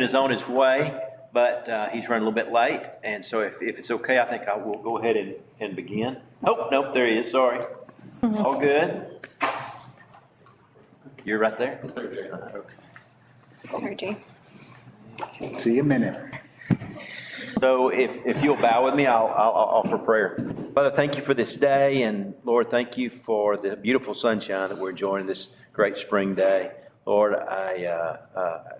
is on his way, but he's running a little bit late. And so if it's okay, I think I will go ahead and begin. Oh, nope, there he is. Sorry. All good. You're right there? Okay. See you in a minute. So if you'll bow with me, I'll offer prayer. Father, thank you for this day. And Lord, thank you for the beautiful sunshine that we're enjoying this great spring day. Lord, I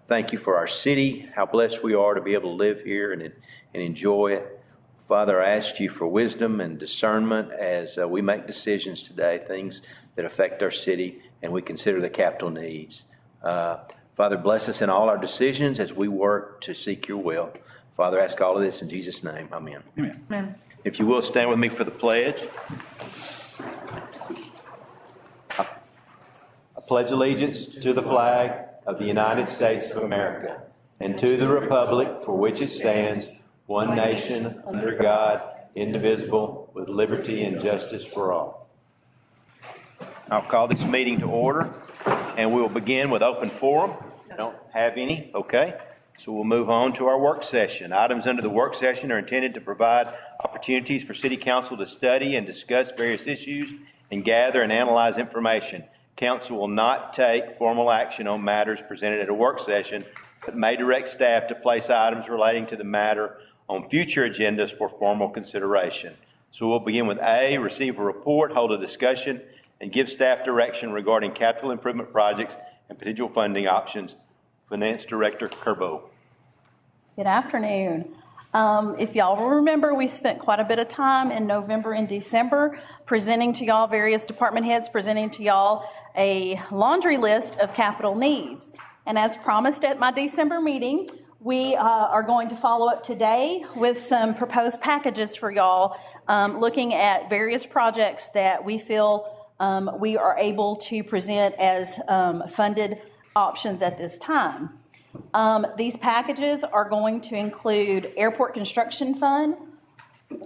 thank you for our city, how blessed we are to be able to live here and enjoy it. Father, I ask you for wisdom and discernment as we make decisions today, things that affect our city, and we consider the capital needs. Father, bless us in all our decisions as we work to seek your will. Father, I ask all of this in Jesus' name. Amen. Amen. If you will, stand with me for the pledge. I pledge allegiance to the flag of the United States of America and to the republic for which it stands, one nation, under God, indivisible, with liberty and justice for all. I'll call this meeting to order, and we'll begin with open forum. I don't have any, okay? So we'll move on to our work session. Items under the work session are intended to provide opportunities for City Council to study and discuss various issues and gather and analyze information. Council will not take formal action on matters presented at a work session, but may direct staff to place items relating to the matter on future agendas for formal consideration. So we'll begin with A, receive a report, hold a discussion, and give staff direction regarding capital improvement projects and potential funding options. Finance Director Kerbo. Good afternoon. If y'all will remember, we spent quite a bit of time in November and December presenting to y'all, various department heads presenting to y'all a laundry list of capital needs. And as promised at my December meeting, we are going to follow up today with some proposed packages for y'all, looking at various projects that we feel we are able to present as funded options at this time. These packages are going to include Airport Construction Fund.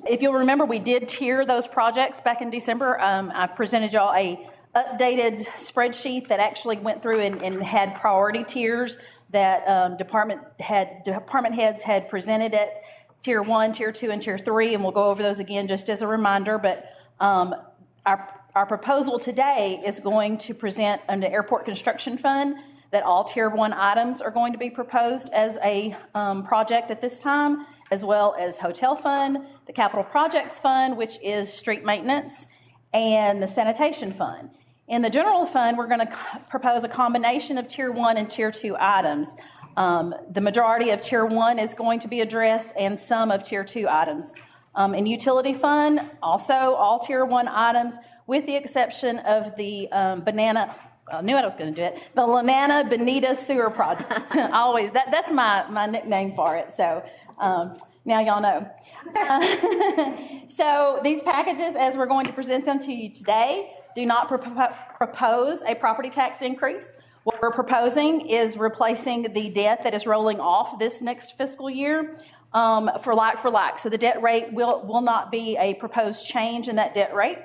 If you'll remember, we did tier those projects back in December. I presented y'all a updated spreadsheet that actually went through and had priority tiers that department heads had presented at tier 1, tier 2, and tier 3, and we'll go over those again just as a reminder. But our proposal today is going to present under Airport Construction Fund that all tier 1 items are going to be proposed as a project at this time, as well as Hotel Fund, the Capital Projects Fund, which is street maintenance, and the Sanitation Fund. In the General Fund, we're going to propose a combination of tier 1 and tier 2 items. The majority of tier 1 is going to be addressed, and some of tier 2 items. In Utility Fund, also all tier 1 items, with the exception of the I knew I was going to do it. The Lanana Bonita Sewer Project. Always, that's my nickname for it. So now y'all know. So these packages, as we're going to present them to you today, do not propose a property tax increase. What we're proposing is replacing the debt that is rolling off this next fiscal year for like. So the debt rate will not be a proposed change in that debt rate.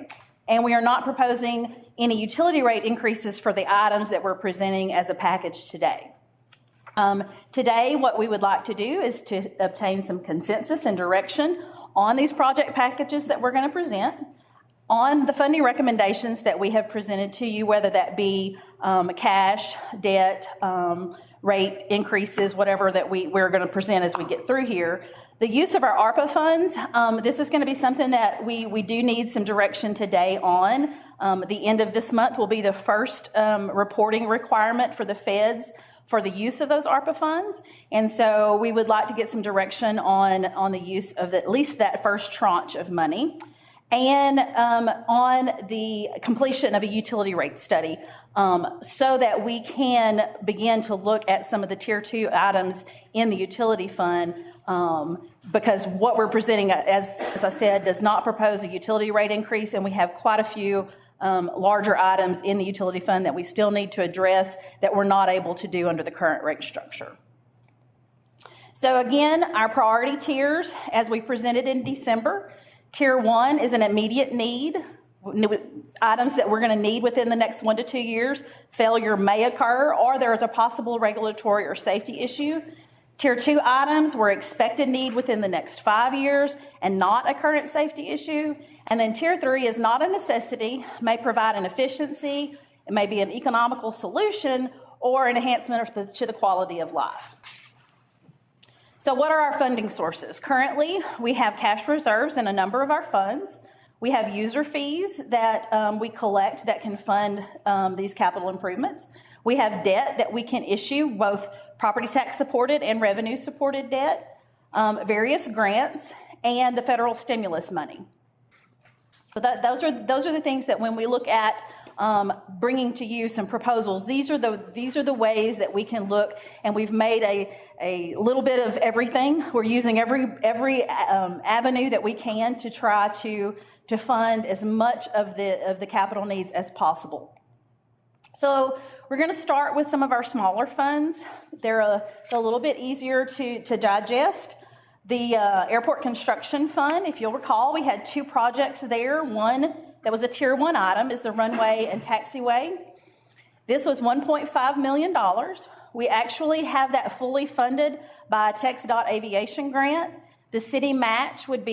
And we are not proposing any utility rate increases for the items that we're presenting as a package today. Today, what we would like to do is to obtain some consensus and direction on these project packages that we're going to present, on the funding recommendations that we have presented to you, whether that be cash, debt, rate increases, whatever that we're going to present as we get through here. The use of our Arpa funds, this is going to be something that we do need some direction today on. The end of this month will be the first reporting requirement for the feds for the use of those Arpa funds. And so we would like to get some direction on the use of at least that first tranche of money. And on the completion of a utility rate study so that we can begin to look at some of the tier 2 items in the utility fund because what we're presenting, as I said, does not propose a utility rate increase, and we have quite a few larger items in the utility fund that we still need to address that we're not able to do under the current rate structure. So again, our priority tiers, as we presented in December, tier 1 is an immediate need, items that we're going to need within the next 1 to 2 years. Failure may occur, or there is a possible regulatory or safety issue. Tier 2 items were expected need within the next 5 years and not a current safety issue. And then Tier 3 is not a necessity, may provide an efficiency, it may be an economical solution, or an enhancement to the quality of life. So what are our funding sources? Currently, we have cash reserves in a number of our funds. We have user fees that we collect that can fund these capital improvements. We have debt that we can issue, both property tax supported and revenue supported debt, various grants, and the federal stimulus money. So those are the things that when we look at bringing to you some proposals, these are the ways that we can look, and we've made a little bit of everything. We're using every avenue that we can to try to fund as much of the capital needs as possible. So we're going to start with some of our smaller funds. They're a little bit easier to digest. The Airport Construction Fund, if you'll recall, we had 2 projects there. One that was a Tier 1 item is the runway and taxiway. This was $1.5 million. We actually have that fully funded by a TxDOT Aviation grant. The city match would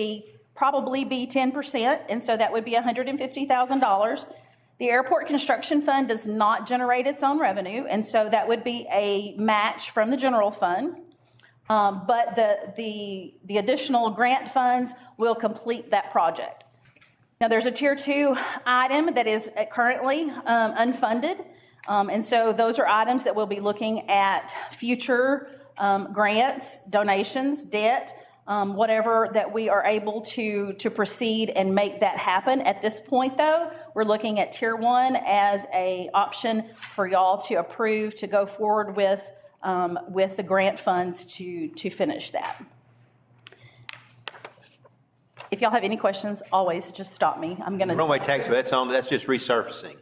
probably be 10%, and so that would be $150,000. The Airport Construction Fund does not generate its own revenue, and so that would be a match from the general fund. But the additional grant funds will complete that project. Now, there's a Tier 2 item that is currently unfunded, and so those are items that we'll be looking at future grants, donations, debt, whatever that we are able to proceed and make that happen. At this point, though, we're looking at Tier 1 as an option for y'all to approve to go forward with the grant funds to finish that. If y'all have any questions, always just stop me. I'm gonna. Runway taxiway, that's just resurfacing.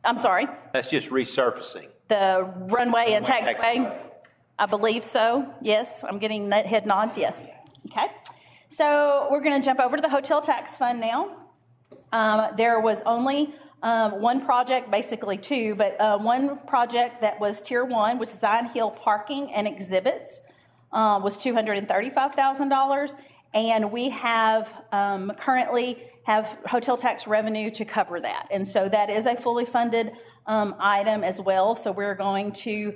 I'm sorry? That's just resurfacing. The runway and taxiway? I believe so, yes. I'm getting head nods, yes. Okay. So we're gonna jump over to the hotel tax fund now. There was only one project, basically 2, but one project that was Tier 1, which is Zion Hill Parking and Exhibits, was $235,000. And we have currently have hotel tax revenue to cover that. And so that is a fully funded item as well. So we're going to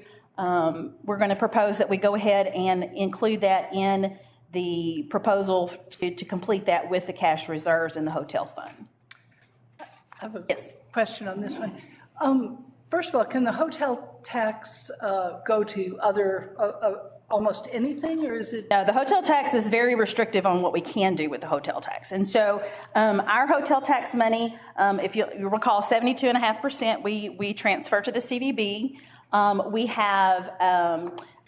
propose that we go ahead and include that in the proposal to complete that with the cash reserves in the hotel fund. I have a Yes. question on this one. First of all, can the hotel tax go to other almost anything, or is it? No, the hotel tax is very restrictive on what we can do with the hotel tax. And so our hotel tax money, if you recall, 72.5% we transfer to the CVB. We have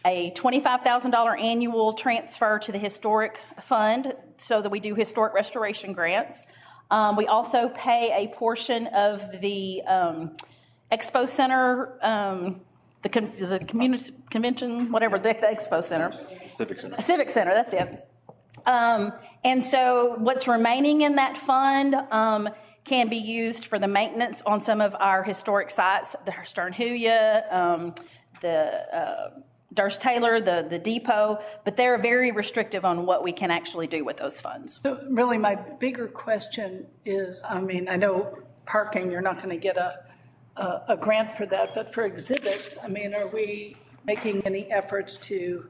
a $25,000 annual transfer to the historic fund so that we do historic restoration grants. We also pay a portion of the Expo Center, the community convention, whatever, the Expo Center. Civic Center. Civic Center, that's it. And so what's remaining in that fund can be used for the maintenance on some of our historic sites, the Stern-Huya, the Durst Taylor, the depot, but they're very restrictive on what we can actually do with those funds. So really my bigger question is, I mean, I know parking, you're not going to get a grant for that, but for exhibits, I mean, are we making any efforts to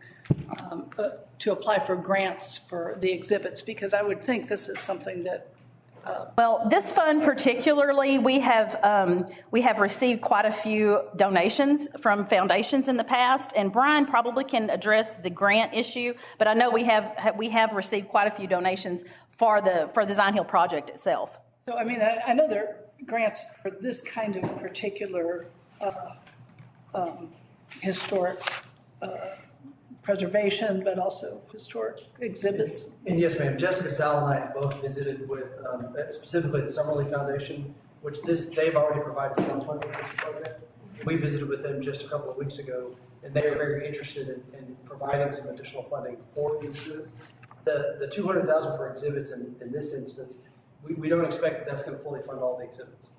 apply for grants for the exhibits? Because I would think this is something that Well, this fund particularly, we have received quite a few donations from foundations in the past, and Brian probably can address the grant issue, but I know we have received quite a few donations for the Zion Hill project itself. So, I mean, I know there are grants for this kind of particular historic preservation, but also historic exhibits. And yes, ma'am, Jessica Sal and I have both visited with specifically the Summerlee Foundation, which they've already provided some funding for this program. We visited with them just a couple of weeks ago, and they are very interested in providing some additional funding for the exhibits. The $200,000 for exhibits in this instance, we don't expect that's going to fully fund all the exhibits.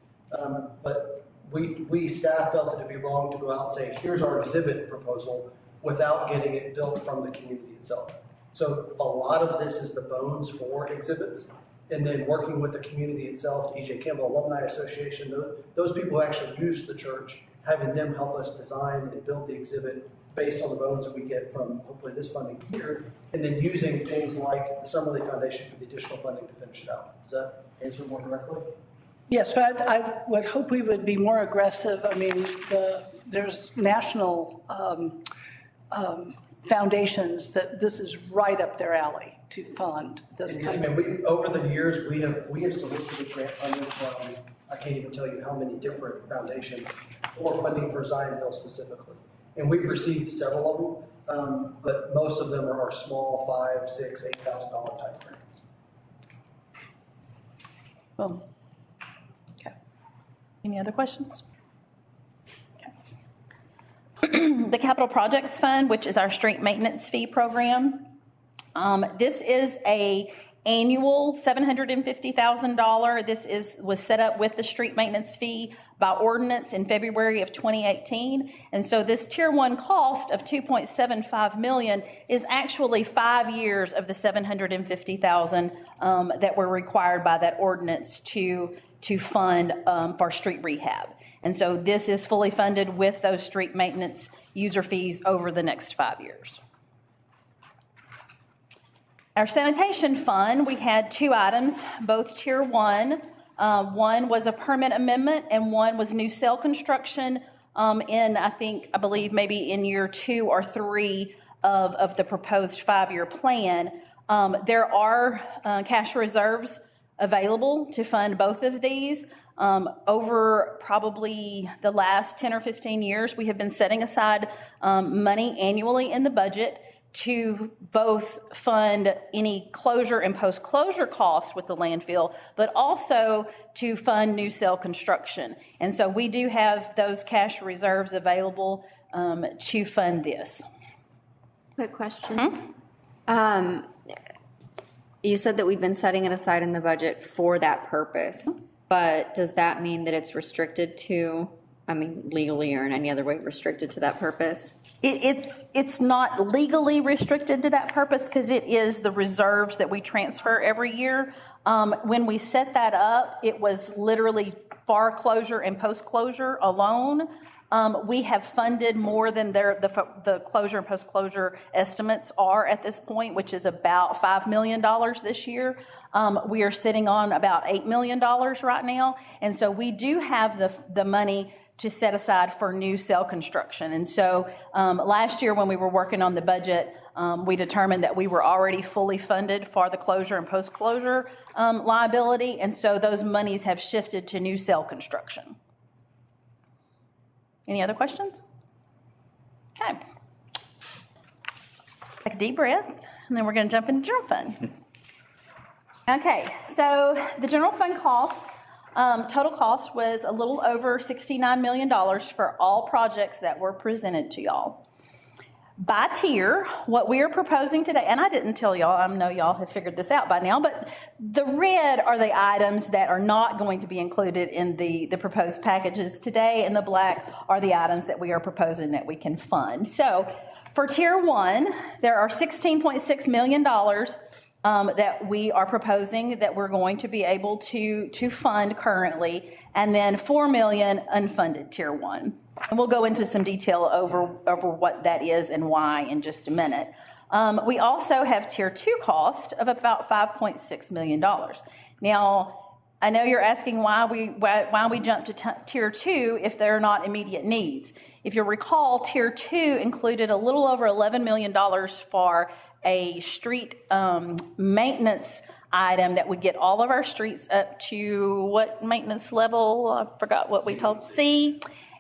But we staff felt it to be wrong to go out and say, here's our exhibit proposal, without getting it built from the community itself. So a lot of this is the bones for exhibits. And then working with the community itself, E.J. Kimball Alumni Association, those people who actually use the church, having them help us design and build the exhibit based on the bones that we get from hopefully this funding here, and then using things like the Summerlee Foundation for the additional funding to finish it out. Does that answer more directly? Yes, but I would hope we would be more aggressive. I mean, there's national foundations that this is right up their alley to fund this Yes, kind of. ma'am. Over the years, we have solicited grant funding from, I can't even tell you how many different foundations for funding for Zion Hill specifically. And we've received several of them, but most of them are small, $5,000, $6,000, $8,000 type grants. Well, Okay. Any other questions? Okay. The Capital Projects Fund, which is our street maintenance fee program. This is a annual $750,000. This was set up with the street maintenance fee by ordinance in February of 2018. And so this tier 1 cost of $2.75 million is actually 5 years of the $750,000 that were required by that ordinance to fund for street rehab. And so this is fully funded with those street maintenance user fees over the next 5 years. Our sanitation fund, we had 2 items, both tier 1. One was a permit amendment and one was new cell construction I believe maybe in year 2 or 3 of the proposed 5-year plan. There are cash reserves available to fund both of these. Over probably the last 10 or 15 years, we have been setting aside money annually in the budget to both fund any closure and post-closure costs with the landfill, but also to fund new cell construction. And so we do have those cash reserves available to fund this. Quick question. You said that we've been setting it aside in the budget for that purpose, but does that mean that it's restricted to, legally or in any other way restricted to that purpose? It's not legally restricted to that purpose because it is the reserves that we transfer every year. When we set that up, it was literally for closure and post-closure alone. We have funded more than the closure and post-closure estimates are at this point, which is about $5 million this year. We are sitting on about $8 million right now. And so we do have the money to set aside for new cell construction. And so last year when we were working on the budget, we determined that we were already fully funded for the closure and post-closure liability. And so those monies have shifted to new cell construction. Any other questions? Okay. Take a deep breath, and then we're going to jump into general fund. Okay, so the general fund cost, total cost was a little over $69 million for all projects that were presented to y'all. By tier, what we are proposing today, and I didn't tell y'all, I know y'all have figured this out by now, but the red are the items that are not going to be included in the proposed packages today, and the black are the items that we are proposing that we can fund. So for tier 1, there are $16.6 million that we are proposing that we're going to be able to fund currently, and then $4 million unfunded tier 1. And we'll go into some detail over what that is and why in just a minute. We also have tier 2 cost of about $5.6 million. Now, I know you're asking why we jumped to tier 2 if there are not immediate needs. If you recall, tier 2 included a little over $11 million for a street maintenance item that would get all of our streets up to what maintenance level? I forgot what we told, C.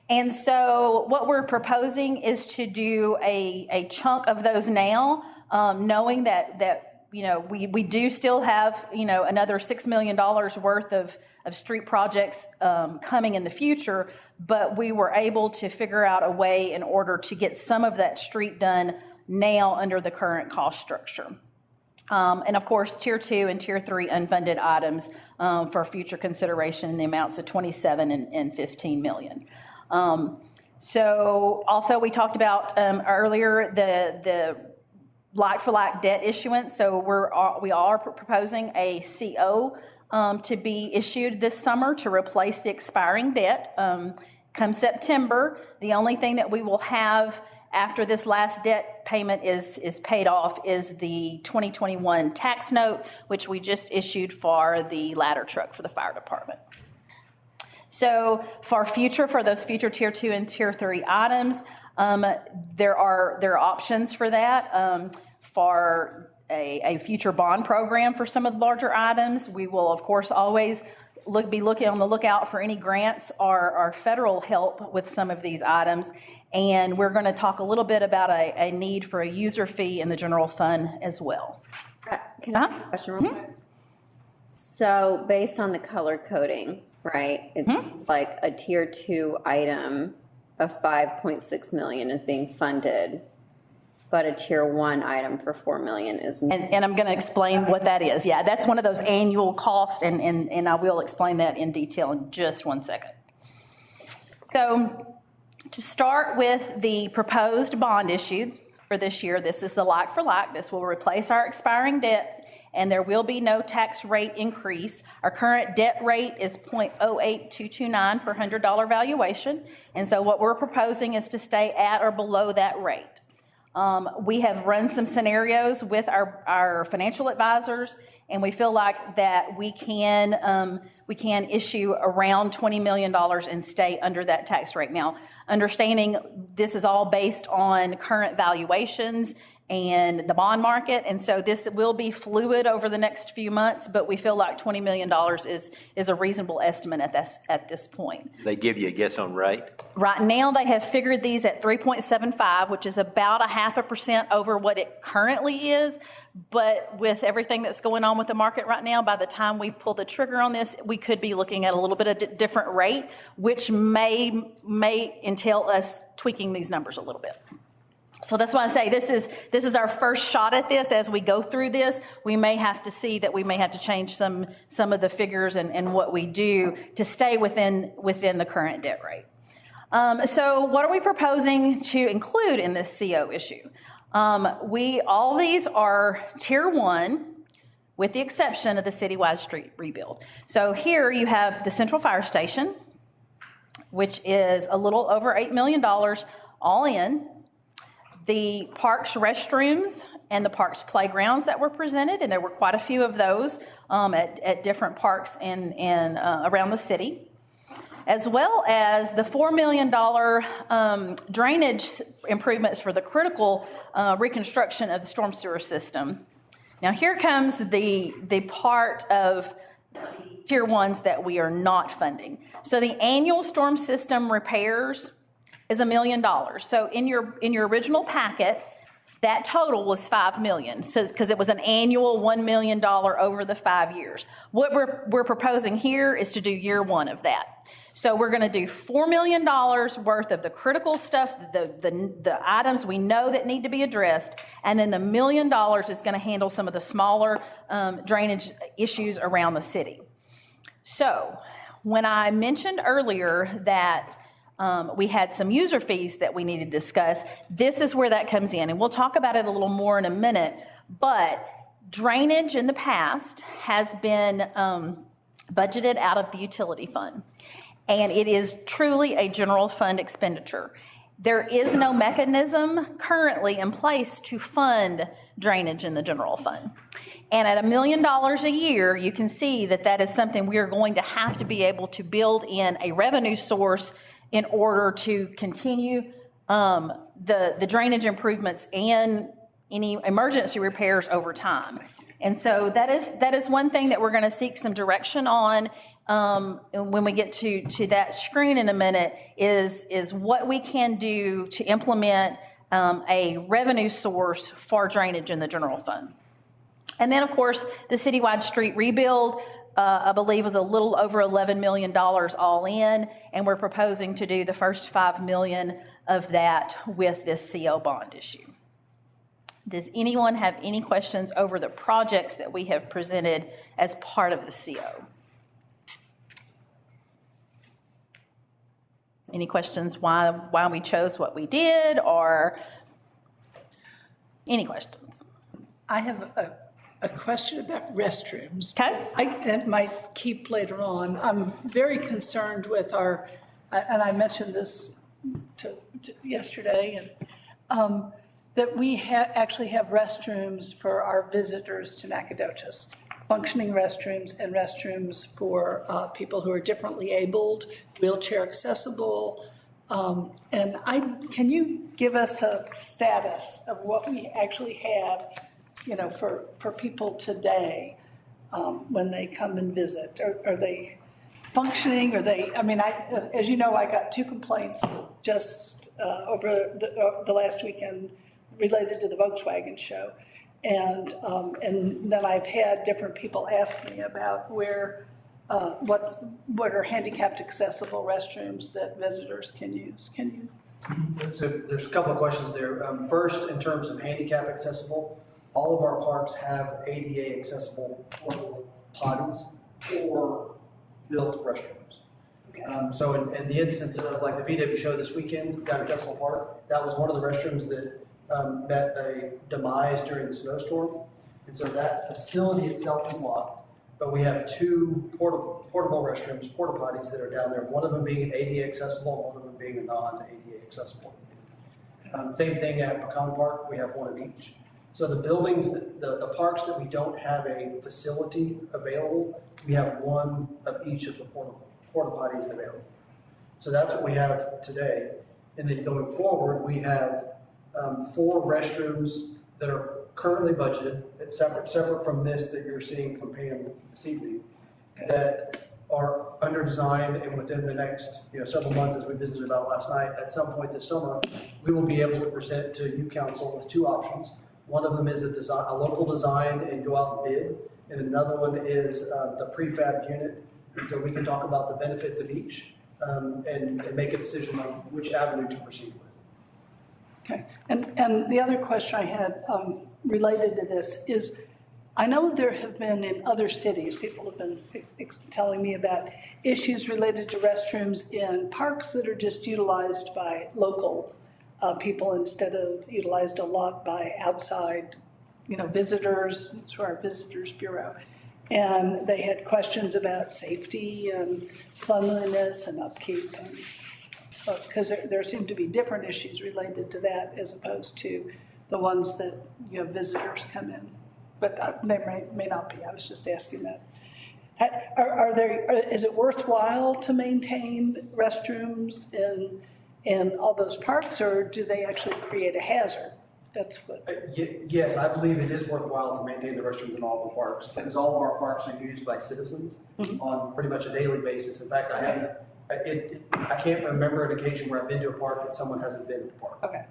And so what we're proposing is to do a chunk of those now, knowing that we do still have, another $6 million worth of street projects coming in the future, but we were able to figure out a way in order to get some of that street done now under the current cost structure. And of course, tier 2 and tier 3 unfunded items for future consideration in the amounts of 27 and 15 million. So also, we talked about earlier the like-for-like debt issuance. So we are proposing a CO to be issued this summer to replace the expiring debt. Come September, the only thing that we will have after this last debt payment is paid off is the 2021 tax note, which we just issued for the ladder truck for the fire department. So for those future tier 2 and tier 3 items, there are options for that. For a future bond program for some of the larger items, we will of course always be looking on the lookout for any grants or federal help with some of these items. And we're going to talk a little bit about a need for a user fee in the general fund as well. Can I ask a question real quick? So based on the color coding, right, it's like a tier 2 item of 5.6 million is being funded, but a tier 1 item for 4 million is not. And I'm going to explain what that is. Yeah, that's one of those annual costs, and I will explain that in detail in just one second. So to start with the proposed bond issue for this year, this is the like-for-like. This will replace our expiring debt, and there will be no tax rate increase. Our current debt rate is 0.08229 per $100 valuation, and so what we're proposing is to stay at or below that rate. We have run some scenarios with our financial advisors, and we feel like that we can issue around $20 million and stay under that tax rate. Now, understanding this is all based on current valuations and the bond market, and so this will be fluid over the next few months, but we feel like $20 million is a reasonable estimate at this point. They give you a guess on rate? Right now, they have figured these at 3.75, which is about 0.5% over what it currently is. But with everything that's going on with the market right now, by the time we pull the trigger on this, we could be looking at a little bit of different rate, which may entail us tweaking these numbers a little bit. So that's why I say this is our first shot at this. As we go through this, we may have to see that we may have to change some of the figures and what we do to stay within the current debt rate. So what are we proposing to include in this CO issue? All these are tier 1, with the exception of the citywide street rebuild. So here you have the central fire station, which is a little over $8 million all in. The parks restrooms and the parks playgrounds that were presented, and there were quite a few of those at different parks and around the city, as well as the $4 million drainage improvements for the critical reconstruction of the storm sewer system. Now here comes the part of tier 1s that we are not funding. So the annual storm system repairs is $1 million. So in your original packet, that total was $5 million, so because it was an annual $1 million over the 5 years. What we're proposing here is to do year 1 of that. So we're going to do $4 million worth of the critical stuff, the items we know that need to be addressed, and then the $1 million is going to handle some of the smaller drainage issues around the city. So when I mentioned earlier that we had some user fees that we need to discuss, this is where that comes in. And we'll talk about it a little more in a minute. But drainage in the past has been budgeted out of the utility fund. And it is truly a general fund expenditure. There is no mechanism currently in place to fund drainage in the general fund. And at $1 million a year, you can see that is something we are going to have to be able to build in a revenue source in order to continue the drainage improvements and any emergency repairs over time. And so that is one thing that we're going to seek some direction on when we get to that screen in a minute, is what we can do to implement a revenue source for drainage in the general fund. And then, of course, the citywide street rebuild, I believe, was a little over $11 million all in, and we're proposing to do the first $5 million of that with this CO bond issue. Does anyone have any questions over the projects that we have presented as part of the CO? Any questions why we chose what we did, or any questions? I have a question about restrooms. Okay. It might keep later on. I'm very concerned with and I mentioned this to yesterday, and that we actually have restrooms for our visitors to Nacogdoches, functioning restrooms and restrooms for people who are differently abled, wheelchair accessible. And can you give us a status of what we actually have, for people today when they come and visit? Are they functioning? As you know, I got 2 complaints just over the last weekend related to the Volkswagen show. And then I've had different people ask me about what are handicapped accessible restrooms that visitors can use. Can you? So there's a couple of questions there. First, in terms of handicap accessible, all of our parks have ADA accessible portable potties or built restrooms. So in the instance of like the VW show this weekend down at Festival Park, that was one of the restrooms that met a demise during the snowstorm. And so that facility itself is locked, but we have 2 portable restrooms, porta potties that are down there, one of them being ADA accessible and one of them being a non-ADA accessible. Same thing at Pecan Park, we have one of each. So the buildings, the parks that we don't have a facility available, we have one of each of the porta potties available. So that's what we have today. And then going forward, we have 4 restrooms that are currently budgeted. It's separate from this that you're seeing from Pam this evening, that are under design, and within the next several months, as we visited about last night, at some point this summer, we will be able to present to you council with 2 options. One of them is a local design and go out and bid, and another one is the prefab unit. And so we can talk about the benefits of each and make a decision on which avenue to proceed with. Okay, and the other question I had related to this is, I know there have been in other cities, people have been telling me about issues related to restrooms in parks that are just utilized by local people instead of utilized a lot by outside, visitors, through our Visitors Bureau. And they had questions about safety and cleanliness and upkeep, because there seem to be different issues related to that as opposed to the ones that visitors come in. But there may not be. I was just asking that. Is it worthwhile to maintain restrooms in all those parks, or do they actually create a hazard? That's what. Yes, I believe it is worthwhile to maintain the restrooms in all the parks, because all of our parks are used by citizens on pretty much a daily basis. In fact, I can't remember an occasion where I've been to a park that someone hasn't been at the park. Okay.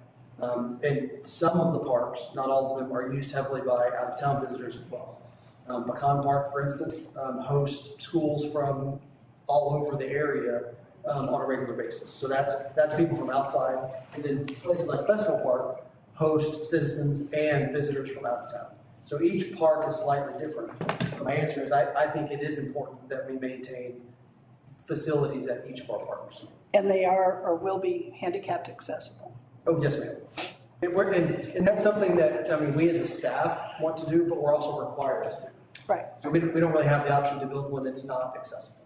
And some of the parks, not all of them, are used heavily by out-of-town visitors as well. Pecan Park, for instance, hosts schools from all over the area on a regular basis. So that's people from outside. And then places like Festival Park host citizens and visitors from out of town. So each park is slightly different. My answer is I think it is important that we maintain facilities at each of our parks. And they are or will be handicapped accessible. Oh, yes, ma'am. And that's something that, we as a staff want to do, but we're also required to do. Right. So we don't really have the option to build one that's not accessible.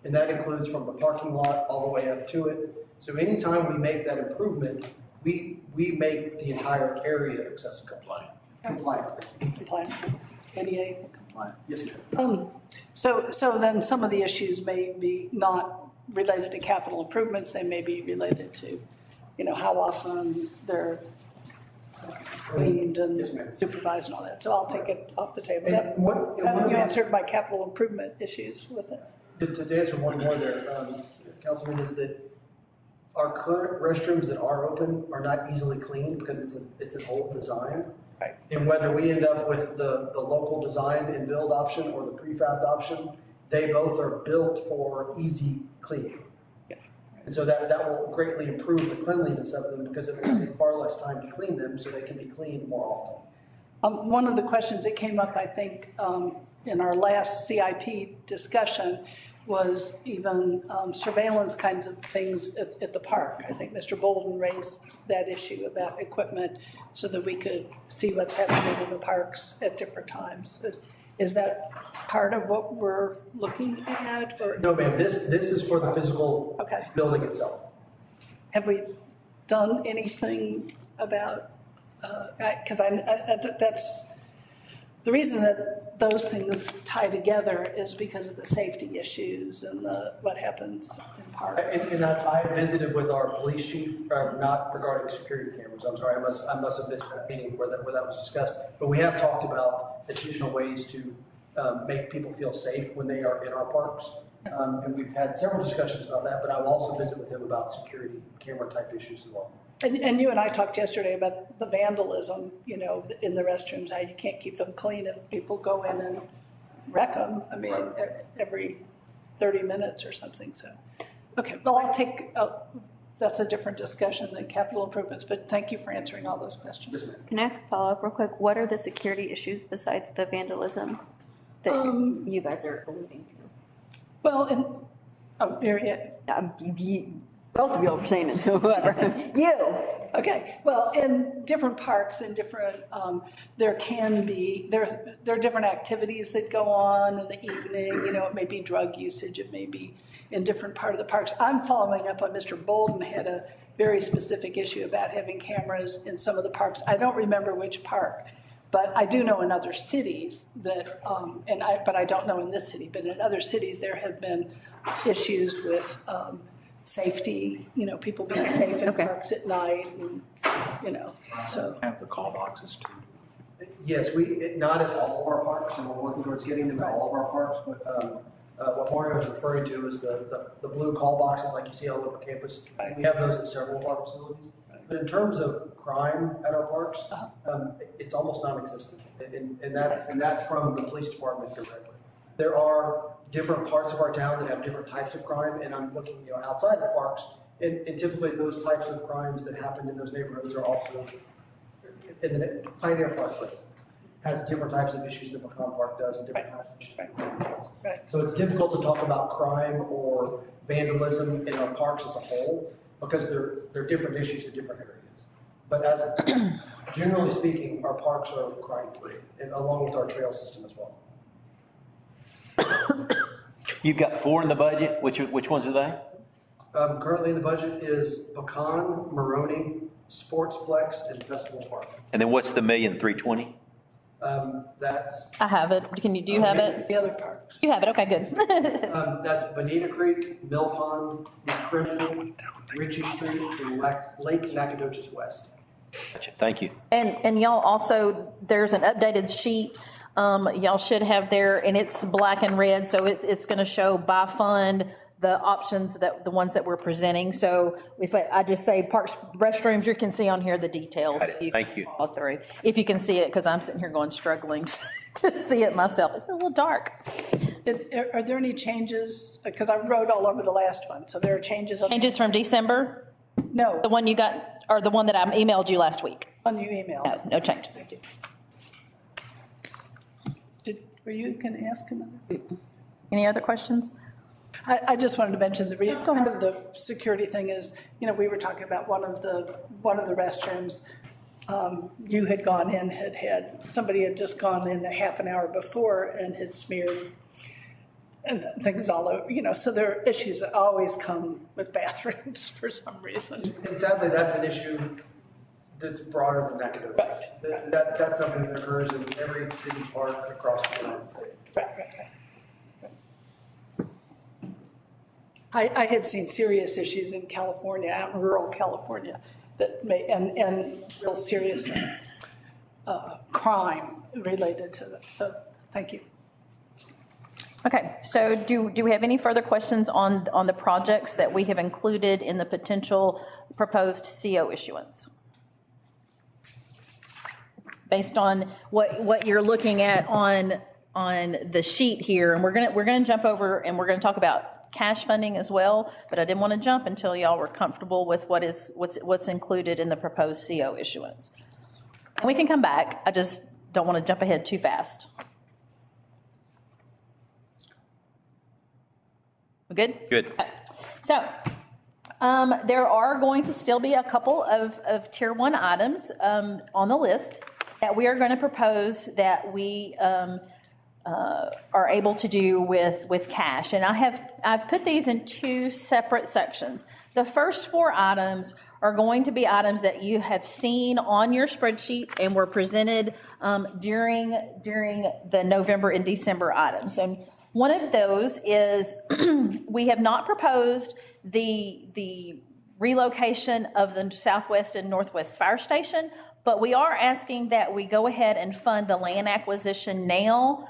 And that includes from the parking lot all the way up to it. So anytime we make that improvement, we make the entire area accessible. Compliant. ADA compliant. Yes, ma'am. So then some of the issues may be not related to capital improvements. They may be related to, how often they're cleaned and Yes, ma'am. supervised and all that. So I'll take it off the table. And You answered my capital improvement issues with it. To answer one more there, Councilman, is that our current restrooms that are open are not easily cleaned because it's an old design. Right. And whether we end up with the local design and build option or the prefab option, they both are built for easy cleaning. Yeah. And so that will greatly improve the cleanliness of them because it will take far less time to clean them so they can be cleaned more often. One of the questions that came up, I think, in our last CIP discussion was even surveillance kinds of things at the park. I think Mr. Bolden raised that issue about equipment so that we could see what's happening in the parks at different times. Is that part of what we're looking at, or? No, ma'am, this is for the physical Okay. building itself. Have we done anything about, because that's, the reason that those things tie together is because of the safety issues and what happens in parks. And I visited with our police chief, not regarding security cameras, I'm sorry, I must have missed that meeting where that was discussed. But we have talked about additional ways to make people feel safe when they are in our parks. And we've had several discussions about that, but I will also visit with him about security camera type issues as well. And you and I talked yesterday about the vandalism, you know, in the restrooms, how you can't keep them clean if people go in and wreck them. I mean, every 30 minutes or something, so. Okay, well, that's a different discussion than capital improvements, but thank you for answering all those questions. Yes, ma'am. Can I ask a follow-up real quick? What are the security issues besides the vandalism that you guys are alluding to? Well, Both of you are saying it, so whoever. You. okay, well, in different parks and different, there are different activities that go on in the evening, you know, it may be drug usage, it may be in different part of the parks. I'm following up on Mr. Bolden had a very specific issue about having cameras in some of the parks. I don't remember which park, but I do know in other cities that, but I don't know in this city, but in other cities, there have been issues with, safety, you know, people being safe in parks at night, and, you know, so. Have the call boxes too. Yes, not at all of our parks, and we're working towards getting them at all of our parks, but what Mario is referring to is the blue call boxes like you see all over campus. We have those at several of our facilities. But in terms of crime at our parks, it's almost non-existent, and that's from the police department directly. There are different parts of our town that have different types of crime, and I'm looking, you know, outside the parks, and typically those types of crimes that happen in those neighborhoods are also in the Pioneer Park, for instance, has different types of issues than Pecan Park does, and different types of issues that Pecan does. Right. So it's difficult to talk about crime or vandalism in our parks as a whole, because they're different issues in different areas. But as generally speaking, our parks are crime-free, and along with our trail system as well. You've got 4 in the budget. Which ones are they? Currently in the budget is Pecan, Maroney, Sportsplex, and Festival Park. And then what's the 1,320,000? That's, I have it. Do you have it? The other parks. You have it, okay, good. that's Bonita Creek, Mill Pond, McCrimmon, Ritchie Street, and Lake Nacogdoches West. Gotcha. Thank you. And y'all also, there's an updated sheet, y'all should have there, and it's black and red, so it's gonna show by fund, the options the ones that we're presenting. So if I just say parks, restrooms, you can see on here the details. Got it. Thank you. Follow through. If you can see it, because I'm sitting here going struggling to see it myself. It's a little dark. Are there any changes? Because I wrote all over the last one, so there are changes. Changes from December? No, The one you got, or the one that I emailed you last week? on your email. No changes. Thank you. Were you going to ask another? Any other questions? I just wanted to mention part of the security thing is, you know, we were talking about one of the restrooms. You had gone in, somebody had just gone in a half an hour before and had smeared and things all over, you know, so there are issues that always come with bathrooms for some reason. And sadly, that's an issue that's broader than Nacogdoches. Right. That's something that occurs in every city park across the United States. Right. I had seen serious issues in California, out in rural California, that and real serious crime related to that. So, thank you. Okay, so do we have any further questions on the projects that we have included in the potential proposed CO issuance? Based on what you're looking at on the sheet here, and we're gonna jump over and we're gonna talk about cash funding as well, but I didn't want to jump until y'all were comfortable with what's included in the proposed CO issuance. And we can come back. I just don't want to jump ahead too fast. We good? Good. Okay. So, there are going to still be a couple of tier one items, on the list that we are going to propose that we, are able to do with cash. And I've put these in two separate sections. The first four items are going to be items that you have seen on your spreadsheet and were presented during the November and December items. And one of those is we have not proposed the relocation of the Southwest and Northwest Fire Station, but we are asking that we go ahead and fund the land acquisition now,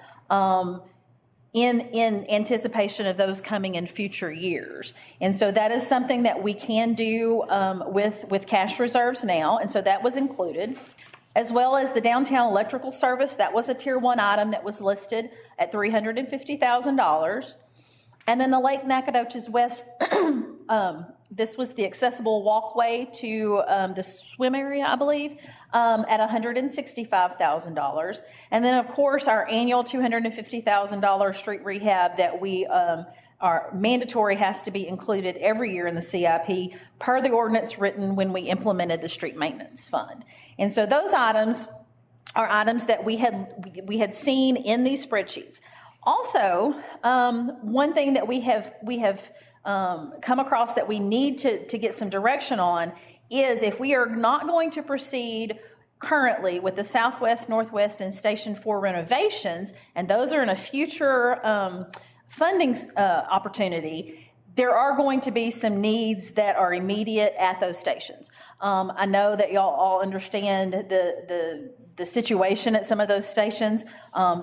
in anticipation of those coming in future years. And so that is something that we can do with cash reserves now, and so that was included. As well as the downtown electrical service, that was a tier one item that was listed at $350,000. And then the Lake Nacogdoches West, this was the accessible walkway to the swim area, I believe, at $165,000. And then, of course, our annual $250,000 street rehab that we are mandatory has to be included every year in the CIP per the ordinance written when we implemented the street maintenance fund. And so those items are items that we had seen in these spreadsheets. Also, one thing that we have come across that we need to get some direction on is if we are not going to proceed currently with the Southwest, Northwest, and Station 4 renovations, and those are in a future funding opportunity, there are going to be some needs that are immediate at those stations. I know that y'all all understand the situation at some of those stations.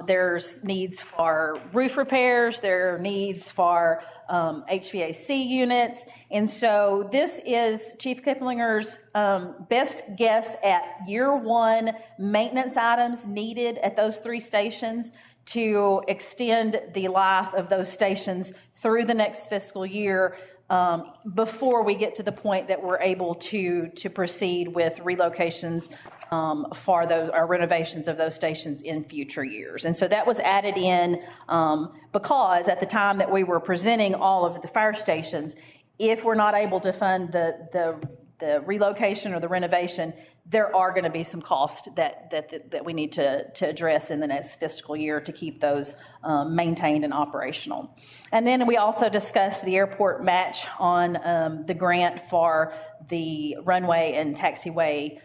There's needs for roof repairs, there are needs for HVAC units. And so this is Chief Kiplinger's best guess at year one maintenance items needed at those three stations to extend the life of those stations through the next fiscal year, before we get to the point that we're able to proceed with relocations for those, or renovations of those stations in future years. And so that was added in because at the time that we were presenting all of the fire stations, if we're not able to fund the relocation or the renovation, there are going to be some costs that we need to address in the next fiscal year to keep those maintained and operational. And then we also discussed the airport match on the grant for the runway and taxiway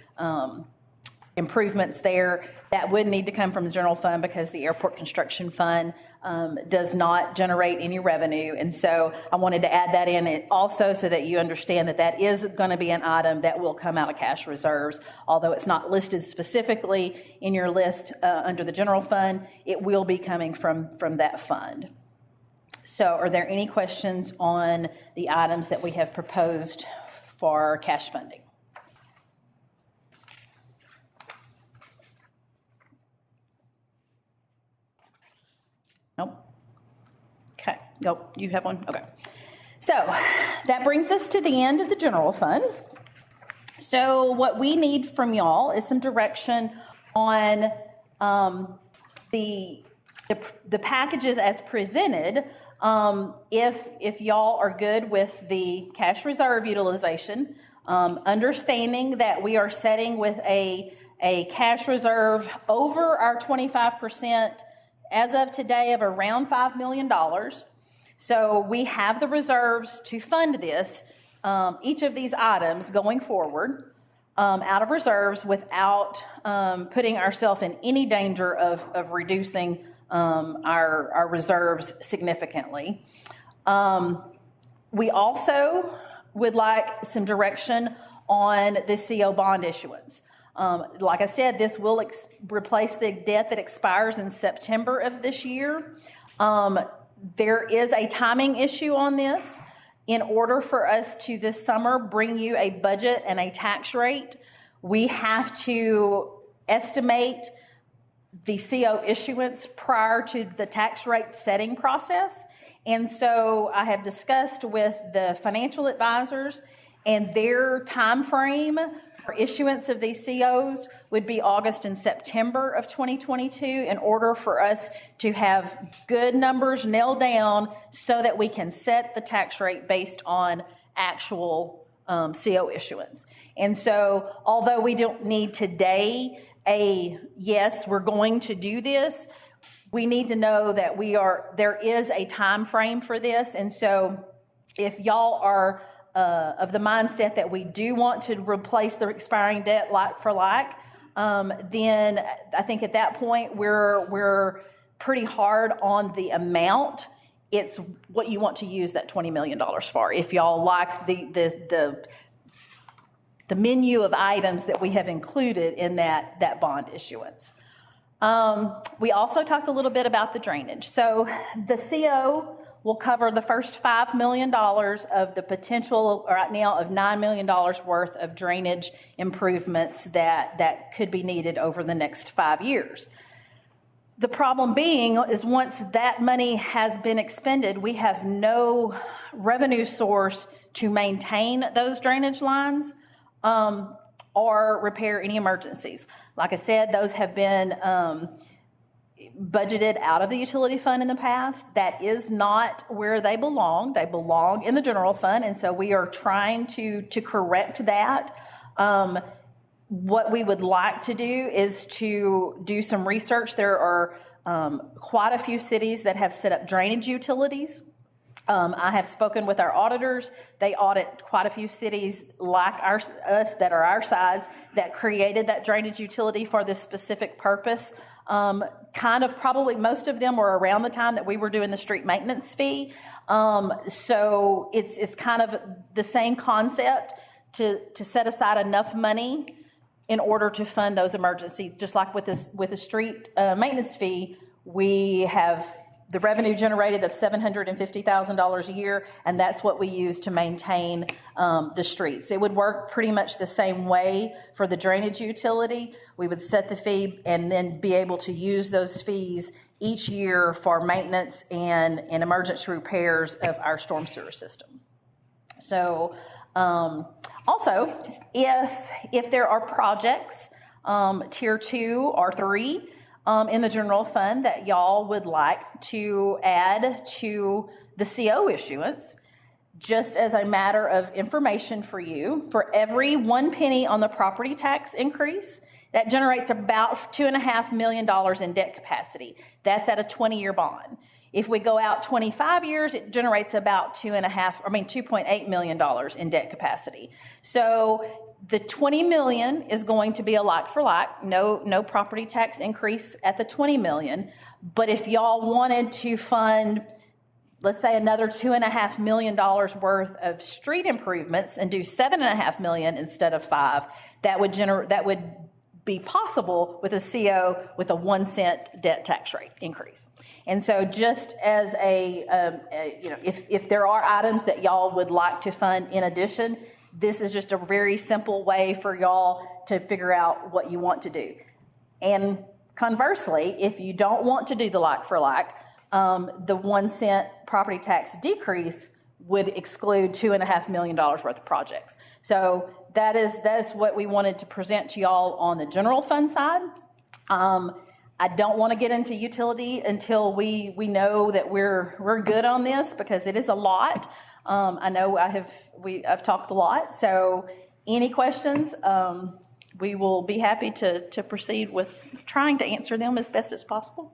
improvements there. That would need to come from the general fund because the airport construction fund does not generate any revenue. And so I wanted to add that in also so that you understand that that is going to be an item that will come out of cash reserves. Although it's not listed specifically in your list under the general fund, it will be coming from that fund. So are there any questions on the items that we have proposed for cash funding? Nope. Okay. Nope. You have one? Okay. So that brings us to the end of the general fund. So what we need from y'all is some direction on the packages as presented. If y'all are good with the cash reserve utilization, understanding that we are setting with a cash reserve over our 25% as of today of around $5 million. So we have the reserves to fund this, each of these items going forward out of reserves without putting ourselves in any danger of reducing our reserves significantly. We also would like some direction on the CO bond issuance. Like I said, this will replace the debt that expires in September of this year. There is a timing issue on this. In order for us to this summer bring you a budget and a tax rate, we have to estimate the CO issuance prior to the tax rate setting process. And so I have discussed with the financial advisors, And their time frame for issuance of these COs would be August and September of 2022 in order for us to have good numbers nailed down so that we can set the tax rate based on actual CO issuance. And so although we don't need today yes, we're going to do this, we need to know that there is a time frame for this. And so if y'all are of the mindset that we do want to replace the expiring debt like for like, then I think at that point we're pretty hard on the amount. It's what you want to use that $20 million for. If y'all like the menu of items that we have included in that bond issuance. We also talked a little bit about the drainage. So the CO will cover the first $5 million of the potential right now of $9 million worth of drainage improvements that could be needed over the next 5 years. The problem being is once that money has been expended, we have no revenue source to maintain those drainage lines or repair any emergencies. Like I said, those have been budgeted out of the utility fund in the past. That is not where they belong. They belong in the general fund, and so we are trying to correct that. What we would like to do is to do some research. There are quite a few cities that have set up drainage utilities. I have spoken with our auditors. They audit quite a few cities like us that are our size that created that drainage utility for this specific purpose. Kind of probably most of them were around the time that we were doing the street maintenance fee. So it's kind of the same concept to set aside enough money in order to fund those emergencies. Just like with the street maintenance fee, we have the revenue generated of $750,000 a year, and that's what we use to maintain the streets. It would work pretty much the same way for the drainage utility. We would set the fee and then be able to use those fees each year for maintenance and emergency repairs of our storm sewer system. So also, if there are projects, tier 2 or 3, in the general fund that y'all would like to add to the CO issuance, just as a matter of information for you, for every 1 penny on the property tax increase, that generates about $2.5 million in debt capacity. That's at a 20-year bond. If we go out 25 years, it generates about $2.8 million in debt capacity. So the 20 million is going to be a like for like, no property tax increase at the 20 million. But if y'all wanted to fund, let's say, another $2.5 million worth of street improvements and do $7.5 million instead of 5, that would be possible with a CO with a 1 cent debt tax rate increase. And so just as if there are items that y'all would like to fund in addition, this is just a very simple way for y'all to figure out what you want to do. And conversely, if you don't want to do the like for like, the 1 cent property tax decrease would exclude $2.5 million worth of projects. So that is what we wanted to present to y'all on the general fund side. I don't want to get into utility until we know that we're good on this, because it is a lot. I know I've talked a lot. So any questions, we will be happy to proceed with trying to answer them as best as possible.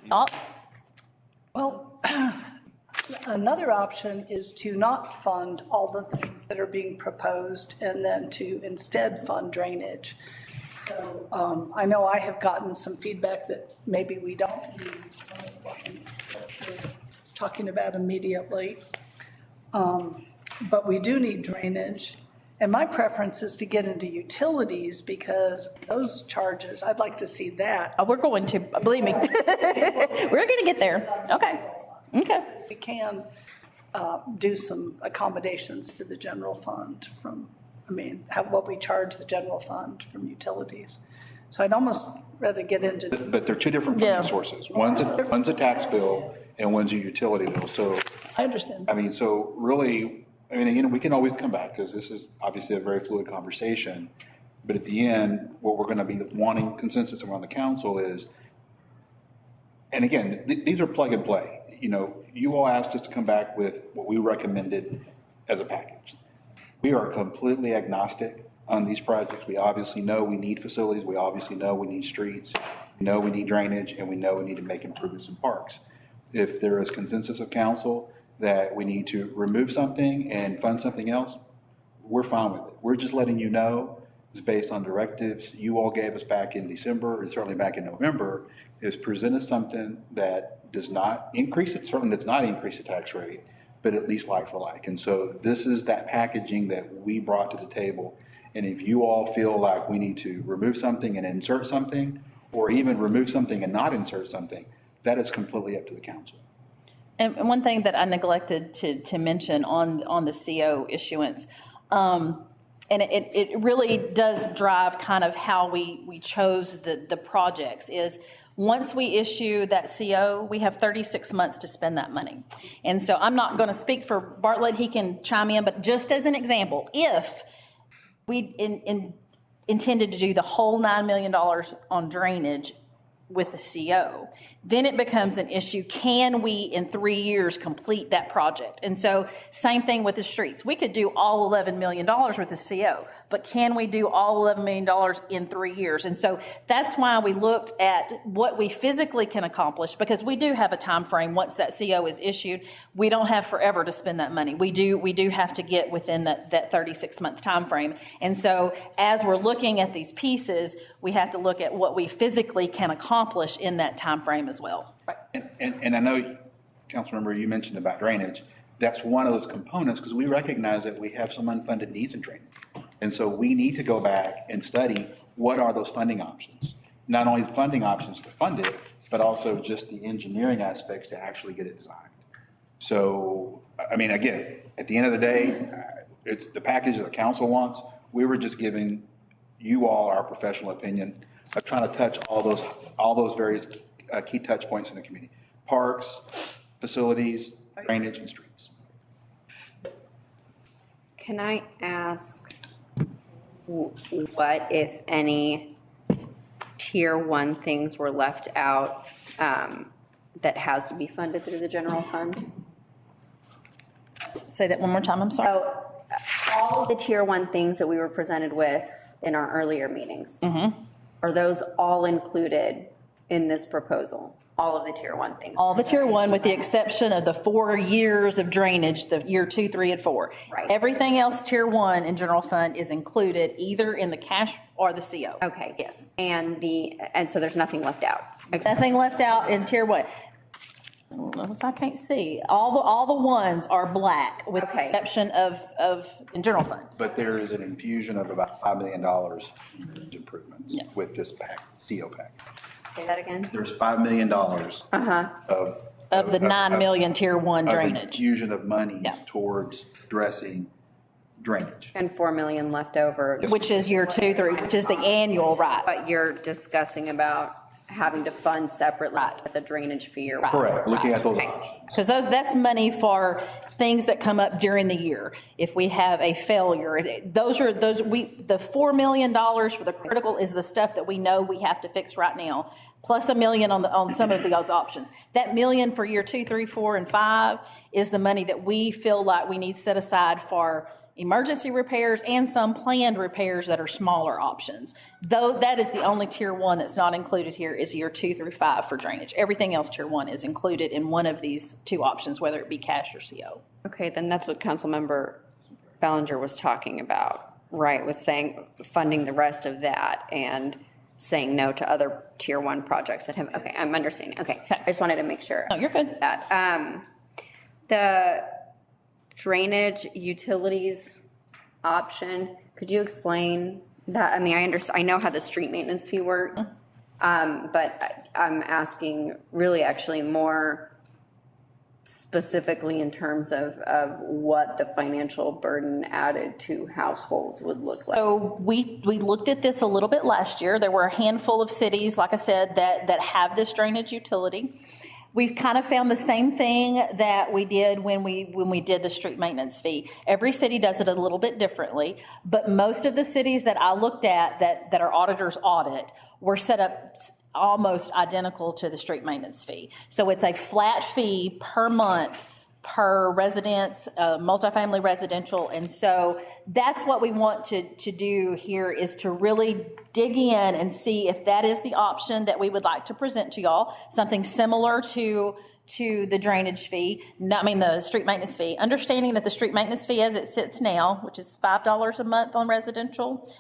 Thoughts? Well, another option is to not fund all the things that are being proposed and then to instead fund drainage. So I know I have gotten some feedback that maybe we don't need some of the things that we're talking about immediately. But we do need drainage. And my preference is to get into utilities, because those charges, I'd like to see that. Oh, we're going to, believe me. We're going to get there. Okay. We can do some accommodations to the general fund from, what we charge the general fund from utilities. So I'd almost rather get into. But they're two different funding sources. One's a tax bill, and one's your utility bill. So, I understand. I mean, so really, I mean, again, we can always come back because this is obviously a very fluid conversation. But at the end, what we're going to be wanting consensus around the council is, and again, these are plug and play. You know, you all asked us to come back with what we recommended as a package. We are completely agnostic on these projects. We obviously know we need facilities. We obviously know we need streets. We know we need drainage, and we know we need to make improvements in parks. If there is consensus of council that we need to remove something and fund something else, we're fine with it. We're just letting you know, it's based on directives you all gave us back in December, and certainly back in November, is present us something that does not increase it, certainly does not increase the tax rate, but at least like for like. And so this is that packaging that we brought to the table. And if you all feel like we need to remove something and insert something, or even remove something and not insert something, that is completely up to the council. And one thing that I neglected to mention on the CO issuance, and it really does drive kind of how we chose the projects, is once we issue that CO, we have 36 months to spend that money. And so I'm not going to speak for Bartlett, he can chime in, but just as an example, if we intended to do the whole $9 million on drainage with the CO, then it becomes an issue. Can we, in 3 years, complete that project? And so same thing with the streets. We could do all $11 million with the CO, but can we do all $11 million in 3 years? And so that's why we looked at what we physically can accomplish, because we do have a time frame. Once that CO is issued, we don't have forever to spend that money. We do have to get within that 36-month time frame. And so as we're looking at these pieces, we have to look at what we physically can accomplish in that time frame as well. And I know, Councilmember, you mentioned about drainage. That's one of those components, because we recognize that we have some unfunded needs in drainage. And so we need to go back and study what are those funding options. Not only the funding options to fund it, but also just the engineering aspects to actually get it designed. So, I mean, again, at the end of the day, it's the package that the council wants. We were just giving you all our professional opinion of trying to touch all those various key touch points in the community: parks, facilities, drainage, and streets. Can I ask what, if any, tier 1 things were left out that has to be funded through the general fund? Say that one more time, I'm sorry. So all of the tier 1 things that we were presented with in our earlier meetings, are those all included in this proposal? All of the tier 1 things? All the tier 1, with the exception of the 4 years of drainage, the year 2, 3, and 4. Right. Everything else, tier 1 in general fund, is included either in the cash or the CO. Okay. Yes. And so there's nothing left out? Nothing left out in tier 1. I can't see. All the ones are black, with the exception of in general fund. But there is an infusion of about $5 million in improvements with this CO pack. Say that again? There's $5 million Of the 9 million tier 1 drainage. Infusion of money towards addressing drainage. And 4 million left over. Which is year 2, 3, which is the annual, right? But you're discussing about having to fund separately with a drainage fee or. Correct, looking at those Okay. options. Because that's money for things that come up during the year. If we have a failure, the $4 million for the critical is the stuff that we know we have to fix right now, plus $1 million on some of those options. That $1 million for year 2, 3, 4, and 5 is the money that we feel like we need set aside for emergency repairs and some planned repairs that are smaller options. Though that is the only tier 1 that's not included here, is year 2 through 5 for drainage. Everything else tier 1 is included in one of these 2 options, whether it be cash or CO. Okay, then that's what Councilmember Ballinger was talking about, right? With saying, funding the rest of that and saying no to other tier 1 projects that have, okay, I'm understanding. Okay, I just wanted to make sure. No, you're good. That, the drainage utilities option, could you explain that? I mean, I know how the street maintenance fee works, but I'm asking really actually more specifically in terms of what the financial burden added to households would look like. So we looked at this a little bit last year. There were a handful of cities, like I said, that have this drainage utility. we've kind of found the same thing that we did when we did the street maintenance fee. Every city does it a little bit differently, but most of the cities that I looked at that our auditors audit were set up almost identical to the street maintenance fee. So it's a flat fee per month per residence, multifamily residential. And so that's what we want to do here, is to really dig in and see if that is the option that we would like to present to y'all, something similar to the drainage fee, the street maintenance fee, understanding that the street maintenance fee as it sits now, which is $5 a month on residential,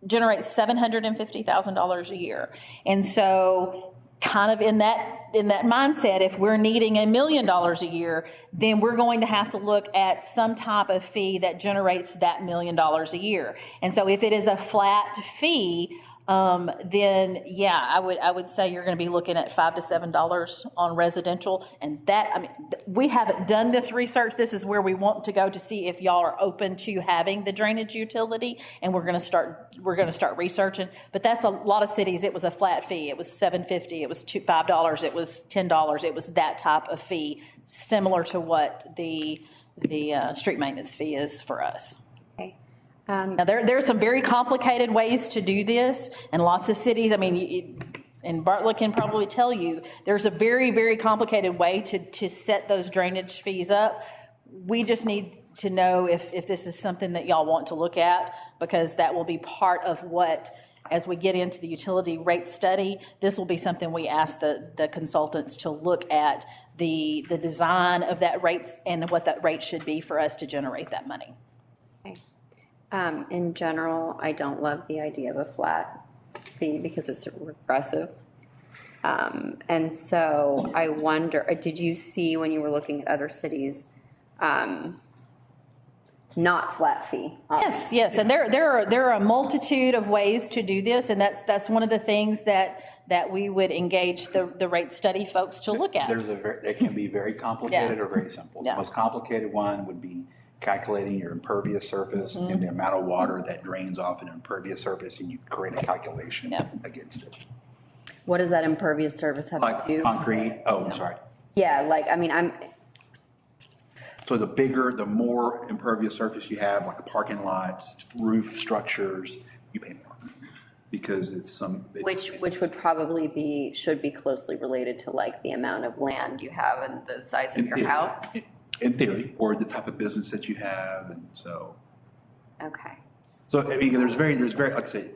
generates $750,000 a year. And so kind of in that mindset, if we're needing $1 million a year, then we're going to have to look at some type of fee that generates that $1 million a year. And so if it is a flat fee, then yeah, I would say you're going to be looking at $5 to $7 on residential. And that, we haven't done this research. This is where we want to go to see if y'all are open to having the drainage utility. And we're going to start researching. But that's a lot of cities. It was a flat fee. It was $7.50. It was $5. It was $10. It was that type of fee, similar to what the street maintenance fee is for us. Now, there are some very complicated ways to do this, and lots of cities, and Bartlett can probably tell you, there's a very, very complicated way to set those drainage fees up. We just need to know if this is something that y'all want to look at, because that will be part of what, as we get into the utility rate study, this will be something we ask the consultants to look at, the design of that rate and what that rate should be for us to generate that money. In general, I don't love the idea of a flat fee because it's regressive. And so I wonder, did you see when you were looking at other cities, not flat fee? Yes, and there are a multitude of ways to do this, and that's one of the things that we would engage the rate study folks to look at. They can be very complicated or very simple. Yeah. The most complicated one would be calculating your impervious surface and the amount of water that drains off an impervious surface, and you create a calculation against it. What does that impervious surface have to do? Concrete, I'm sorry. Yeah, So the more impervious surface you have, like parking lots, roof structures, you pay more. Because which would probably should be closely related to like the amount of land you have and the size of your house. In theory, or the type of business that you have, and so. Okay. So, there's very, like I say,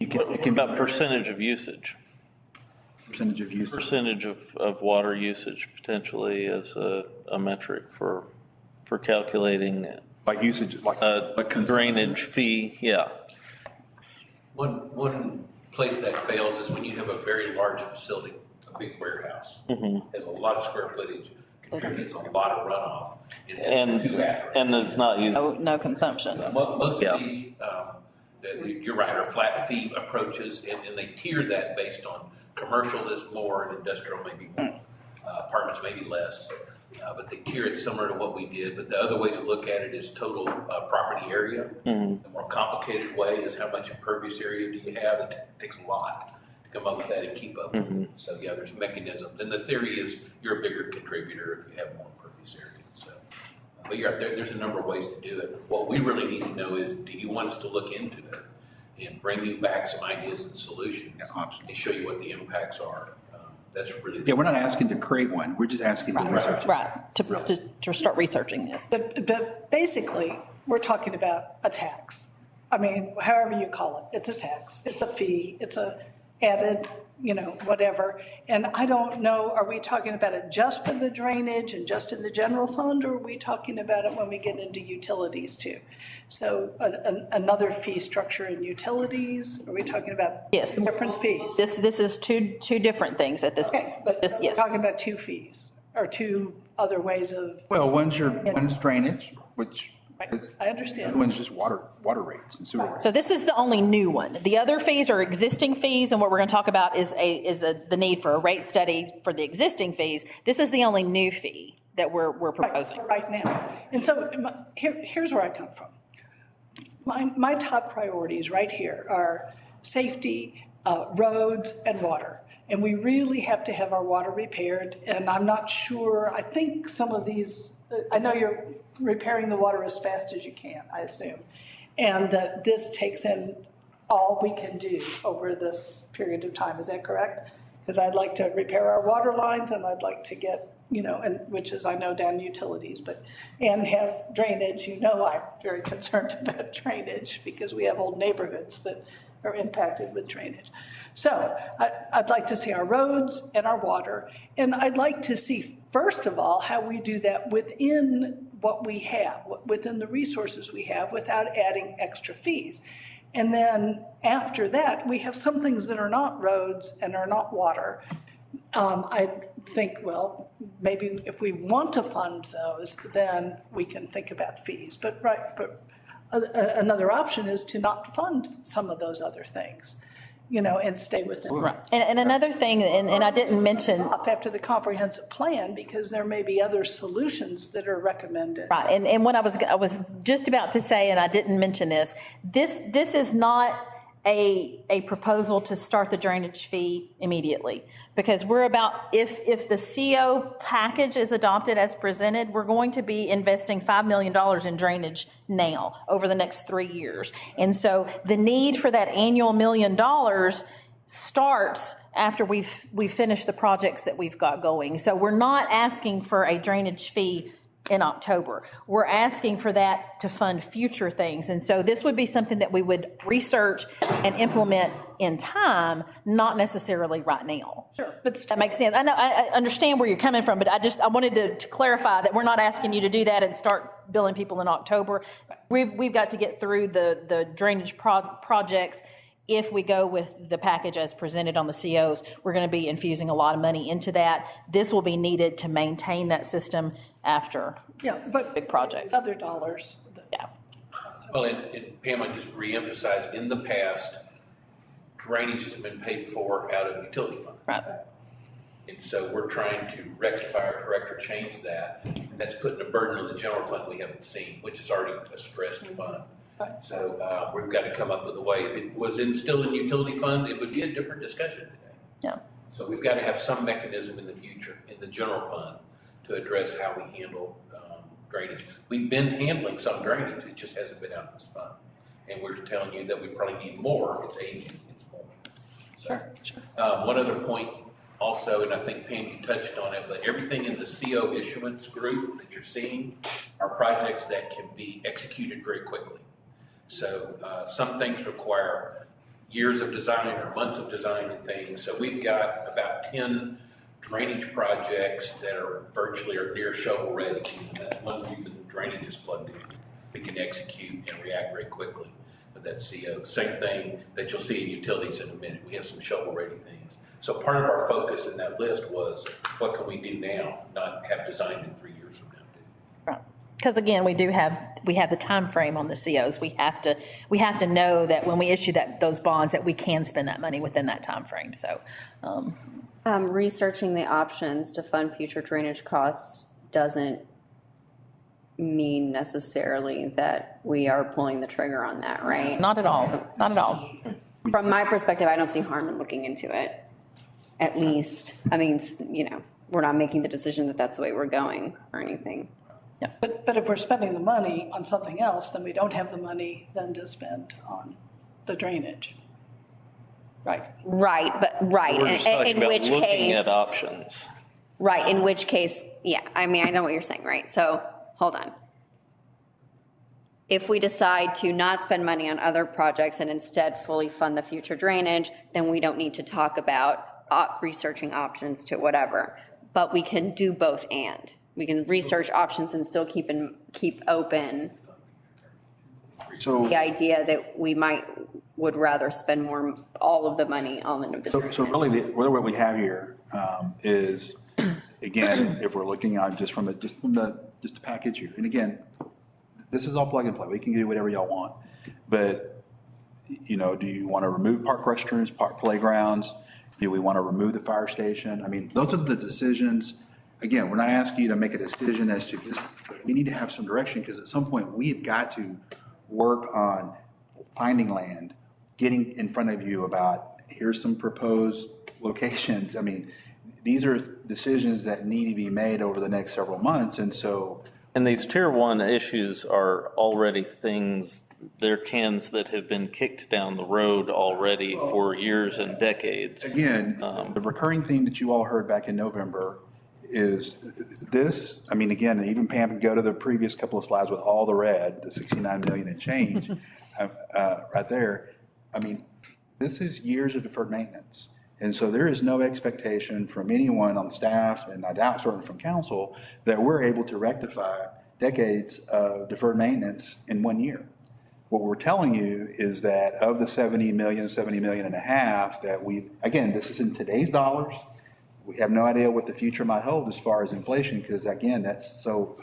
it can be about percentage of usage. Percentage of usage. Percentage of water usage potentially as a metric for calculating. Like usage, like drainage fee, yeah. One place that fails is when you have a very large facility, a big warehouse, has a lot of square footage, contributes a lot of runoff. It has 2 bathrooms. And it's not used. No consumption. Most of these, you're right, are flat fee approaches, and they tier that based on commercial is more and industrial maybe more, apartments maybe less. But they tier it similar to what we did. But the other way to look at it is total property area. The more complicated way is how much impervious area do you have. It takes a lot to come up with that and keep up. So yeah, there's mechanisms. And the theory is you're a bigger contributor if you have more impervious area. So, but you're there's a number of ways to do it. What we really need to know is, do you want us to look into it and bring you back some ideas and solutions and show you what the impacts are? That's really we're not asking to create one. We're just asking to research. Right, to start researching this. But basically, we're talking about a tax. However you call it, it's a tax, it's a fee, it's a added, whatever. And I don't know, are we talking about it just for the drainage and just in the general fund, or are we talking about it when we get into utilities too? So another fee structure in utilities, are we talking about different fees? This is two different things at this point. Okay, but we're talking about 2 fees, or 2 other ways of. Well, one's drainage, which I understand. The other one's just water rates and sewer rates. So this is the only new one. The other fees are existing fees, and what we're going to talk about is the need for a rate study for the existing fees. This is the only new fee that we're proposing. Right now. And so here's where I come from. My top priorities right here are safety roads and water. And we really have to have our water repaired, and I'm not sure, I think some of these, I know you're repairing the water as fast as you can, I assume. And that this takes in all we can do over this period of time, is that correct? Because I'd like to repair our water lines, and I'd like to get, and which is, I know, down utilities, and have drainage. I'm very concerned about drainage because we have old neighborhoods that are impacted with drainage. So I'd like to see our roads and our water, and I'd like to see, first of all, how we do that within what we have, within the resources we have, without adding extra fees. And then after that, we have some things that are not roads and are not water. I think, well, maybe if we want to fund those, then we can think about fees. But another option is to not fund some of those other things, and stay with them. Right. And another thing, and I didn't mention. After the comprehensive plan, because there may be other solutions that are recommended. Right, and what I was just about to say, and I didn't mention this is not a proposal to start the drainage fee immediately, because we're about, if the CO package is adopted as presented, we're going to be investing $5 million in drainage now over the next 3 years. And so the need for that annual $1 million starts after we've finished the projects that we've got going. So we're not asking for a drainage fee in October. We're asking for that to fund future things. And so this would be something that we would research and implement in time, not necessarily right now. Sure. But that makes sense. I know, I understand where you're coming from, but I wanted to clarify that we're not asking you to do that and start billing people in October. We've got to get through the drainage projects. If we go with the package as presented on the COs, we're going to be infusing a lot of money into that. This will be needed to maintain that system after big projects. Other dollars. Yeah. Well, and Pam, I just reemphasize, in the past, drainage has been paid for out of utility fund. Right. And so we're trying to rectify or correct or change that. And that's putting a burden on the general fund we haven't seen, which is already a stressed fund. So we've got to come up with a way. If it was still in utility fund, it would be a different discussion today. Yeah. So we've got to have some mechanism in the future in the general fund to address how we handle drainage. We've been handling some drainage, it just hasn't been out of this fund. And we're telling you that we probably need more. It's 80, it's more. So, Sure. One other point also, and I think Pam, you touched on it, but everything in the CO issuance group that you're seeing are projects that can be executed very quickly. So some things require years of design or months of design and things. So we've got about 10 drainage projects that are virtually or near shovel ready. And that's one reason drainage is plugged in. We can execute and react very quickly with that CO. Same thing that you'll see in utilities in a minute. We have some shovel ready things. So part of our focus in that list was what can we do now, not have designed in 3 years from now. Right. Because again, we have the time frame on the COs. We have to know that when we issue those bonds that we can spend that money within that time frame. So researching the options to fund future drainage costs doesn't mean necessarily that we are pulling the trigger on that, right? not at all. Not at all. From my perspective, I don't see harm in looking into it. At least, I mean, we're not making the decision that that's the way we're going or anything. Yeah. But if we're spending the money on something else, then we don't have the money then to spend on the drainage. Right. Right, We're just talking in about which looking case. at options. Right, in which case, yeah, I mean, I know what you're saying, right? So, hold on. If we decide to not spend money on other projects and instead fully fund the future drainage, then we don't need to talk about researching options to whatever. But we can do both and. We can research options and still keep open So, the idea that we would rather spend all of the money on the drainage. so really, what we have here is, again, if we're looking at just the package here, and again, this is all plug and play. We can do whatever y'all want, but do you want to remove park restrooms, park playgrounds? Do we want to remove the fire station? I mean, those are the decisions. Again, we're not asking you to make a decision as to this. We need to have some direction because at some point we've got to work on finding land, getting in front of you about, here's some proposed locations. I mean, these are decisions that need to be made over the next several months, and so. And these tier one issues are already things, they're cans that have been kicked down the road already for years and decades. Again, the recurring theme that you all heard back in November is this. I mean, again, even Pam can go to the previous couple of slides with all the red, the 69 million and change right there. I mean, this is years of deferred maintenance. And so there is no expectation from anyone on staff, and I doubt certainly from council, that we're able to rectify decades of deferred maintenance in 1 year. What we're telling you is that of the 70 million and a half that again, this is in today's dollars. We have no idea what the future might hold as far as inflation, because again, that's so,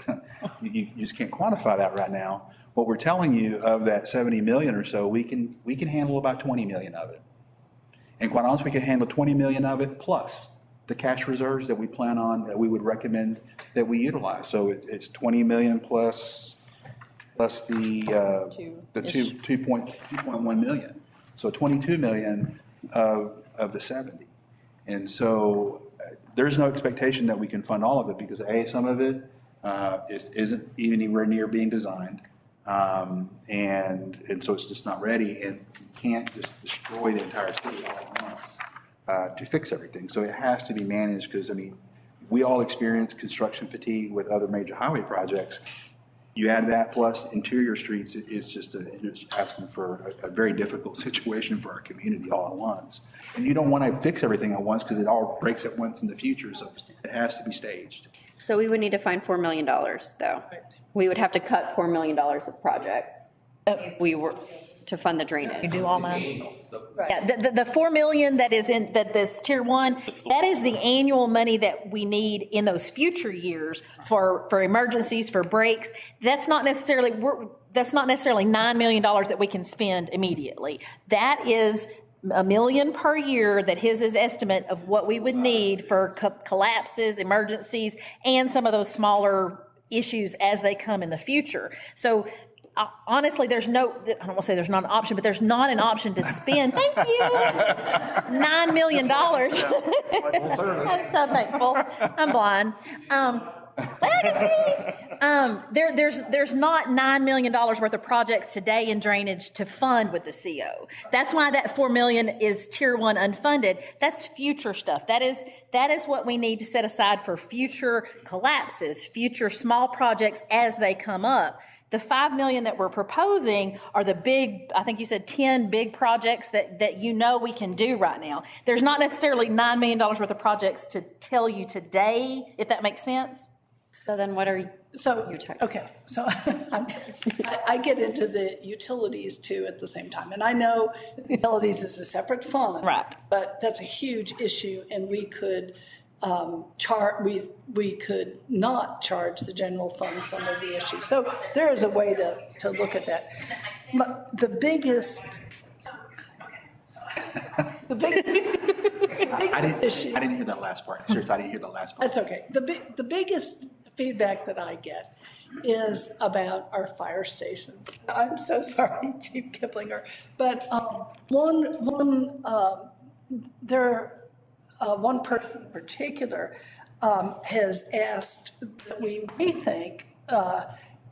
you just can't quantify that right now. What we're telling you of that 70 million or so, we can handle about 20 million of it. And quite honestly, we can handle 20 million of it plus the cash reserves that we plan on, that we would recommend that we utilize. So it's 20 million plus the 2.1 million. So 22 million of the 70. And so there's no expectation that we can fund all of it, because some of it isn't even anywhere near being designed. And so it's just not ready, and you can't just destroy the entire city all at once to fix everything. So it has to be managed, because I mean, we all experience construction fatigue with other major highway projects. You add that plus interior streets, it's just asking for a very difficult situation for our community all at once. And you don't want to fix everything at once, because it all breaks at once in the future. So it has to be staged. So we would need to find $4 million, though. We would have to cut $4 million of projects if we were to fund the drainage. You do all that. Yeah, the 4 million that is in, that this tier one, that is the annual money that we need in those future years for emergencies, for breaks. That's not necessarily $9 million that we can spend immediately. That is $1 million per year that his estimate of what we would need for collapses, emergencies, and some of those smaller issues as they come in the future. So honestly, I don't want to say there's not an option, but there's not an option to spend, thank you, $9 million. I'm so thankful. I'm blind. There's not $9 million worth of projects today in drainage to fund with the CO. That's why that 4 million is tier one unfunded. That's future stuff. That is what we need to set aside for future collapses, future small projects as they come up. The 5 million that we're proposing are the big, I think you said 10 big projects that we can do right now. There's not necessarily $9 million worth of projects to tell you today, if that makes sense. So then what are you talking? Okay, so I get into the utilities too at the same time. And I know utilities is a separate fund. Right. But that's a huge issue, and we could we could not charge the general fund some of the issues. So there is a way to look at that. The biggest issue. I didn't hear that last part. Seriously, I didn't hear the last part. That's okay. The biggest feedback that I get is about our fire stations. I'm so sorry, Chief Kiplinger, but one person in particular has asked that we rethink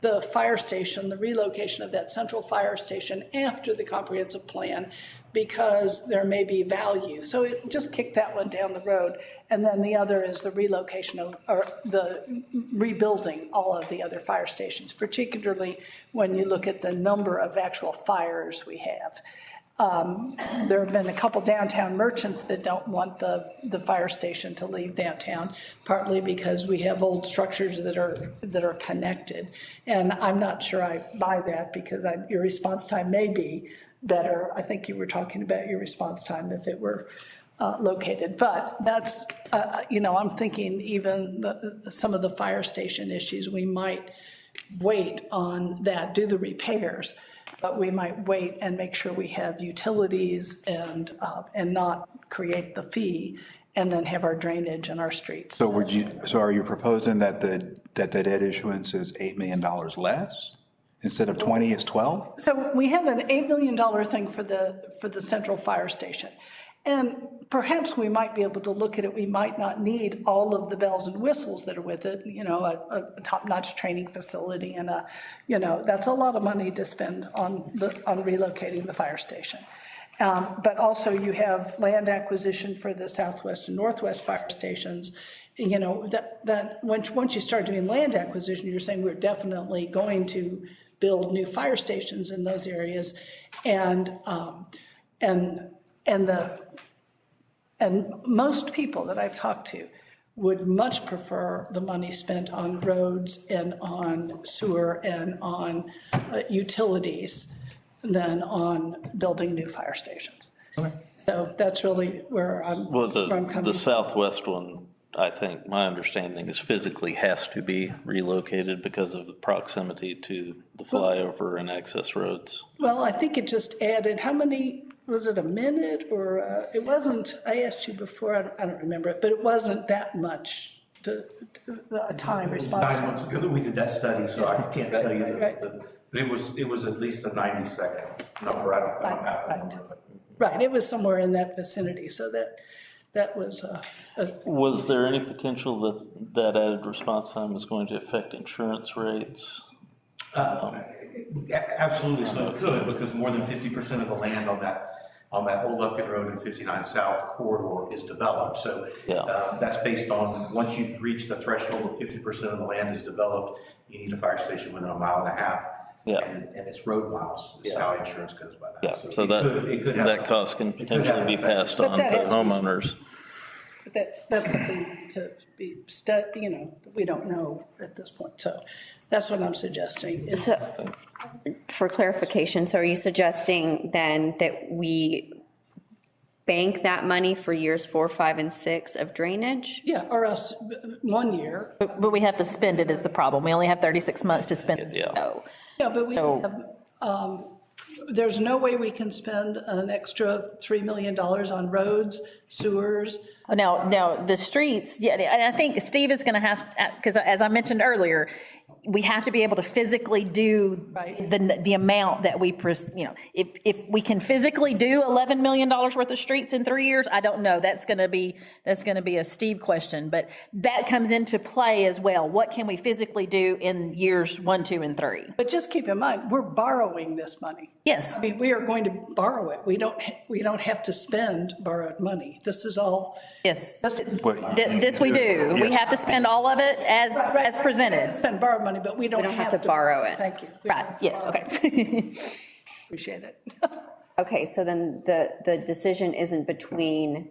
the fire station, the relocation of that central fire station after the comprehensive plan, because there may be value. So just kick that one down the road. And then the other is the relocation of, or the rebuilding all of the other fire stations, particularly when you look at the number of actual fires we have. There have been a couple downtown merchants that don't want the fire station to leave downtown, partly because we have old structures that are connected. And I'm not sure I buy that, because your response time may be better. I think you were talking about your response time if it were located. But that's, I'm thinking even some of the fire station issues, we might wait on that, do the repairs, but we might wait and make sure we have utilities and not create the fee, and then have our drainage and our streets. So are you proposing that the debt issuance is $8 million less? Instead of 20, it's 12? So we have an $8 million thing for the central fire station. And perhaps we might be able to look at it, we might not need all of the bells and whistles that are with it, you know, a top-notch training facility and that's a lot of money to spend on relocating the fire station. But also you have land acquisition for the southwest and northwest fire stations. You know, that once you start doing land acquisition, you're saying we're definitely going to build new fire stations in those areas. And most people that I've talked to would much prefer the money spent on roads and on sewer and on utilities than on building new fire stations. Okay. So that's really where I'm coming from. The southwest one, I think, my understanding is physically has to be relocated because of the proximity to the flyover and access roads. Well, I think it just added, how many, was it a minute or, it wasn't, I asked you before, I don't remember it, but it wasn't that much to a time response. 9 months ago that we did that study, so I can't tell you, Right. but it was at least a 90-second number, I don't have the number. But. Right, it was somewhere in that vicinity, so that was. Was there any potential that added response time is going to affect insurance rates? Absolutely, so it could, because more than 50% of the land on that Old Lufkin Road and 59 South corridor is developed. So that's based on, once you reach the threshold of 50% of the land is developed, you need a fire station within 1.5 miles. Yeah. And it's road miles, is how insurance goes by that. Yeah, so it could have that cost can potentially be passed on to homeowners. But that's something to be we don't know at this point. So that's what I'm suggesting. So, for clarification, so are you suggesting then that we bank that money for years 4, 5, and 6 of drainage? Yeah, or else 1 year. But we have to spend it is the problem. We only have 36 months to spend it. Yeah. So. Yeah, but we So- have, there's no way we can spend an extra $3 million on roads, sewers. Now, the streets, yeah, and I think Steve is going to have, because as I mentioned earlier, we have to be able to physically do Right. the amount that we, if we can physically do $11 million worth of streets in 3 years, I don't know. That's going to be a Steve question, but that comes into play as well. What can we physically do in years 1, 2, and 3? But just keep in mind, we're borrowing this money. Yes. I mean, we are going to borrow it. We don't have to spend borrowed money. This is all. Yes. Wait. This we do. We have to spend all of it as presented. Spend borrowed money, but we don't have to borrow it. Thank you. Right, yes, okay. Appreciate it. Okay, so then the decision isn't between,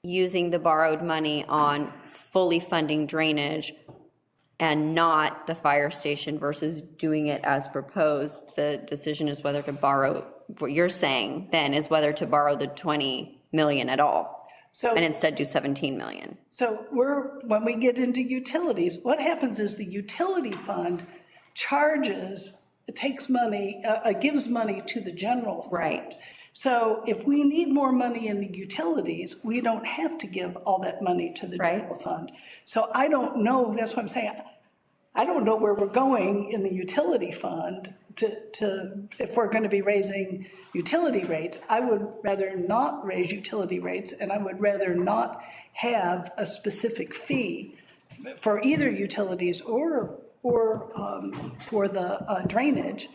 using the borrowed money on fully funding drainage and not the fire station versus doing it as proposed. The decision is whether to borrow, what you're saying then is whether to borrow the 20 million at all. So, And instead do 17 million. so when we get into utilities, what happens is the utility fund takes money, gives money to the general fund. Right. So if we need more money in the utilities, we don't have to give all that money to the general fund. So I don't know, that's what I'm saying. I don't know where we're going in the utility fund if we're going to be raising utility rates. I would rather not raise utility rates, and I would rather not have a specific fee for either utilities or for the drainage,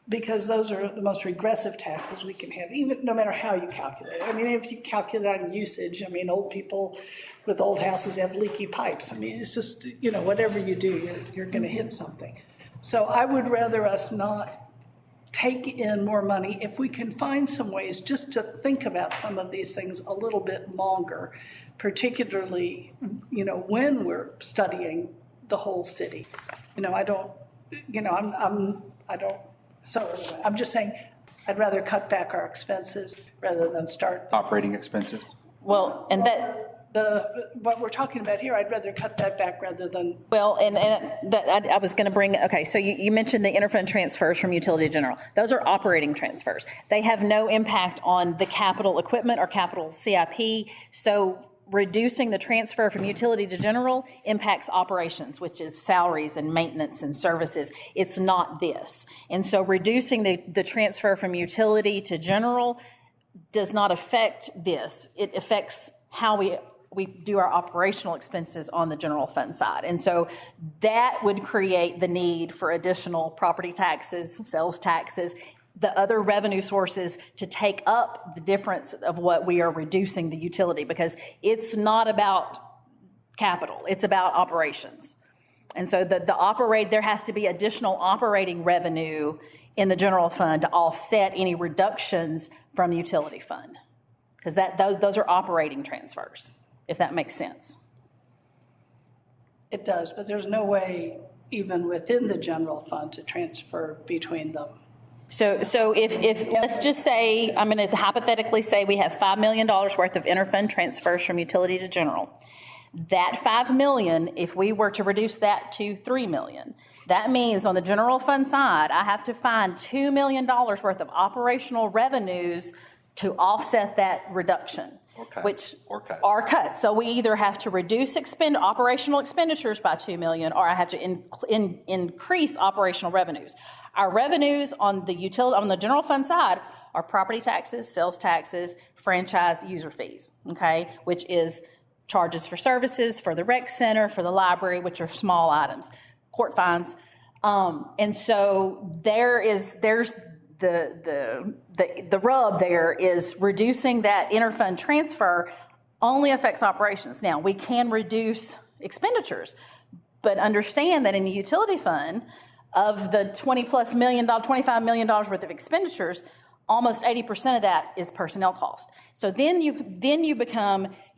because those are the most regressive taxes we can have, even no matter how you calculate it. I mean, if you calculate on usage, I mean, old people with old houses have leaky pipes. I mean, it's just, whatever you do, you're going to hit something. So I would rather us not take in more money if we can find some ways just to think about some of these things a little bit longer, particularly, when we're studying the whole city. So I'm just saying, I'd rather cut back our expenses rather than start. Operating expenses? Well, and what we're talking about here, I'd rather cut that back rather than. well, and that I was going to bring, okay, so you mentioned the interfund transfers from utility to general. Those are operating transfers. They have no impact on the capital equipment or capital CIP. So reducing the transfer from utility to general impacts operations, which is salaries and maintenance and services. It's not this. And so reducing the transfer from utility to general does not affect this. It affects how we do our operational expenses on the general fund side. And so that would create the need for additional property taxes, sales taxes, the other revenue sources to take up the difference of what we are reducing the utility, because it's not about capital, it's about operations. And so there has to be additional operating revenue in the general fund to offset any reductions from the utility fund, because those are operating transfers, if that makes sense. It does, but there's no way even within the general fund to transfer between them. So if let's just say, I'm going to hypothetically say we have $5 million worth of interfund transfers from utility to general. That $5 million, if we were to reduce that to $3 million, that means on the general fund side, I have to find $2 million worth of operational revenues to offset that reduction. Or cut. So we either have to reduce operational expenditures by $2 million, or I have to increase operational revenues. Our revenues on the general fund side are property taxes, sales taxes, franchise user fees, okay, which is charges for services, for the rec center, for the library, which are small items, court fines. And so there's the rub there is reducing that interfund transfer only affects operations. Now, we can reduce expenditures, but understand that in the utility fund, of the $25 million worth of expenditures, almost 80% of that is personnel cost. So then you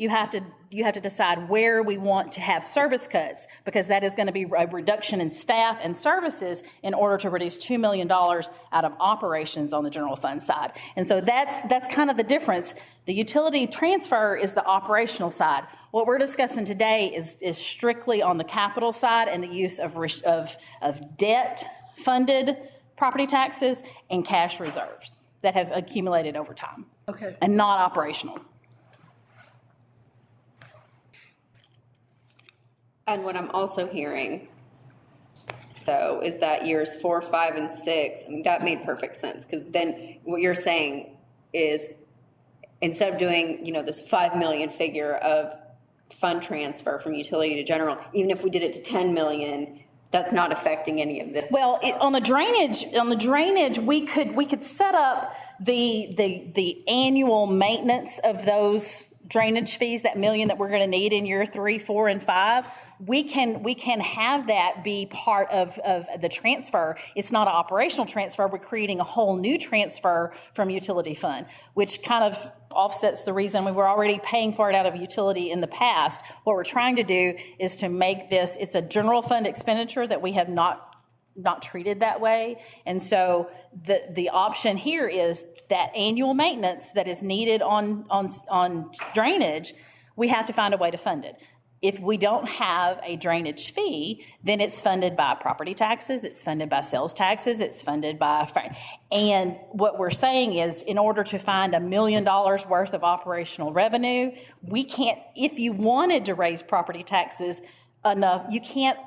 have to decide where we want to have service cuts, because that is going to be a reduction in staff and services in order to reduce $2 million out of operations on the general fund side. And so that's kind of the difference. The utility transfer is the operational side. What we're discussing today is strictly on the capital side and the use of debt funded property taxes and cash reserves that have accumulated over time. Okay. And not operational. And what I'm also hearing, though, is that years 4, 5, and 6, I mean, that made perfect sense, because then what you're saying is instead of doing, this 5 million figure of fund transfer from utility to general, even if we did it to 10 million, that's not affecting any of this. Well, on the drainage, we could set up the annual maintenance of those drainage fees, that $1 million that we're going to need in year 3, 4, and 5. We can have that be part of the transfer. It's not an operational transfer. We're creating a whole new transfer from utility fund, which kind of offsets the reason we were already paying for it out of utility in the past. What we're trying to do is to make this, it's a general fund expenditure that we have not treated that way. And so the option here is that annual maintenance that is needed on drainage, we have to find a way to fund it. If we don't have a drainage fee, then it's funded by property taxes, it's funded by sales taxes, it's funded by, and what we're saying is, in order to find $1 million worth of operational revenue, we can't, if you wanted to raise property taxes enough, you can't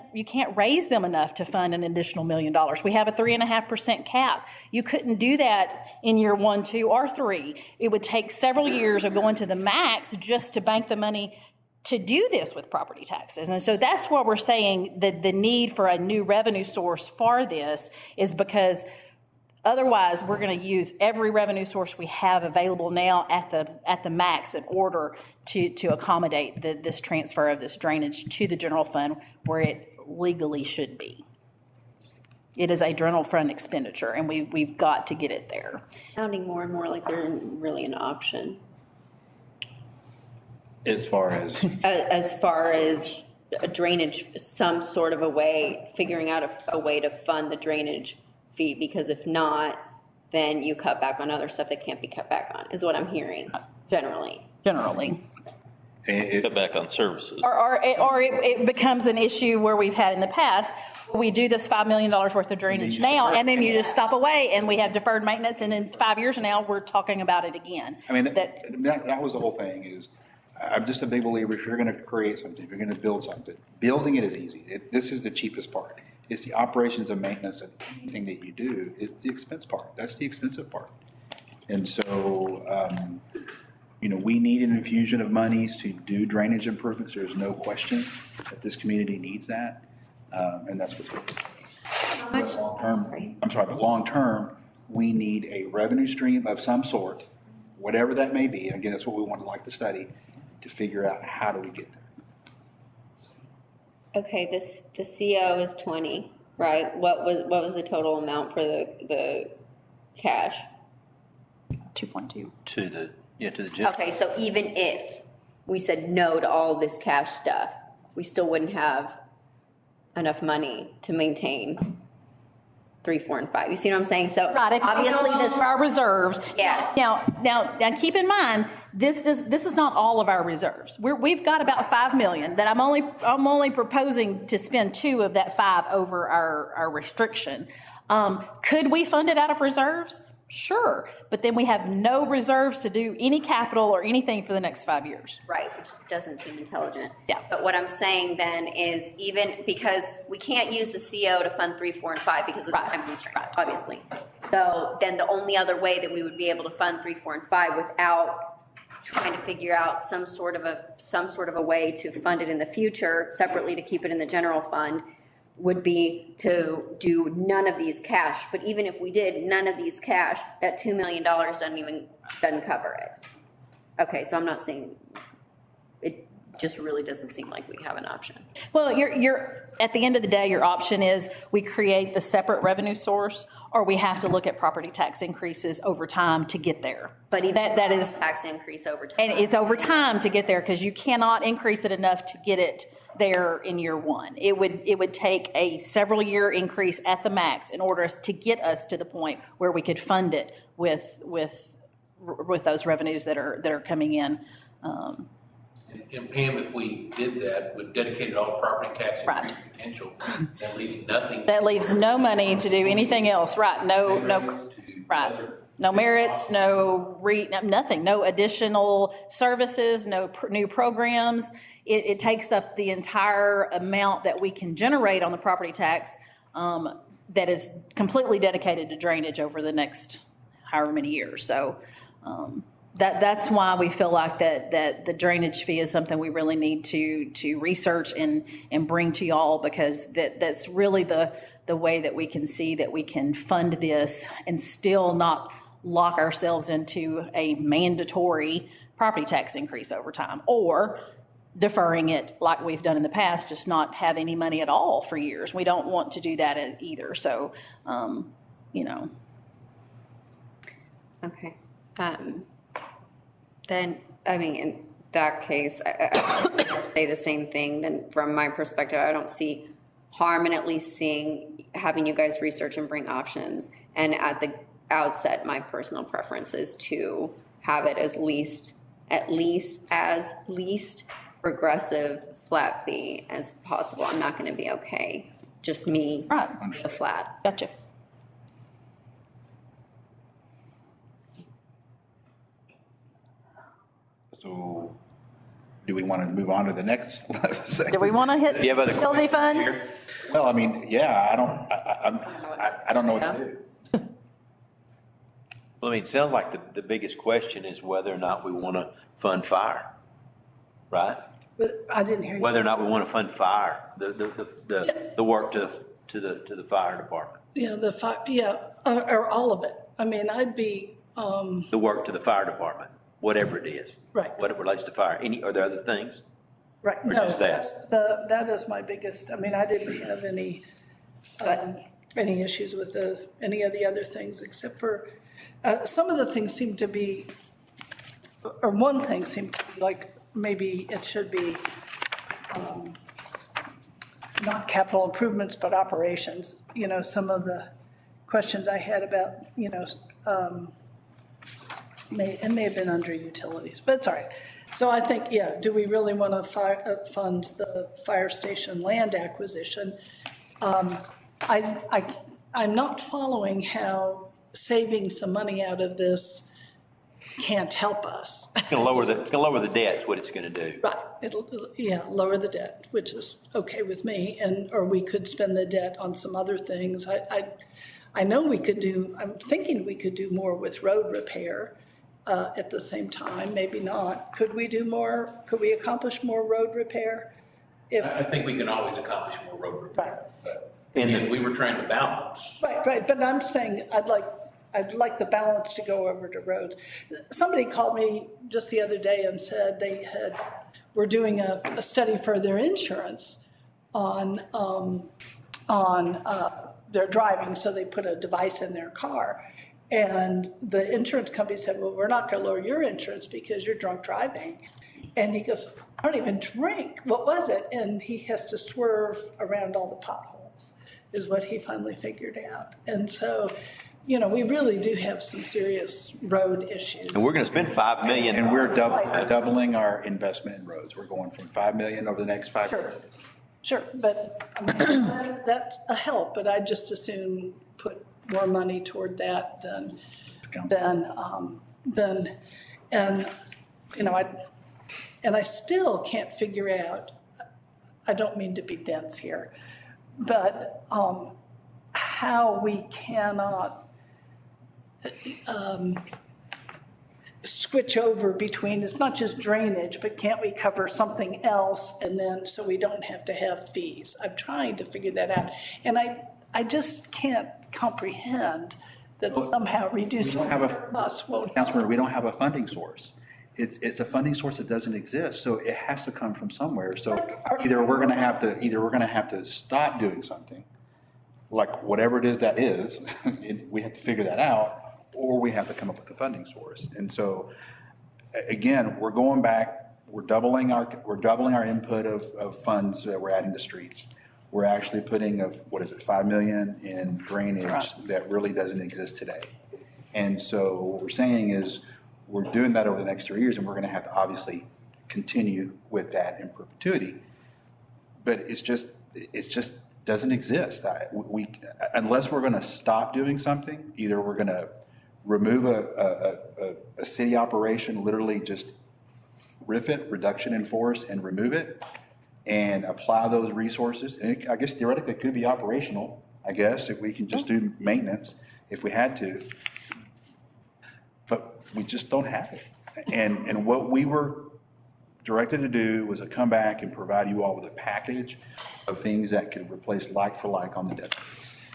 raise them enough to fund an additional $1 million. We have a 3.5% cap. You couldn't do that in year 1, 2, or 3. It would take several years of going to the max just to bank the money to do this with property taxes. And so that's what we're saying, that the need for a new revenue source for this is because otherwise we're going to use every revenue source we have available now at the max in order to accommodate this transfer of this drainage to the general fund where it legally should be. It is a general fund expenditure, and we've got to get it there. Sounding more and more like they're really an option. As far as a drainage, some sort of a way, figuring out a way to fund the drainage fee, because if not, then you cut back on other stuff that can't be cut back on, is what I'm hearing, generally. Cut back on services. Or it becomes an issue where we've had in the past, we do this $5 million worth of drainage now, and then you just stop away, and we have deferred maintenance, and in 5 years from now, we're talking about it again. I mean, that was the whole thing is, I'm just a big believer, if you're gonna create something, if you're gonna build something, building it is easy. This is the cheapest part. It's the operations and maintenance of anything that you do, it's the expense part. That's the expensive part. And so, we need an infusion of monies to do drainage improvements. There's no question that this community needs that. And that's what's going to but long-term, we need a revenue stream of some sort, whatever that may be. And again, that's what we want to like to study, to figure out how do we get there. Okay, the CO is 20, right? What was the total amount for the cash? 2.2. To the general. Okay, so even if we said no to all this cash stuff, we still wouldn't have enough money to maintain 3, 4, and 5. You see what I'm saying? So Right, if obviously this, our reserves. Yeah. Now keep in mind, this is not all of our reserves. We've got about 5 million that I'm only proposing to spend 2 of that 5 over our restriction. Could we fund it out of reserves? Sure, but then we have no reserves to do any capital or anything for the next 5 years. right, which doesn't seem intelligent. Yeah. But what I'm saying then is even, because we can't use the CO to fund 3, 4, and 5 because of the Right. time constraints, obviously. So then the only other way that we would be able to fund 3, 4, and 5 without trying to figure out some sort of a way to fund it in the future separately to keep it in the general fund would be to do none of these cash. But even if we did none of these cash, that $2 million doesn't cover it. Okay, so I'm not saying, it just really doesn't seem like we have an option. Well, you're at the end of the day, your option is we create the separate revenue source, or we have to look at property tax increases over time to get there. But even that is tax increase over time. And it's over time to get there, because you cannot increase it enough to get it there in year one. It would take a several year increase at the max in order to get us to the point where we could fund it with those revenues that are coming in. And Pam, if we did that, with dedicated all property tax Right. increase potential, that leaves nothing. That leaves no money to do anything else, right? No, right. No merits, nothing, no additional services, no new programs. It takes up the entire amount that we can generate on the property tax that is completely dedicated to drainage over the next however many years. So that's why we feel like that the drainage fee is something we really need to research and bring to y'all, because that's really the way that we can see that we can fund this and still not lock ourselves into a mandatory property tax increase over time, or deferring it like we've done in the past, just not have any money at all for years. We don't want to do that either. So, Okay. Then, I mean, in that case, I say the same thing. Then from my perspective, I don't see harm in at least having you guys research and bring options. And at the outset, my personal preference is to have it as least regressive flat fee as possible. I'm not going to be okay. Just me, Right. the flat. Gotcha. So do we want to move on to the next? Do we want to hit Do you have other utility fund? here? Well, I mean, yeah, I don't know what to do. Well, I mean, it sounds like the biggest question is whether or not we want to fund fire, right? But I didn't hear you. Whether or not we want to fund fire, the work to the fire department, Yeah, or all of it. I mean, I'd be, the work to the fire department, whatever it is. Right. What it relates to fire. Are there other things? right, Or no, just that? that is my biggest, I mean, I didn't have any issues with any of the other things, except for, some of the things seem to be, or one thing seemed to be like, maybe it should be, not capital improvements, but operations. Some of the questions I had about, it may have been under utilities, but it's all right. So I think, yeah, do we really want to fund the fire station land acquisition? I'm not following how saving some money out of this can't help us. It's gonna lower the debt, is what it's gonna do. Right, yeah, lower the debt, which is okay with me, or we could spend the debt on some other things. I know we could do, I'm thinking we could do more with road repair at the same time, maybe not. Could we do more, could we accomplish more road repair? I think we can always accomplish more road repair. Right. But again, we were trying to balance. Right, but I'm saying I'd like the balance to go over to roads. Somebody called me just the other day and said were doing a study for their insurance on their driving, so they put a device in their car. And the insurance company said, well, we're not gonna lower your insurance because you're drunk driving. And he goes, I don't even drink, what was it? And he has to swerve around all the potholes, is what he finally figured out. And so, we really do have some serious road issues. And we're gonna spend $5 million. And we're doubling our investment in roads. We're going from 5 million over the next 5 years. Sure, but that's a help, but I'd just as soon put more money toward that than, and I still can't figure out, I don't mean to be dense here, but how we cannot switch over between, it's not just drainage, but can't we cover something else, and then, so we don't have to have fees? I'm trying to figure that out, and I just can't comprehend that somehow reducing us won't. Councilmember, we don't have a funding source. It's a funding source that doesn't exist, so it has to come from somewhere. So either we're gonna have to stop doing something, like whatever it is that is, we have to figure that out, or we have to come up with a funding source. And so, again, we're going back, we're doubling our input of funds that we're adding to streets. We're actually putting $5 million in drainage that really doesn't exist today. And so what we're saying is, we're doing that over the next 3 years, and we're gonna have to obviously continue with that in perpetuity. But it's just doesn't exist. Unless we're gonna stop doing something, either we're gonna remove a city operation, literally just riff it, reduction in force, and remove it, and apply those resources. And I guess theoretically it could be operational, I guess, if we can just do maintenance if we had to. But we just don't have it. And what we were directed to do was to come back and provide you all with a package of things that could replace like for like on the debt.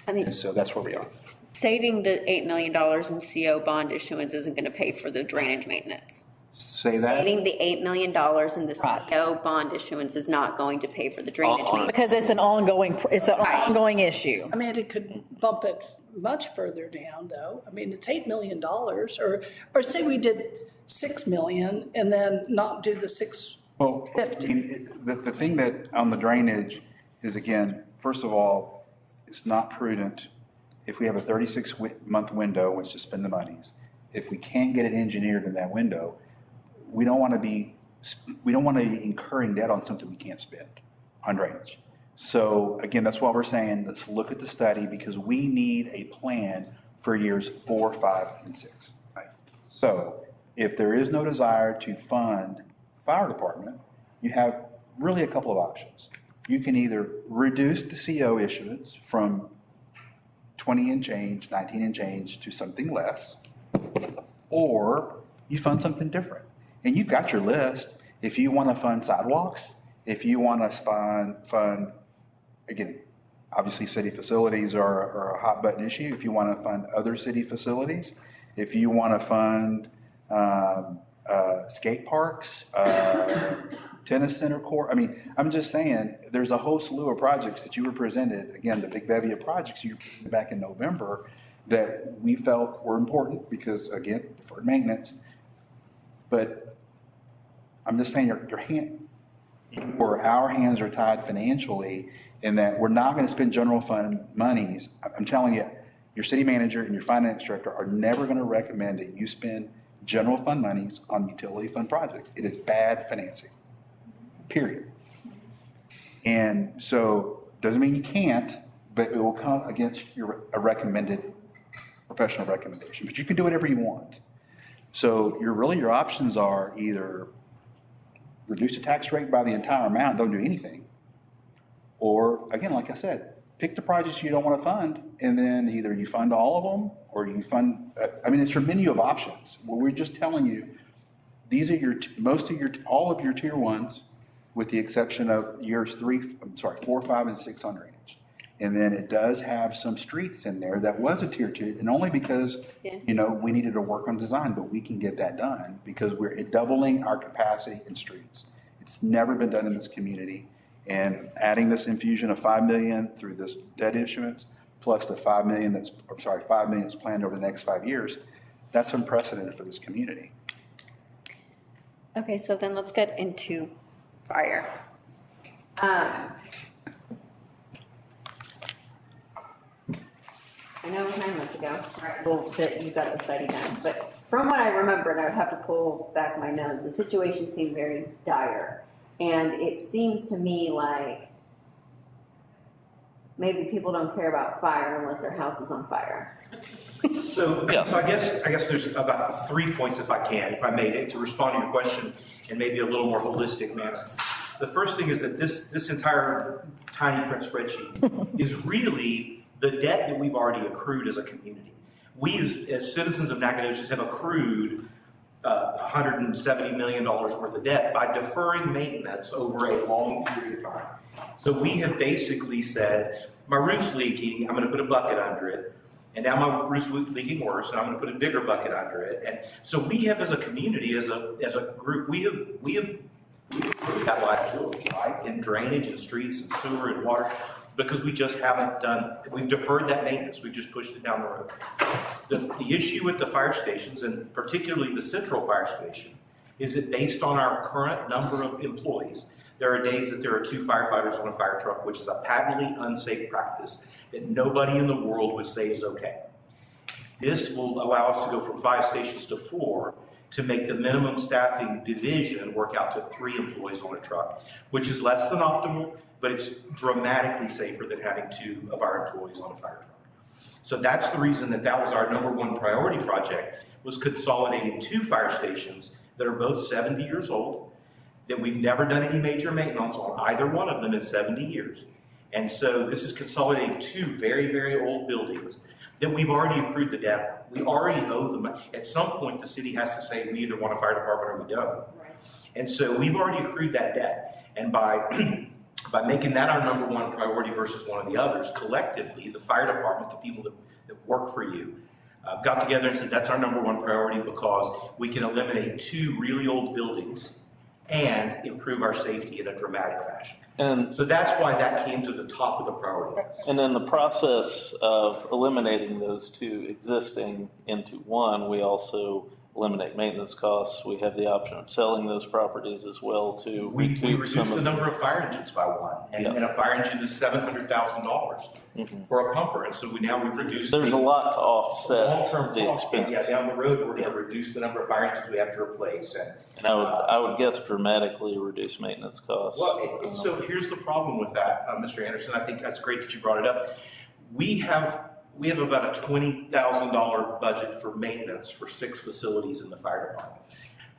And so that's where we are. Saving the $8 million in CO bond issuance isn't going to pay for the drainage maintenance. Say that. Saving the $8 million in the CO bond issuance is not going to pay for the drainage maintenance. Because it's an ongoing issue. I mean, it could bump it much further down, though. I mean, it's $8 million, or say we did 6 million and then not do the 650. Well, I mean, the thing that on the drainage is, again, first of all, it's not prudent if we have a 36-month window in which to spend the monies. If we can't get it engineered in that window, we don't want to be incurring debt on something we can't spend on drainage. So again, that's why we're saying, let's look at the study, because we need a plan for years 4, 5, and 6. Right? So if there is no desire to fund the fire department, you have really a couple of options. You can either reduce the CO issuance from 20 and change, 19 and change to something less, or you fund something different. And you've got your list. If you want to fund sidewalks, if you want to fund, again, obviously city facilities are a hot button issue. If you want to fund other city facilities, if you want to fund skate parks, tennis center court. I mean, I'm just saying, there's a whole slew of projects that you were presented, again, the big bevy of projects you were presented back in November that we felt were important because, again, deferred maintenance. But I'm just saying our hands are tied financially in that we're not going to spend general fund monies. I'm telling you, your city manager and your finance director are never going to recommend that you spend general fund monies on utility fund projects. It is bad financing, period. And so, doesn't mean you can't, but it will come against a recommended professional recommendation. But you can do whatever you want. So your options are either reduce the tax rate by the entire amount, don't do anything. Or, again, like I said, pick the projects you don't want to fund, and then either you fund all of them, or you fund, it's your menu of options. Well, we're just telling you, these are all of your tier ones, with the exception of years 4, 5, and 6 on range. And then it does have some streets in there that was a tier 2, and only because, we needed to work on design, but we can get that done because we're doubling our capacity in streets. It's never been done in this community. And adding this infusion of 5 million through this debt issuance, plus the 5 million that's planned over the next 5 years, that's unprecedented for this community. Okay, so then let's get into fire. I know 9 months ago, right, a little bit, you got the study done, but from what I remember, and I would have to pull back my notes, the situation seemed very dire. And it seems to me like maybe people don't care about fire unless their house is on fire. So I guess there's about 3 points, if I made it, to respond to your question in maybe a little more holistic manner. The first thing is that this entire tiny print spreadsheet is really the debt that we've already accrued as a community. We as citizens of Nacogdoches have accrued $170 million worth of debt by deferring maintenance over a long period of time. So we have basically said, my roof's leaking, I'm going to put a bucket under it. And now my roof's leaking worse, and I'm going to put a bigger bucket under it. And so we have, as a community, as a group, we have got liability, right, in drainage and streets and sewer and water, because we just we've deferred that maintenance. We've just pushed it down the road. The issue with the fire stations, and particularly the central fire station, is that based on our current number of employees, there are days that there are 2 firefighters on a fire truck, which is a patently unsafe practice that nobody in the world would say is okay. This will allow us to go from 5 stations to 4 to make the minimum staffing division work out to 3 employees on a truck, which is less than optimal, but it's dramatically safer than having 2 of our employees on a fire truck. So that's the reason that was our #1 priority project, was consolidating 2 fire stations that are both 70 years old, that we've never done any major maintenance on either one of them in 70 years. And so this is consolidating 2 very, very old buildings that we've already accrued the debt. We already owe them. At some point, the city has to say, we either want a fire department or we don't. Right. And so we've already accrued that debt. And by making that our #1 priority versus one of the others, collectively, the fire department, the people that work for you, got together and said, that's our #1 priority because we can eliminate 2 really old buildings and improve our safety in a dramatic fashion. And so that's why that came to the top of the priority list. And in the process of eliminating those 2 existing into 1, we also eliminate maintenance costs. We have the option of selling those properties as well to we reduce the number of fire engines by 1, and a fire engine is $700,000 for a pumper, and so we reduce. There's a lot to offset long-term the cost. expense. Yeah, down the road we're going to reduce the number of fire engines we have to replace, and I would guess dramatically reduce maintenance costs. Well, so here's the problem with that, Mr. Anderson. I think that's great that you brought it up. We have about a $20,000 budget for maintenance for 6 facilities in the fire department.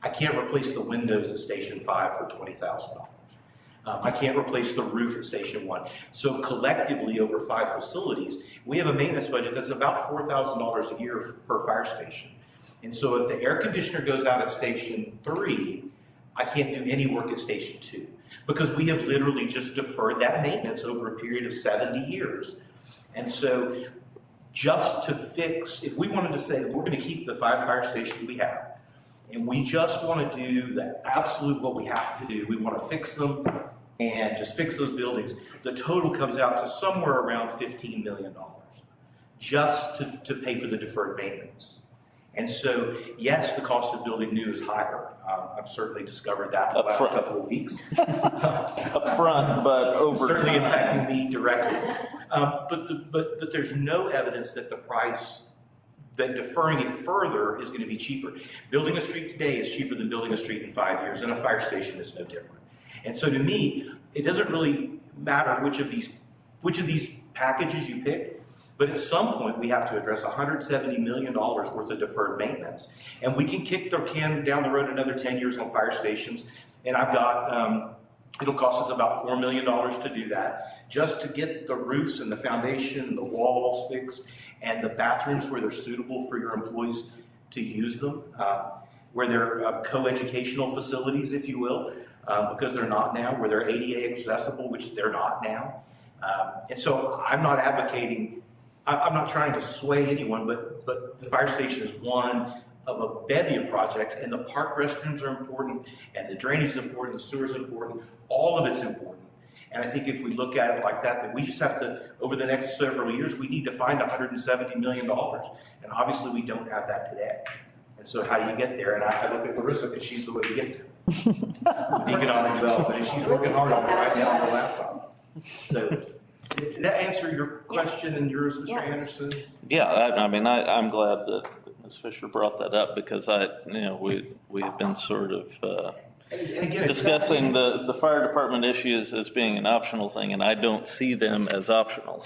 I can't replace the windows at Station 5 for $20,000. I can't replace the roof at Station 1. So collectively, over 5 facilities, we have a maintenance budget that's about $4,000 a year per fire station. And so if the air conditioner goes out at Station 3, I can't do any work at Station 2, because we have literally just deferred that maintenance over a period of 70 years. And so just to fix, if we wanted to say that we're going to keep the 5 fire stations we have, and we just want to do the absolute what we have to do, we want to fix them and just fix those buildings, the total comes out to somewhere around $15 million just to pay for the deferred maintenance. And so, yes, the cost of building new is higher. I've certainly discovered that in the last couple of weeks. Up front, but over certainly time. impacting me directly. But there's no evidence that that deferring it further is going to be cheaper. Building a street today is cheaper than building a street in 5 years, and a fire station is no different. And so to me, it doesn't really matter which of these packages you pick. But at some point, we have to address $170 million worth of deferred maintenance. And we can kick the can down the road another 10 years on fire stations. And I've got, it'll cost us about $4 million to do that, just to get the roofs and the foundation and the walls fixed and the bathrooms where they're suitable for your employees to use them, where they're co-educational facilities, if you will, because they're not now, where they're ADA accessible, which they're not now. And so I'm not advocating, I'm not trying to sway anyone, but the fire station is one of a bevy of projects, and the park restrooms are important, and the drainage is important, the sewer is important, all of it's important. And I think if we look at it like that, that we just have to, over the next several years, we need to find $170 million. And obviously we don't have that today. And so how do you get there? And I look at Larissa because she's the way to get there. Economic development, and she's working hard on it right now on the laptop. So did that answer your question and yours, Mr. Anderson? Yeah, I mean, I'm glad that Ms. Fisher brought that up because we have been sort of And again, discussing the fire department issues as being an optional thing, and I don't see them as optional.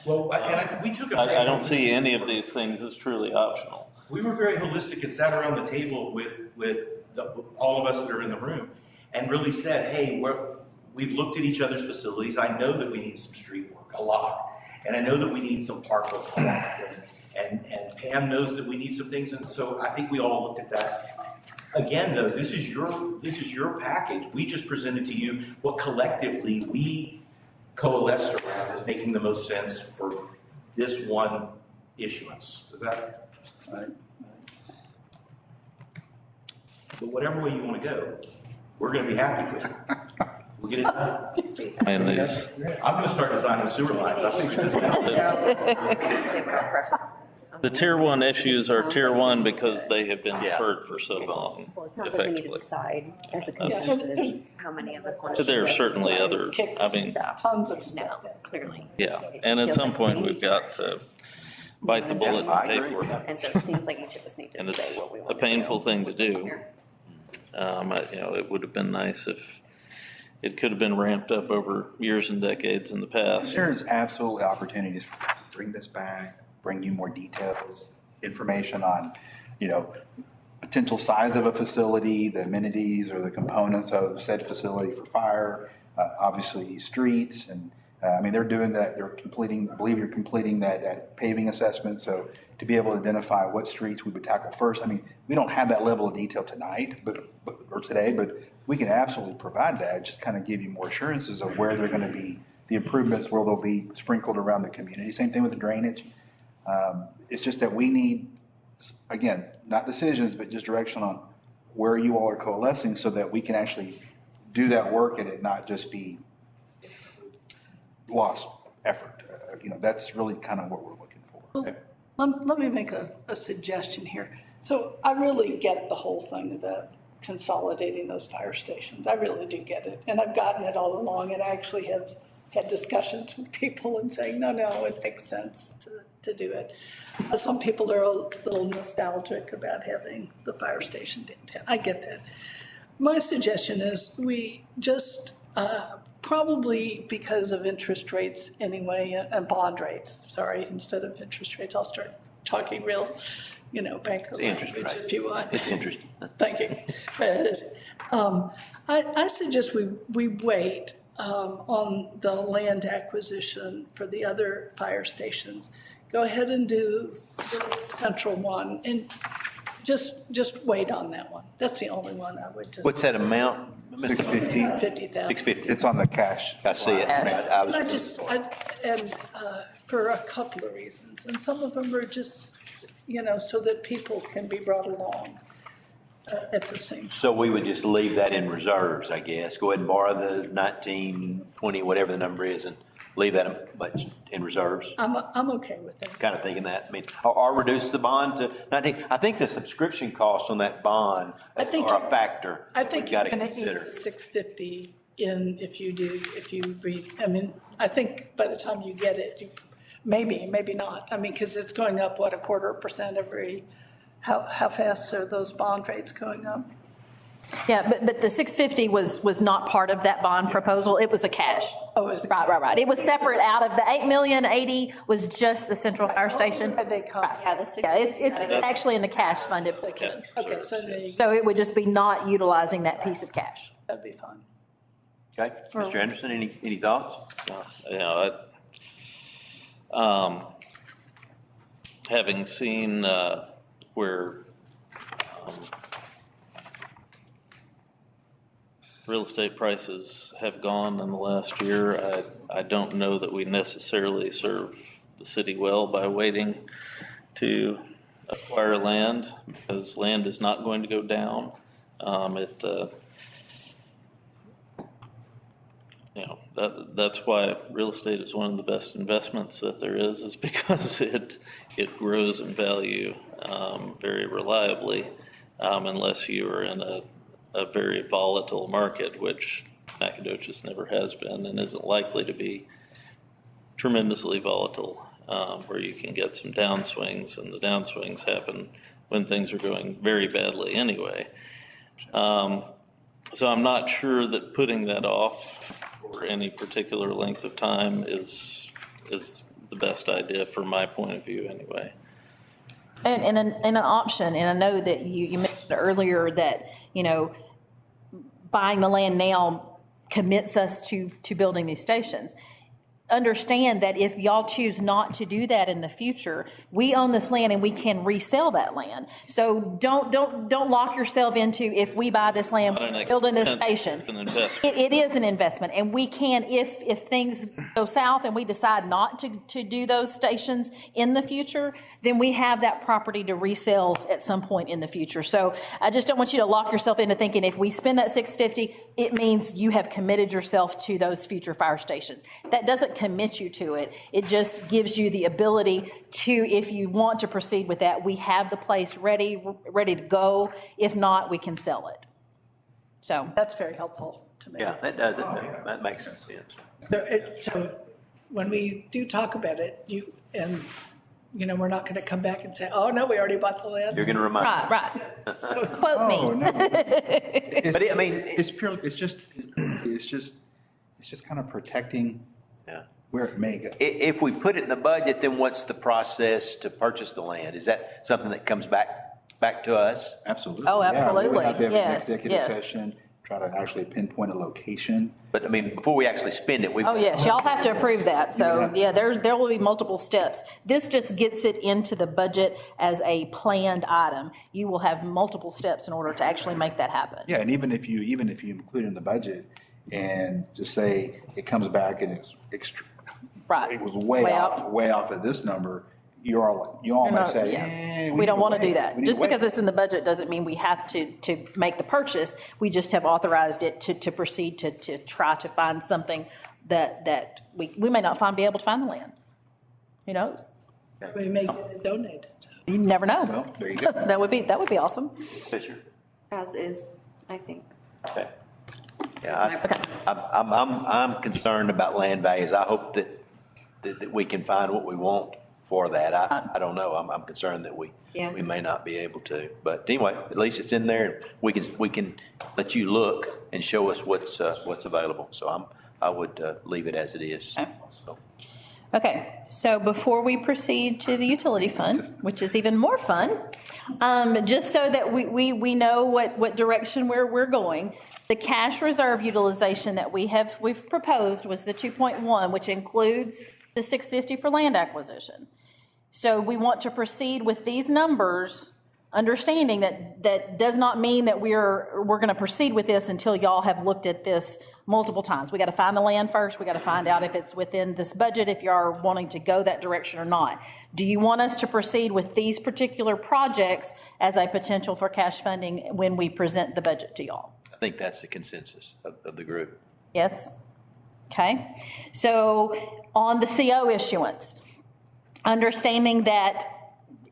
Well, and we took I don't see any of these things as truly optional. We were very holistic and sat around the table with all of us that are in the room and really said, hey, we've looked at each other's facilities. I know that we need some street work, a lot. And I know that we need some park work, a lot. And Pam knows that we need some things. And so I think we all looked at that. Again, though, this is your package. We just presented to you what collectively we coalesced around as making the most sense for this one issuance. Is that right? But whatever way you want to go, we're going to be happy with it. We'll get it done. And I'm going to start designing sewer lines. I think this the tier one issues are tier one because they have been deferred for so long. Well, it sounds like we need to decide as a consensus how many of us want to. So there are certainly other, I mean, Tons of stuff. No, clearly. yeah, and at some point we've got to bite the bullet and pay for it. And so it seems like each of us need And to say it's what we want a to do. painful thing to do. It would have been nice if it could have been ramped up over years and decades in the past. There's absolutely opportunities for us to bring this back, bring you more details, information on, potential size of a facility, the amenities or the components of said facility for fire, obviously streets. And they're doing that. I believe you're completing that paving assessment. So to be able to identify what streets we would tackle first. We don't have that level of detail tonight, or today, but we can absolutely provide that. Just kind of give you more assurances of where they're going to be, the improvements, where they'll be sprinkled around the community. Same thing with the drainage. It's just that we need, again, not decisions, but just direction on where you all are coalescing so that we can actually do that work and it not just be lost effort. That's really kind of what we're looking for. Well, let me make a suggestion here. So I really get the whole thing about consolidating those fire stations. I really do get it. And I've gotten it all along, and I actually have had discussions with people and saying, no, it makes sense to do it. Some people are a little nostalgic about having the fire station downtown. I get that. My suggestion is we just probably because of interest rates anyway, and bond rates, sorry, instead of interest rates, I'll start talking real, banker language if you want. It's interesting. Thank you. I suggest we wait on the land acquisition for the other fire stations. Go ahead and do the central one and just wait on that one. That's the only one I would just. What's that amount? 650. 50,000. 650. It's on the cash. I see it. For a couple of reasons, and some of them are just, so that people can be brought along at the same time. So we would just leave that in reserves, I guess. Go ahead and borrow the 19, 20, whatever the number is, and leave that much in reserves. I'm okay with that. Kind of thinking that. Or reduce the bond to 19. I think the subscription cost on that bond are a factor. I think we've you're got to going to consider. eat the 650 in if you read. I think by the time you get it, maybe not. Because it's going up, 0.25% every. How fast are those bond rates going up? Yeah, but the 650 was not part of that bond proposal. It was a cash. Oh, it was the- Right. It was separate out of the 8,080,000 was just the central fire station. Had they come? Yeah, the six. Yeah, it's actually in the cash fund. Okay, so there you go. So it would just be not utilizing that piece of cash. That'd be fine. Okay, Mr. Anderson, any thoughts? You know, having seen where real estate prices have gone in the last year, I don't know that we necessarily serve the city well by waiting to acquire land, because land is not going to go down. You know, that's why real estate is one of the best investments that there is because it grows in value very reliably, unless you are in a very volatile market, which Nacogdoches never has been and isn't likely to be tremendously volatile, where you can get some downswings, and the downswings happen when things are going very badly anyway. So I'm not sure that putting that off for any particular length of time is the best idea from my point of view anyway. And an option, and I know that you mentioned earlier that, you know, buying the land now commits us to building these stations. Understand that if y'all choose not to do that in the future, we own this land and we can resell that land. So don't lock yourself into, if we buy this land, building this station. It's an investment. It is an investment, and we can, if things go south and we decide not to do those stations in the future, then we have that property to resell at some point in the future. So I just don't want you to lock yourself into thinking if we spend that $650, it means you have committed yourself to those future fire stations. That doesn't commit you to it. It just gives you the ability to, if you want to proceed with that, we have the place ready to go. If not, we can sell it. So That's very helpful to me. Yeah, that does it. That makes sense. So when we do talk about it, we're not going to come back and say, oh, no, we already bought the land. You're going to remind. right. So quote me. Oh, no. But I mean, It's purely, it's just kind of protecting yeah. where it may go. If we put it in the budget, then what's the process to purchase the land? Is that something that comes back to us? Absolutely. Oh, Yeah, we would absolutely. have to have an Yes, executive yes. session, try to actually pinpoint a location. But I mean, before we actually spend it, we. Oh, yes, y'all have to approve that. So, yeah, there will be multiple steps. This just gets it into the budget as a planned item. You will have multiple steps in order to actually make that happen. Yeah, and even if you include it in the budget and just say it comes back and it's Right. it was way off of this number, you all may say, Yeah. We don't want to do that. Just because it's in the budget doesn't mean we have to make the purchase. We just have authorized it to proceed to try to find something that we may not be able to find the land. Who knows? We may get it donated. You never know. Well, there you go. That would be awesome. Fisher. As is, I think. Okay. Yeah, I'm concerned about land values. I hope that we can find what we want for that. I don't know. I'm concerned that we may not be able to. But anyway, at least it's in there. We can let you look and show us what's available. So I would leave it as it is. Okay. So. Okay, so before we proceed to the utility fund, which is even more fun, just so that we know what direction we're going, the cash reserve utilization that we've proposed was the 2.1, which includes the 650 for land acquisition. So we want to proceed with these numbers, understanding that does not mean that we're going to proceed with this until y'all have looked at this multiple times. We got to find the land first. We got to find out if it's within this budget, if you are wanting to go that direction or not. Do you want us to proceed with these particular projects as a potential for cash funding when we present the budget to y'all? I think that's the consensus of the group. Yes? Okay. So on the CO issuance, understanding that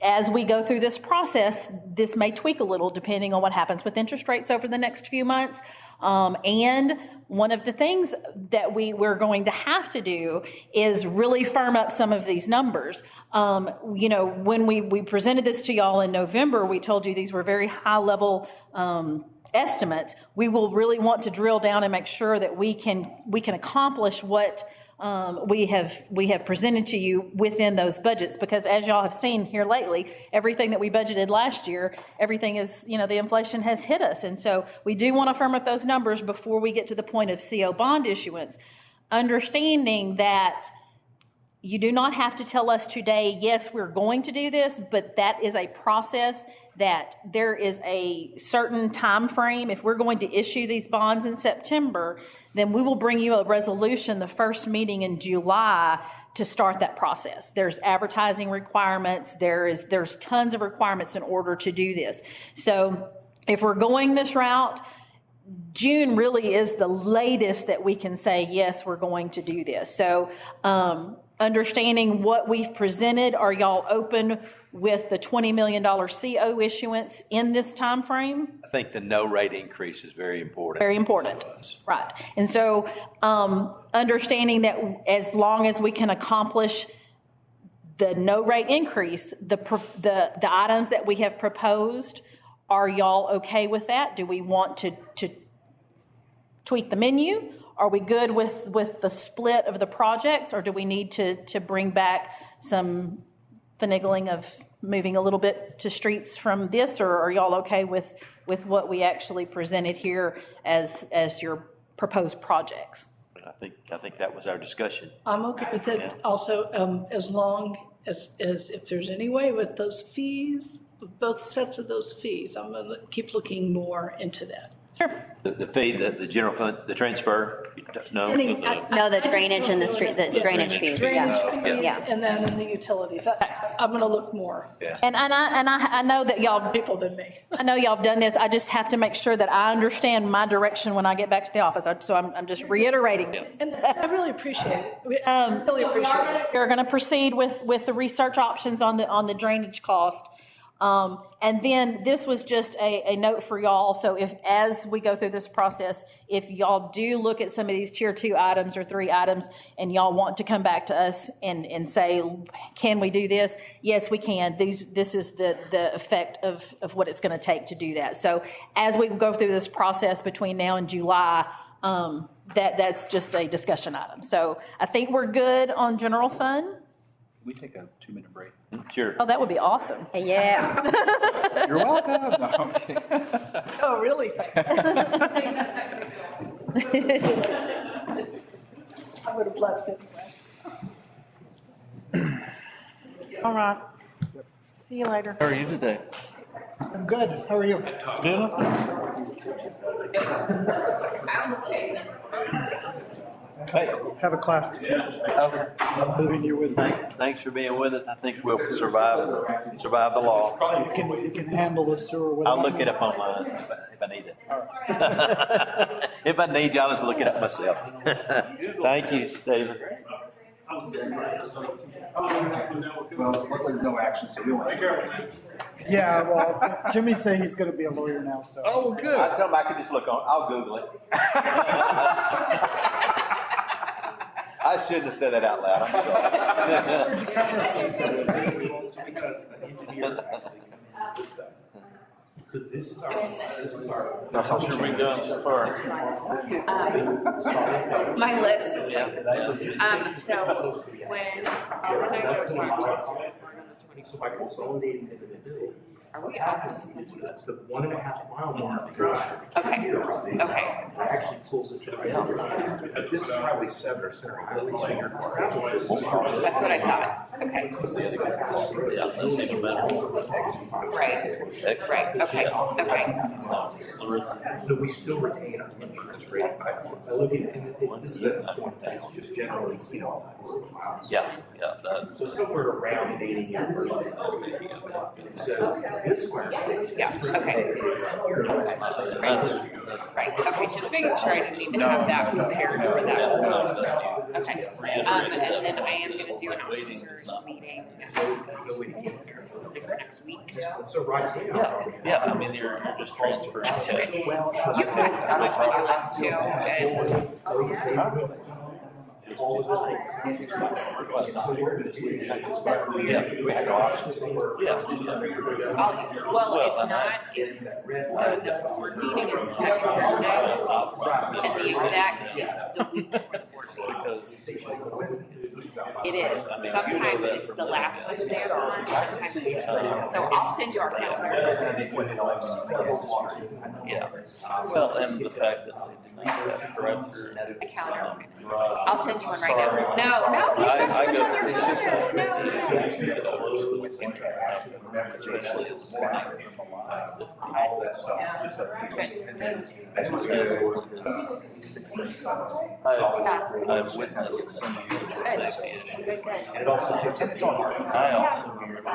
as we go through this process, this may tweak a little depending on what happens with interest rates over the next few months. And one of the things that we're going to have to do is really firm up some of these numbers. When we presented this to y'all in November, we told you these were very high level estimates, we will really want to drill down and make sure that we can accomplish what we have presented to you within those budgets, because as y'all have seen here lately, everything that we budgeted last year, everything is, the inflation has hit us. And so we do want to firm up those numbers before we get to the point of CO bond issuance, understanding that you do not have to tell us today, yes, we're going to do this, but that is a process that there is a certain time frame. If we're going to issue these bonds in September, then we will bring you a resolution the first meeting in July to start that process. There's advertising requirements. There's tons of requirements in order to do this. So if we're going this route, June really is the latest that we can say, yes, we're going to do this. So understanding what we've presented, are y'all open with the $20 million CO issuance in this time frame? I think the no rate increase is very important. Very important, right. And so understanding that as long as we can accomplish the no rate increase, the items that we have proposed, are y'all okay with that? Do we want to tweak the menu? Are we good with the split of the projects, or do we need to bring back some finagling of moving a little bit to streets from this, or are y'all okay with what we actually presented here as your proposed projects? I think that was our discussion. I'm okay with it also, as long as if there's any way with those fees, both sets of those fees, I'm going to keep looking more into that. Sure. The fee, the general fund, the transfer, no? No, the drainage and the drainage fees, yeah. And then in the utilities, I'm going to look more. And I know that y'all People than me. I know y'all have done this. I just have to make sure that I understand my direction when I get back to the office. So I'm just reiterating this. And I really appreciate it. Really appreciate it. We're going to proceed with the research options on the drainage cost. And then this was just a note for y'all. So as we go through this process, if y'all do look at some of these tier 2 items or 3 items and y'all want to come back to us and say, can we do this? Yes, we can. This is the effect of what it's going to take to do that. So as we go through this process between now and July, that's just a discussion item. So I think we're good on general fund. We take a 2-minute break. Sure. Oh, that would be awesome. Yeah. You're welcome. No, I'm kidding. Oh, really? I would have left anyway. All right. See you later. How are you today? I'm good. How are you? Hey. Have a class to teach. Okay. I'm moving you with me. Thanks for being with us. I think we'll survive the law. You can handle the sewer without. I'll look it up online if I need it. If I need you, I'll just look it up myself. Thank you, Stephen. Well, looks like no action, so we won't. Yeah, well, Jimmy said he's gonna be a lawyer now, so. Oh, good. I tell him I can just look on, I'll Google it. I shouldn't have said that out loud, How sure we going so far? My list. So when So by consolidating into the bill, are we also? it's the 1.5 mile mark. Okay. Okay. It actually pulls it to the boundary. But this is Highway 7 or Center Highway, so your travel distance. That's what I thought. Okay. Yeah, that's even better. Right. Right. Okay. Okay. So we still retain our insurance rate by looking at, and this is a point, it's just generally, miles. Yeah, that. So somewhere around 80 years. So this one. Yeah. Okay. That's Right. Okay. Just making sure I didn't need to have that prepared for that. Okay. And then I am going to do an officers meeting for next week. So right now. Yeah, I mean, you're just transferring. You've got so much on your list too. And all of this. Well, it's not, so the board meeting is the second Thursday, and the exact, is the week before the board meeting. It is, sometimes it's the last Tuesday of the month, sometimes it's the first. So I'll send you our calendar. Yeah, well, and the fact that they did not have to drive through. A calendar. I'll send you one right now. No, you have so much on your calendar. Especially as All that stuff, just I've witnessed some mutual safety issues. and it also puts it on. I also remember, I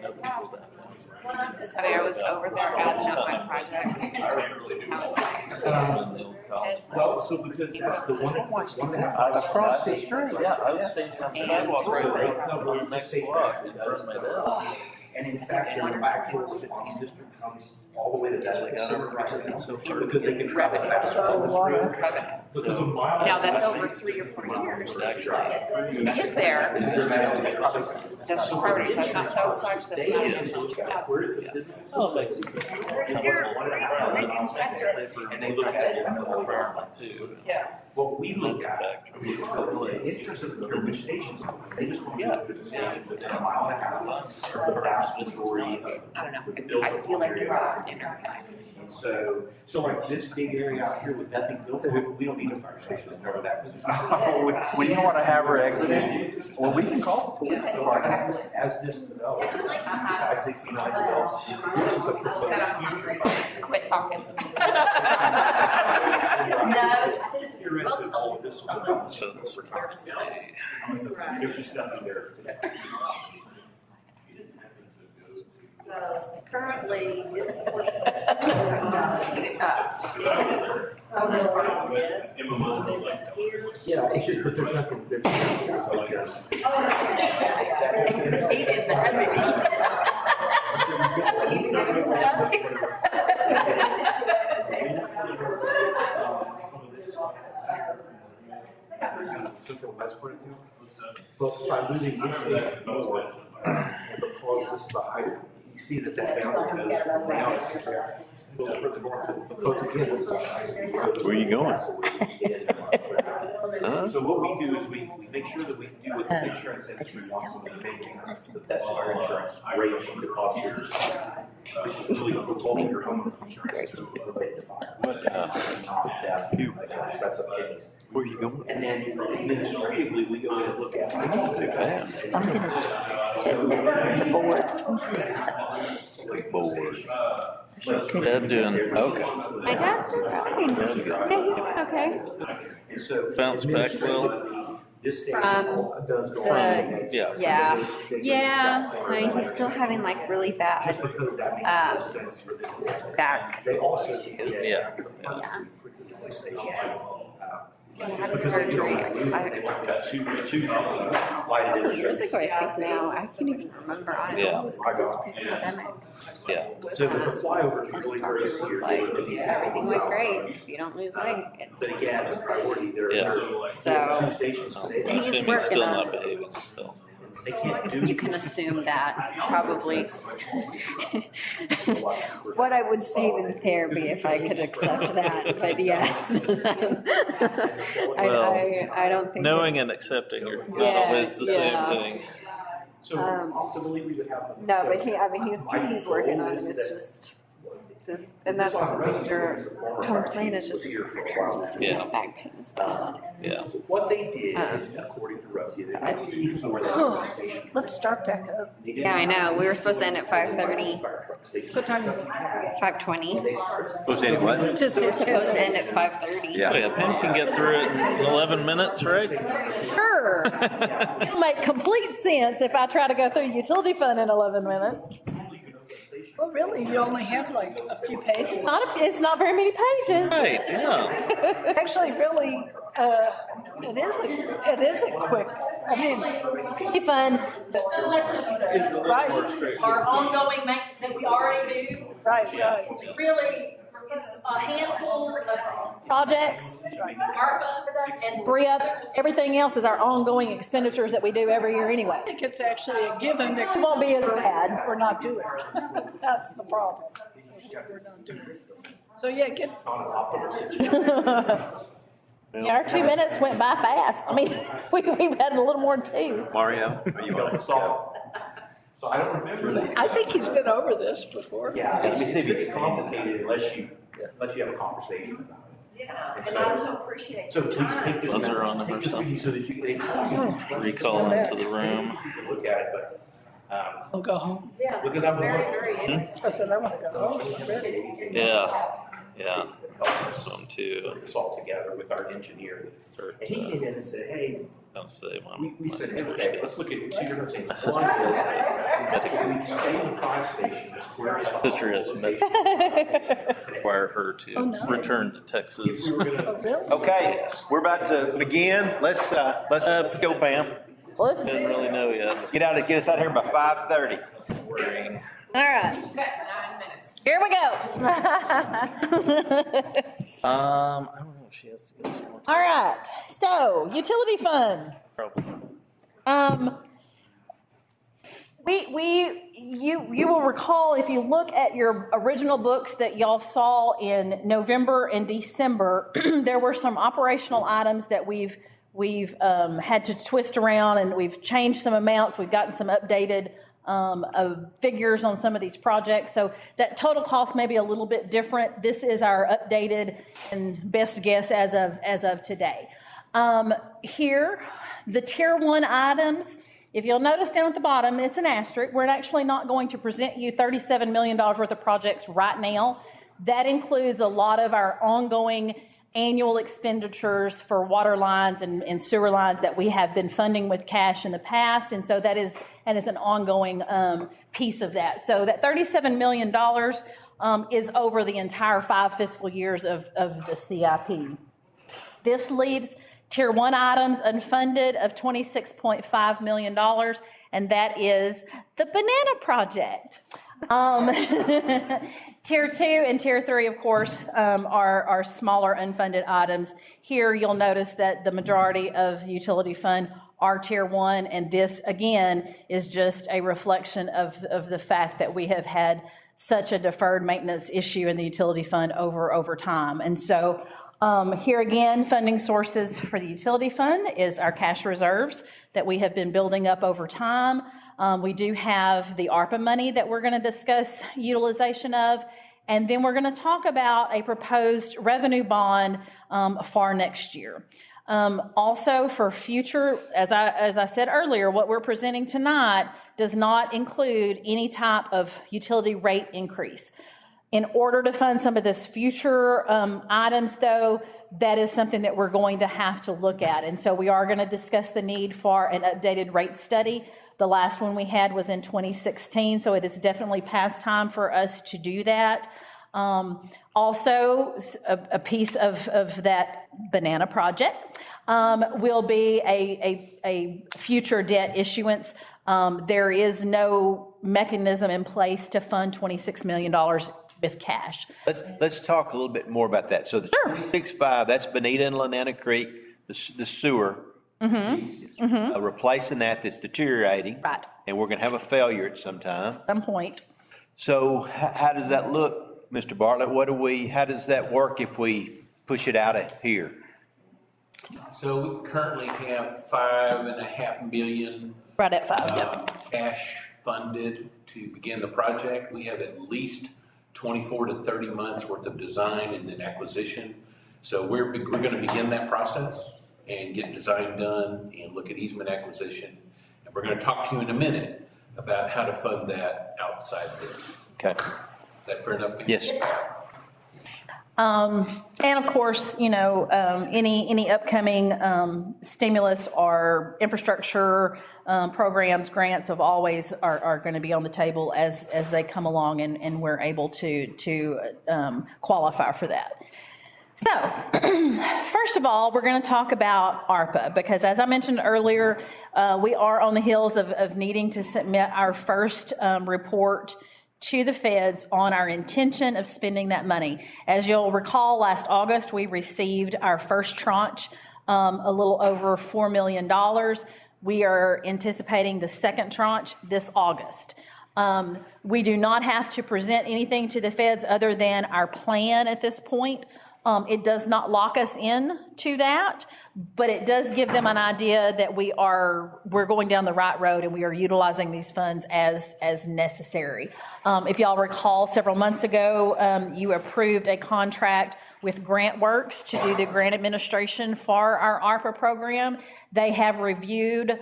know people that. I mean, I was over there gathering up my project. Well, so because that's the one Across the street. Yeah, I was standing on the sidewalk right around the next block in front of my desk. And in fact, the actual 15 district comes all the way to that. Because it's so hard. Because they can travel faster on this road. Because a mile. Now, that's over 3 or 4 years. To get there, that's priority, that's not South Side, that's not. Where is the physical? Oh, it makes sense. And they look at it. Too. What we look at is the interest of which stations, they just want to go to the station within a mile and a half. The vast majority of I don't know, I feel like it's interconnected. and so like this big area out here with nothing built, we don't need a fire station to cover that position. When you want to have her exited, or we can call the police. So like, as this develops, I-69 develops, this is a proposed. Quit talking. Theoretically, all of this will go So this would there's just nothing there today. Currently, this portion Yeah, it's just, but there's nothing, there's Central West point of view, but by moving this station north, and because this is a high, you see that boundary goes from down to goes further north, because again, this is a high. Where you going? So what we do is we make sure that we do what the insurance industry wants to be making the best fire insurance rates from depositors, which is really withholding your homeowner's insurance related to fire. That's a pennies. Where you going? And then administratively, we go in and look at. I'm gonna the boards from Dad doing, okay. My dad's doing fine. Yeah, he's doing okay. And so. Bounce back well. This station does go Yeah. Yeah, I mean, he's still having like really bad just because that makes no sense for them. back. They also. Yeah. He had a surgery. Two Years ago, I think now. I can't even remember. I don't know. It was because it was pre-pandemic. Yeah. So with the flyovers, really Doctor was like, everything went great. You don't lose weight. But again, the priority there Yeah. are two stations today. I assume he's working still on not it. behaving himself. They can't do. You can assume that, probably. What I would save in therapy if I could accept that, but yes. I don't think. Knowing and accepting are not Yeah, always the yeah. same thing. So optimally, we would have. No, but he's working on it, it's just, and that's your complaint is just Yeah. back pain is bad. Yeah. What they did, according to Russia, they did before that station. Let's start back up. Yeah, I know, we were supposed to end at 5:30, What time is it? 5:20. Supposed to end what? Just We were supposed to end at 5:30. Yeah. Oh, yeah, Pam can get through it in 11 minutes, right? Sure. It'll make complete sense if I try to go through utility fund in 11 minutes. Well, really, you only have like a few pages. It's not very many pages. Right, yeah. Actually, really, it is a quick, I mean, Utility fund, So much of right, our ongoing that we already do. right. It's really, it's a handful of projects, ARPA, and 3 others. Everything else is our ongoing expenditures that we do every year anyway. I think it's actually a given that It won't be as bad. we're not doing it. That's the problem. We're not doing it. So yeah, get. Yeah, our 2 minutes went by fast. I mean, we've had a little more than 2. Mario, are you going to solve? So I don't remember that. I think he's been over this before. Yeah, it's complicated unless you have a conversation about it. Yeah, And and so- I so appreciate. So please take this. Those are on them take or this with you so that you can Recall into the room. look at it, but, I'll go home. Yeah, this is Because I'm very, the- very interesting. I said, I want to go home already. Yeah, yeah, some too. put this all together with our engineer. Start, And he came in and said, hey, don't say we said, hey, okay, let's look at 2 different things. I said, One is, medical. we stay in the fire station as where is. Sister has medical. Require her to return to Texas. If we were gonna- Oh, really? Okay, we're about to begin. Let's go, Pam. Didn't really know yet. Get us out of here by 5:30. All right, 9 minutes. here we go. I don't know if she has to get some more. All right, so utility fund. Probably. You will recall, if you look at your original books that y'all saw in November and December, there were some operational items that we've had to twist around, and we've changed some amounts. We've gotten some updated figures on some of these projects. So that total cost may be a little bit different. This is our updated and best guess as of today. Here, the tier 1 items, if you'll notice down at the bottom, it's an asterisk. We're actually not going to present you $37 million worth of projects right now. That includes a lot of our ongoing annual expenditures for water lines and sewer lines that we have been funding with cash in the past. And so that is an ongoing piece of that. So that $37 million is over the entire 5 fiscal years of the CIP. This leaves Tier 1 items unfunded of $26.5 million, and that is the banana project. Tier 2 and Tier 3, of course, are smaller unfunded items. Here, you'll notice that the majority of the utility fund are Tier 1, and this, again, is just a reflection of the fact that we have had such a deferred maintenance issue in the utility fund over time. And so here again, funding sources for the utility fund is our cash reserves that we have been building up over time. We do have the ARPA money that we're going to discuss utilization of, and then we're going to talk about a proposed revenue bond for next year. Also for future, as I said earlier, what we're presenting tonight does not include any type of utility rate increase. In order to fund some of this future items, though, that is something that we're going to have to look at. And so we are going to discuss the need for an updated rate study. The last one we had was in 2016, so it is definitely past time for us to do that. Also, a piece of that banana project will be a future debt issuance. There is no mechanism in place to fund $26 million with cash. Let's talk a little bit more about that. So the 26.5, that's Bonita and Lanana Creek, the sewer. Piece. Replacing that's deteriorating. Right. And we're going to have a failure at some time. Some point. So how does that look, Mr. Bartlett? How does that work if we push it out of here? So we currently have $5.5 million. Right at 5, yep. Cash funded to begin the project. We have at least 24 to 30 months worth of design and then acquisition. So we're going to begin that process and get design done and look at easement acquisition. And we're going to talk to you in a minute about how to fund that outside this. Okay. Is that fair enough? Yes. And of course, any upcoming stimulus or infrastructure programs, grants of always are going to be on the table as they come along, and we're able to qualify for that. So, first of all, we're going to talk about ARPA, because as I mentioned earlier, we are on the heels of needing to submit our first report to the feds on our intention of spending that money. As you'll recall, last August, we received our first tranche, a little over $4 million. We are anticipating the second tranche this August. We do not have to present anything to the feds other than our plan at this point. It does not lock us in to that, but it does give them an idea that we're going down the right road and we are utilizing these funds as necessary. If y'all recall, several months ago, you approved a contract with GrantWorks to do the grant administration for our ARPA program. They have reviewed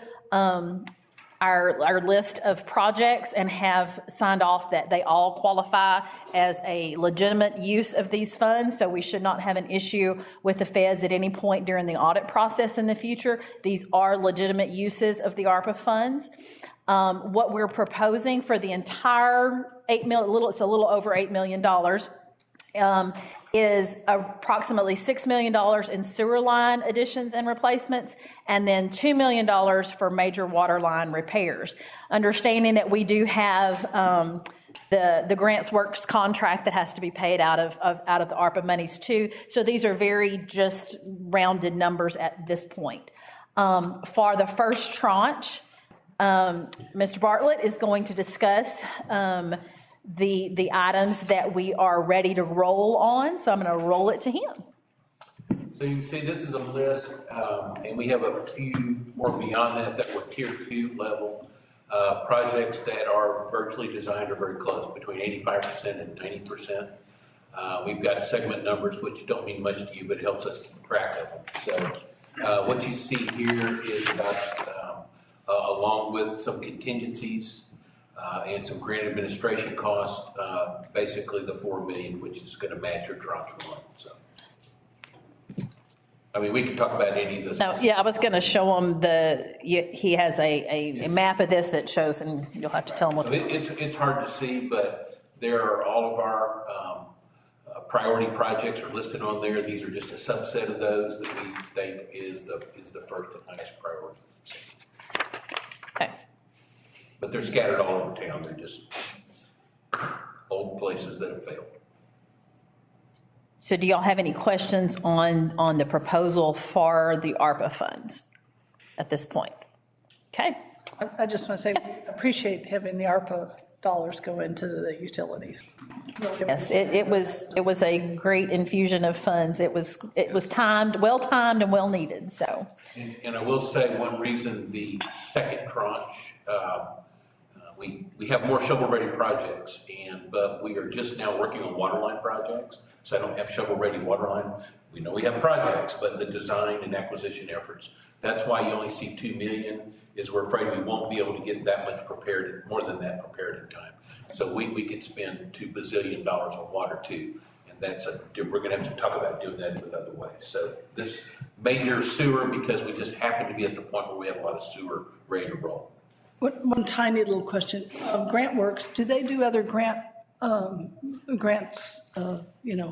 our list of projects and have signed off that they all qualify as a legitimate use of these funds, so we should not have an issue with the feds at any point during the audit process in the future. These are legitimate uses of the ARPA funds. What we're proposing for the entire it's a little over $8 million, is approximately $6 million in sewer line additions and replacements, and then $2 million for major water line repairs. Understanding that we do have the Grants Works contract that has to be paid out of the ARPA monies too. So these are very just rounded numbers at this point. For the first tranche, Mr. Bartlett is going to discuss the items that we are ready to roll on, so I'm going to roll it to him. So you can see this is a list, and we have a few more beyond that were tier 2 level projects that are virtually designed or very close, between 85% and 90%. We've got segment numbers, which don't mean much to you, but it helps us keep track of them. So what you see here is about, along with some contingencies, and some grant administration costs, basically the $4 million, which is going to match your tranche 1. So, I mean, we can talk about any of this. No, yeah, I was going to show him he has a map of this that shows, and you'll have to tell him what. So it's hard to see, but there are all of our priority projects are listed on there. These are just a subset of those that we think is the first and highest priority. Okay. But they're scattered all over town. They're just old places that have failed. So do y'all have any questions on the proposal for the ARPA funds at this point? Okay. I just want to say, we appreciate having the ARPA dollars go into the utilities. Yes, it was a great infusion of funds. It was well timed and well needed. So. And I will say one reason the second tranche. We have more shovel-ready projects, but we are just now working on waterline projects, so I don't have shovel-ready waterline. We know we have projects, but the design and acquisition efforts, that's why you only see $2 million, is we're afraid we won't be able to get that much prepared, more than that prepared in time. So we could spend $2 bazillion on water too, and we're gonna have to talk about doing that in other ways. So this major sewer, because we just happen to be at the point where we have a lot of sewer ready to roll. One tiny little question. GrantWorks, do they do other grants,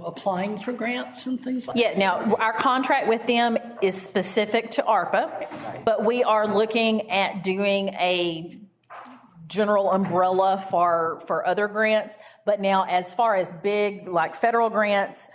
applying for grants and things like that? Yeah, now, our contract with them is specific to ARPA, but we are looking at doing a general umbrella for other grants. But now, as far as big, like federal grants,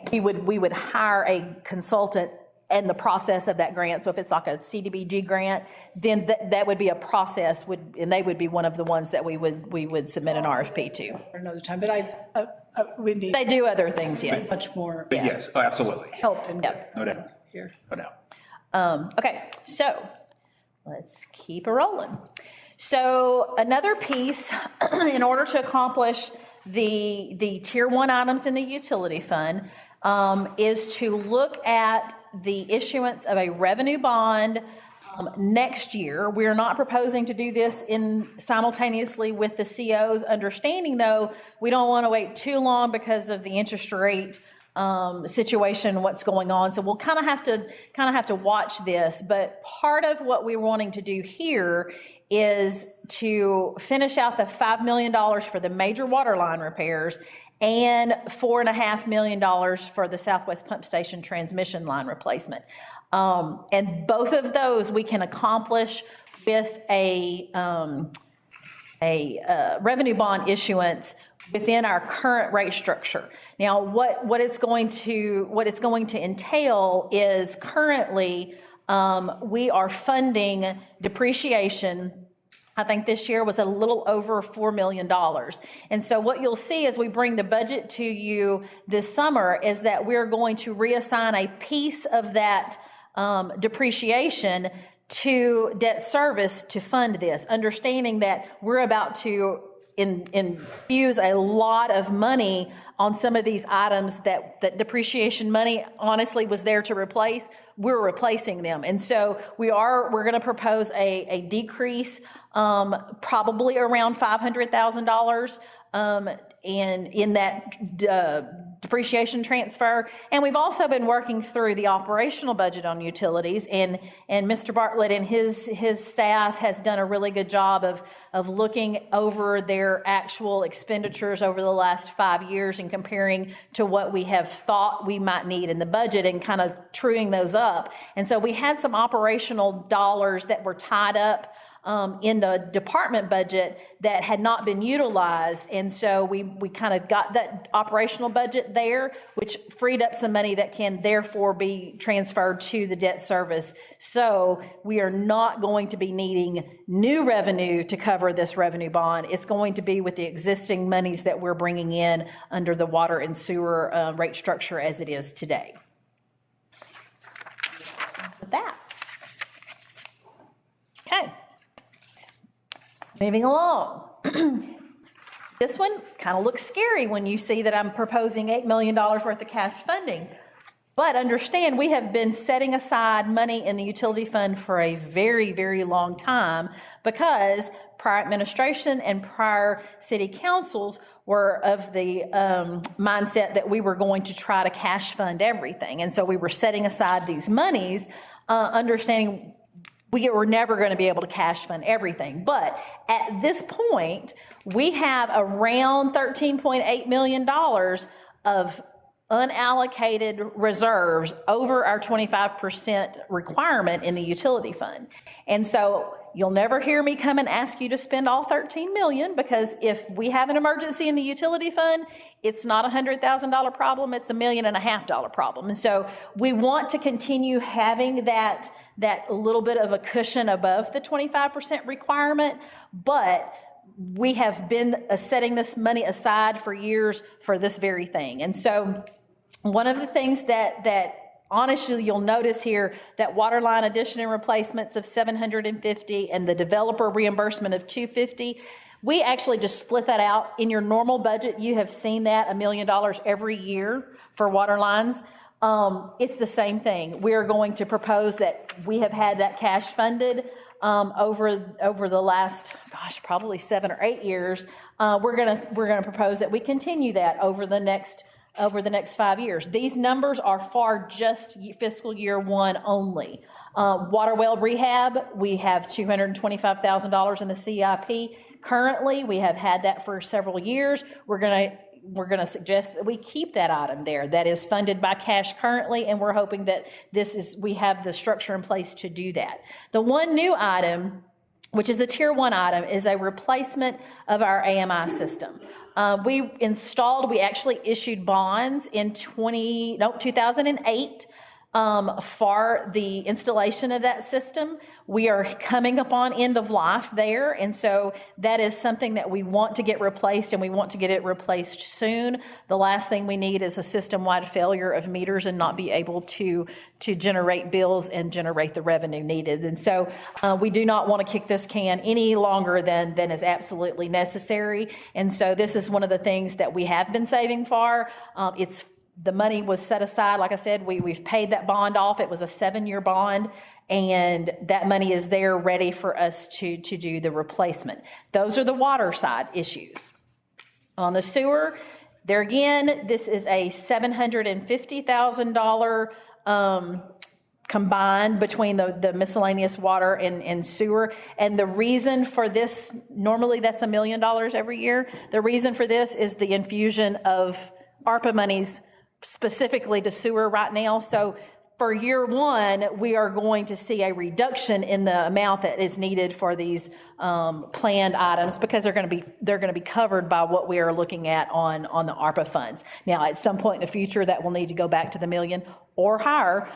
we would hire a consultant and the process of that grant. So if it's like a CDBG grant, then that would be a process, and they would be one of the ones that we would submit an RFP to. Another time, but we need. They do other things, yes. Much more. But yes, absolutely. Help in No doubt. here. No doubt. Okay, so let's keep it rolling. So another piece, in order to accomplish the tier 1 items in the utility fund, is to look at the issuance of a revenue bond next year. We're not proposing to do this simultaneously with the COs, understanding though we don't want to wait too long because of the interest rate situation, what's going on. So we'll kind of have to watch this. But part of what we're wanting to do here is to finish out the $5 million for the major water line repairs and $4.5 million for the Southwest Pump Station transmission line replacement. And both of those we can accomplish with a revenue bond issuance within our current rate structure. Now, what it's going to entail is currently we are funding depreciation. I think this year was a little over $4 million. And so what you'll see as we bring the budget to you this summer is that we're going to reassign a piece of that depreciation to debt service to fund this, understanding that we're about to infuse a lot of money on some of these items that depreciation money honestly was there to replace. We're replacing them. And so we're going to propose a decrease, probably around $500,000 in that depreciation transfer. And we've also been working through the operational budget on utilities, and Mr. Bartlett and his staff has done a really good job of looking over their actual expenditures over the last 5 years and comparing to what we have thought we might need in the budget and kind of truing those up. And so we had some operational dollars that were tied up in the department budget that had not been utilized. And so we kind of got that operational budget there, which freed up some money that can therefore be transferred to the debt service. So we are not going to be needing new revenue to cover this revenue bond. It's going to be with the existing monies that we're bringing in under the water and sewer rate structure as it is today. With that. Okay. Moving along. This one kind of looks scary when you see that I'm proposing $8 million worth of cash funding. But understand, we have been setting aside money in the utility fund for a very, very long time because prior administration and prior city councils were of the mindset that we were going to try to cash fund everything. And so we were setting aside these monies, understanding we were never going to be able to cash fund everything. But at this point, we have around $13.8 million of unallocated reserves over our 25% requirement in the utility fund. And so you'll never hear me come and ask you to spend all 13 million, because if we have an emergency in the utility fund, it's not a $100,000 problem, it's $1.5 million problem. And so we want to continue having that little bit of a cushion above the 25% requirement, but we have been setting this money aside for years for this very thing. And so one of the things that honestly you'll notice here, that water line addition and replacements of $750 and the developer reimbursement of $250, we actually just split that out. In your normal budget, you have seen that $1 million every year for water lines. It's the same thing. We're going to propose that we have had that cash funded over the last, probably 7 or 8 years. We're gonna propose that we continue that over the next 5 years. These numbers are for just fiscal year 1 only. Water well rehab, we have $225,000 in the CIP. Currently, we have had that for several years. We're going to suggest that we keep that item there. That is funded by cash currently, and we're hoping that we have the structure in place to do that. The one new item, which is a tier 1 item, is a replacement of our AMI system. We actually issued bonds in 2008 for the installation of that system. We are coming upon end of life there, and so that is something that we want to get replaced, and we want to get it replaced soon. The last thing we need is a system-wide failure of meters and not be able to generate bills and generate the revenue needed. And so we do not want to kick this can any longer than is absolutely necessary. And so this is one of the things that we have been saving for. The money was set aside. Like I said, we've paid that bond off. It was a 7-year bond, and that money is there ready for us to do the replacement. Those are the water side issues. On the sewer, there again, this is a $750,000 combined between the miscellaneous water and sewer. And the reason for this, normally that's $1 million every year. The reason for this is the infusion of ARPA monies specifically to sewer right now. So for year one, we are going to see a reduction in the amount that is needed for these planned items because they're going to be covered by what we are looking at on the ARPA funds. Now, at some point in the future, that will need to go back to the million or higher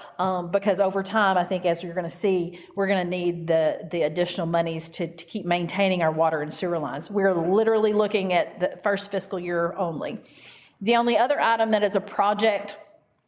because over time, I think as you're going to see, we're going to need the additional monies to keep maintaining our water and sewer lines. We're literally looking at the first fiscal year only. The only other item that is a project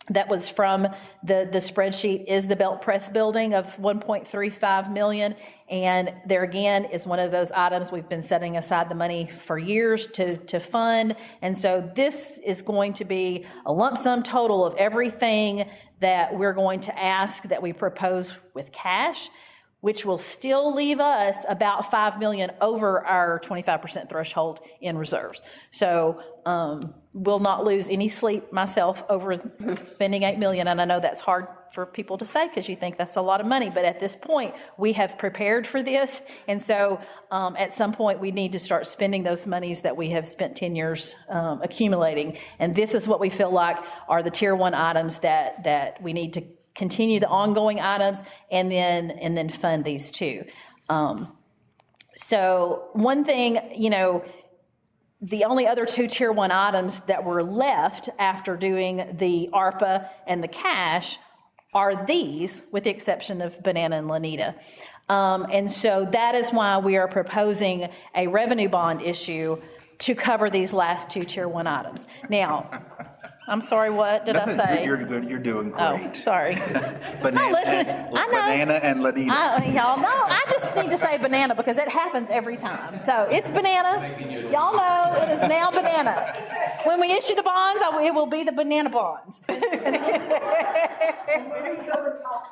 that was from the spreadsheet is the belt press building of 1.35 million. And there again is one of those items we've been setting aside the money for years to fund. And so this is going to be a lump sum total of everything that we're going to ask that we propose with cash, which will still leave us about 5 million over our 25% threshold in reserves. So will not lose any sleep myself over spending 8 million. And I know that's hard for people to say because you think that's a lot of money. But at this point, we have prepared for this. And so at some point, we need to start spending those monies that we have spent 10 years accumulating. And this is what we feel like are the tier one items that we need to continue the ongoing items and then fund these two. So one thing, the only other two tier one items that were left after doing the ARPA and the cash are these, with the exception of Banana and Lanita. And so that is why we are proposing a revenue bond issue to cover these last two tier one items. Now, I'm sorry, what did I say? You're good. You're doing great. Oh, sorry. Banana, I know. Banana and Lanita. Y'all know, I just need to say banana because it happens every time. So it's banana. Y'all know it is now banana. When we issue the bonds, it will be the banana bonds.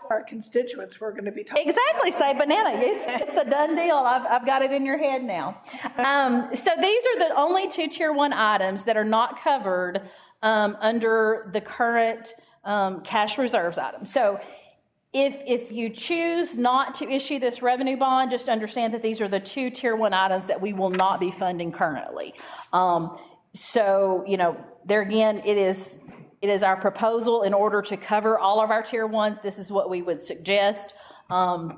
Our constituents, we're going to be talking. Exactly, say banana. It's a done deal. I've got it in your head now. So these are the only two tier one items that are not covered under the current cash reserves item. So if you choose not to issue this revenue bond, just understand that these are the two tier one items that we will not be funding currently. So, there again, it is our proposal in order to cover all of our tier ones. This is what we would suggest. It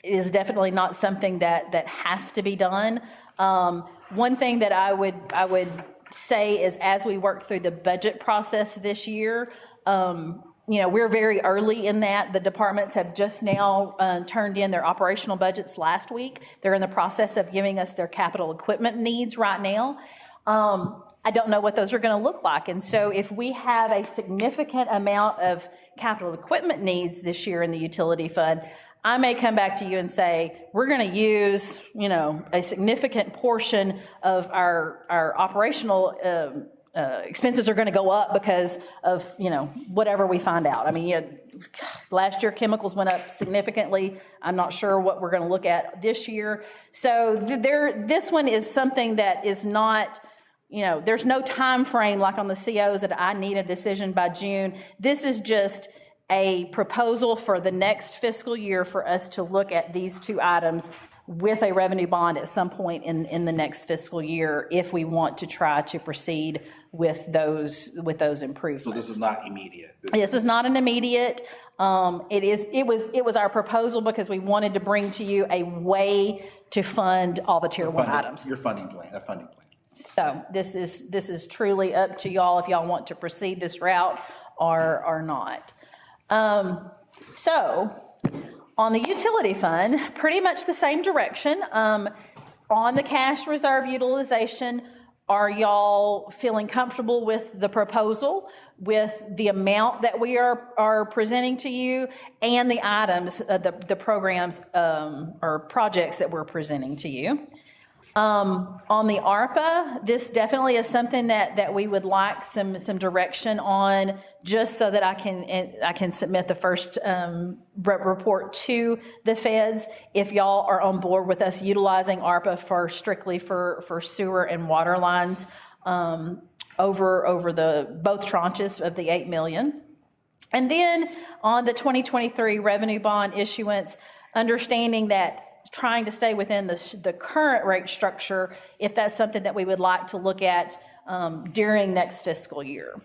is definitely not something that has to be done. One thing that I would say is as we work through the budget process this year, we're very early in that. The departments have just now turned in their operational budgets last week. They're in the process of giving us their capital equipment needs right now. I don't know what those are going to look like. And so if we have a significant amount of capital equipment needs this year in the utility fund, I may come back to you and say, we're going to use, a significant portion of our operational expenses are going to go up because of, whatever we find out. I mean, last year chemicals went up significantly. I'm not sure what we're going to look at this year. So this one is something that is not, there's no time frame like on the COs that I need a decision by June. This is just a proposal for the next fiscal year for us to look at these two items with a revenue bond at some point in the next fiscal year if we want to try to proceed with those improvements. So this is not immediate. This is not an immediate. It was our proposal because we wanted to bring to you a way to fund all the tier one items. Your funding plan, a funding plan. So this is truly up to y'all if y'all want to proceed this route or not. So on the utility fund, pretty much the same direction. On the cash reserve utilization, are y'all feeling comfortable with the proposal, with the amount that we are presenting to you, and the items, the programs or projects that we're presenting to you? On the ARPA, this definitely is something that we would like some direction on, just so that I can submit the first report to the feds. If y'all are on board with us utilizing ARPA strictly for sewer and water lines over the both tranches of the 8 million. And then on the 2023 revenue bond issuance, understanding that trying to stay within the current rate structure, if that's something that we would like to look at during next fiscal year.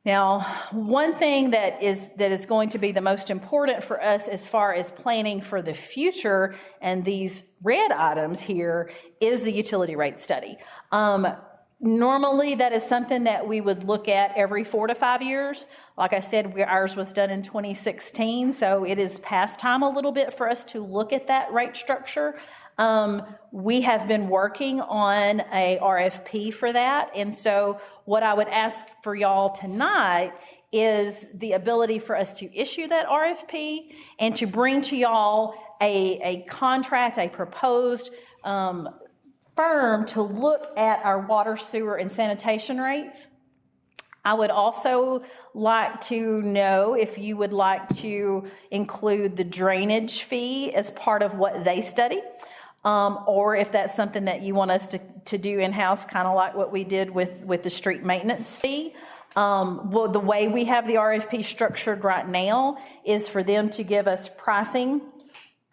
Now, one thing that is going to be the most important for us as far as planning for the future and these red items here is the utility rate study. Normally, that is something that we would look at every 4 to 5 years. Like I said, ours was done in 2016, so it is past time a little bit for us to look at that rate structure. We have been working on a RFP for that, and so what I would ask for y'all tonight is the ability for us to issue that RFP and to bring to y'all a contract, a proposed firm to look at our water, sewer, and sanitation rates. I would also like to know if you would like to include the drainage fee as part of what they study, or if that's something that you want us to do in-house, kind of like what we did with the street maintenance fee. Well, the way we have the RFP structured right now is for them to give us pricing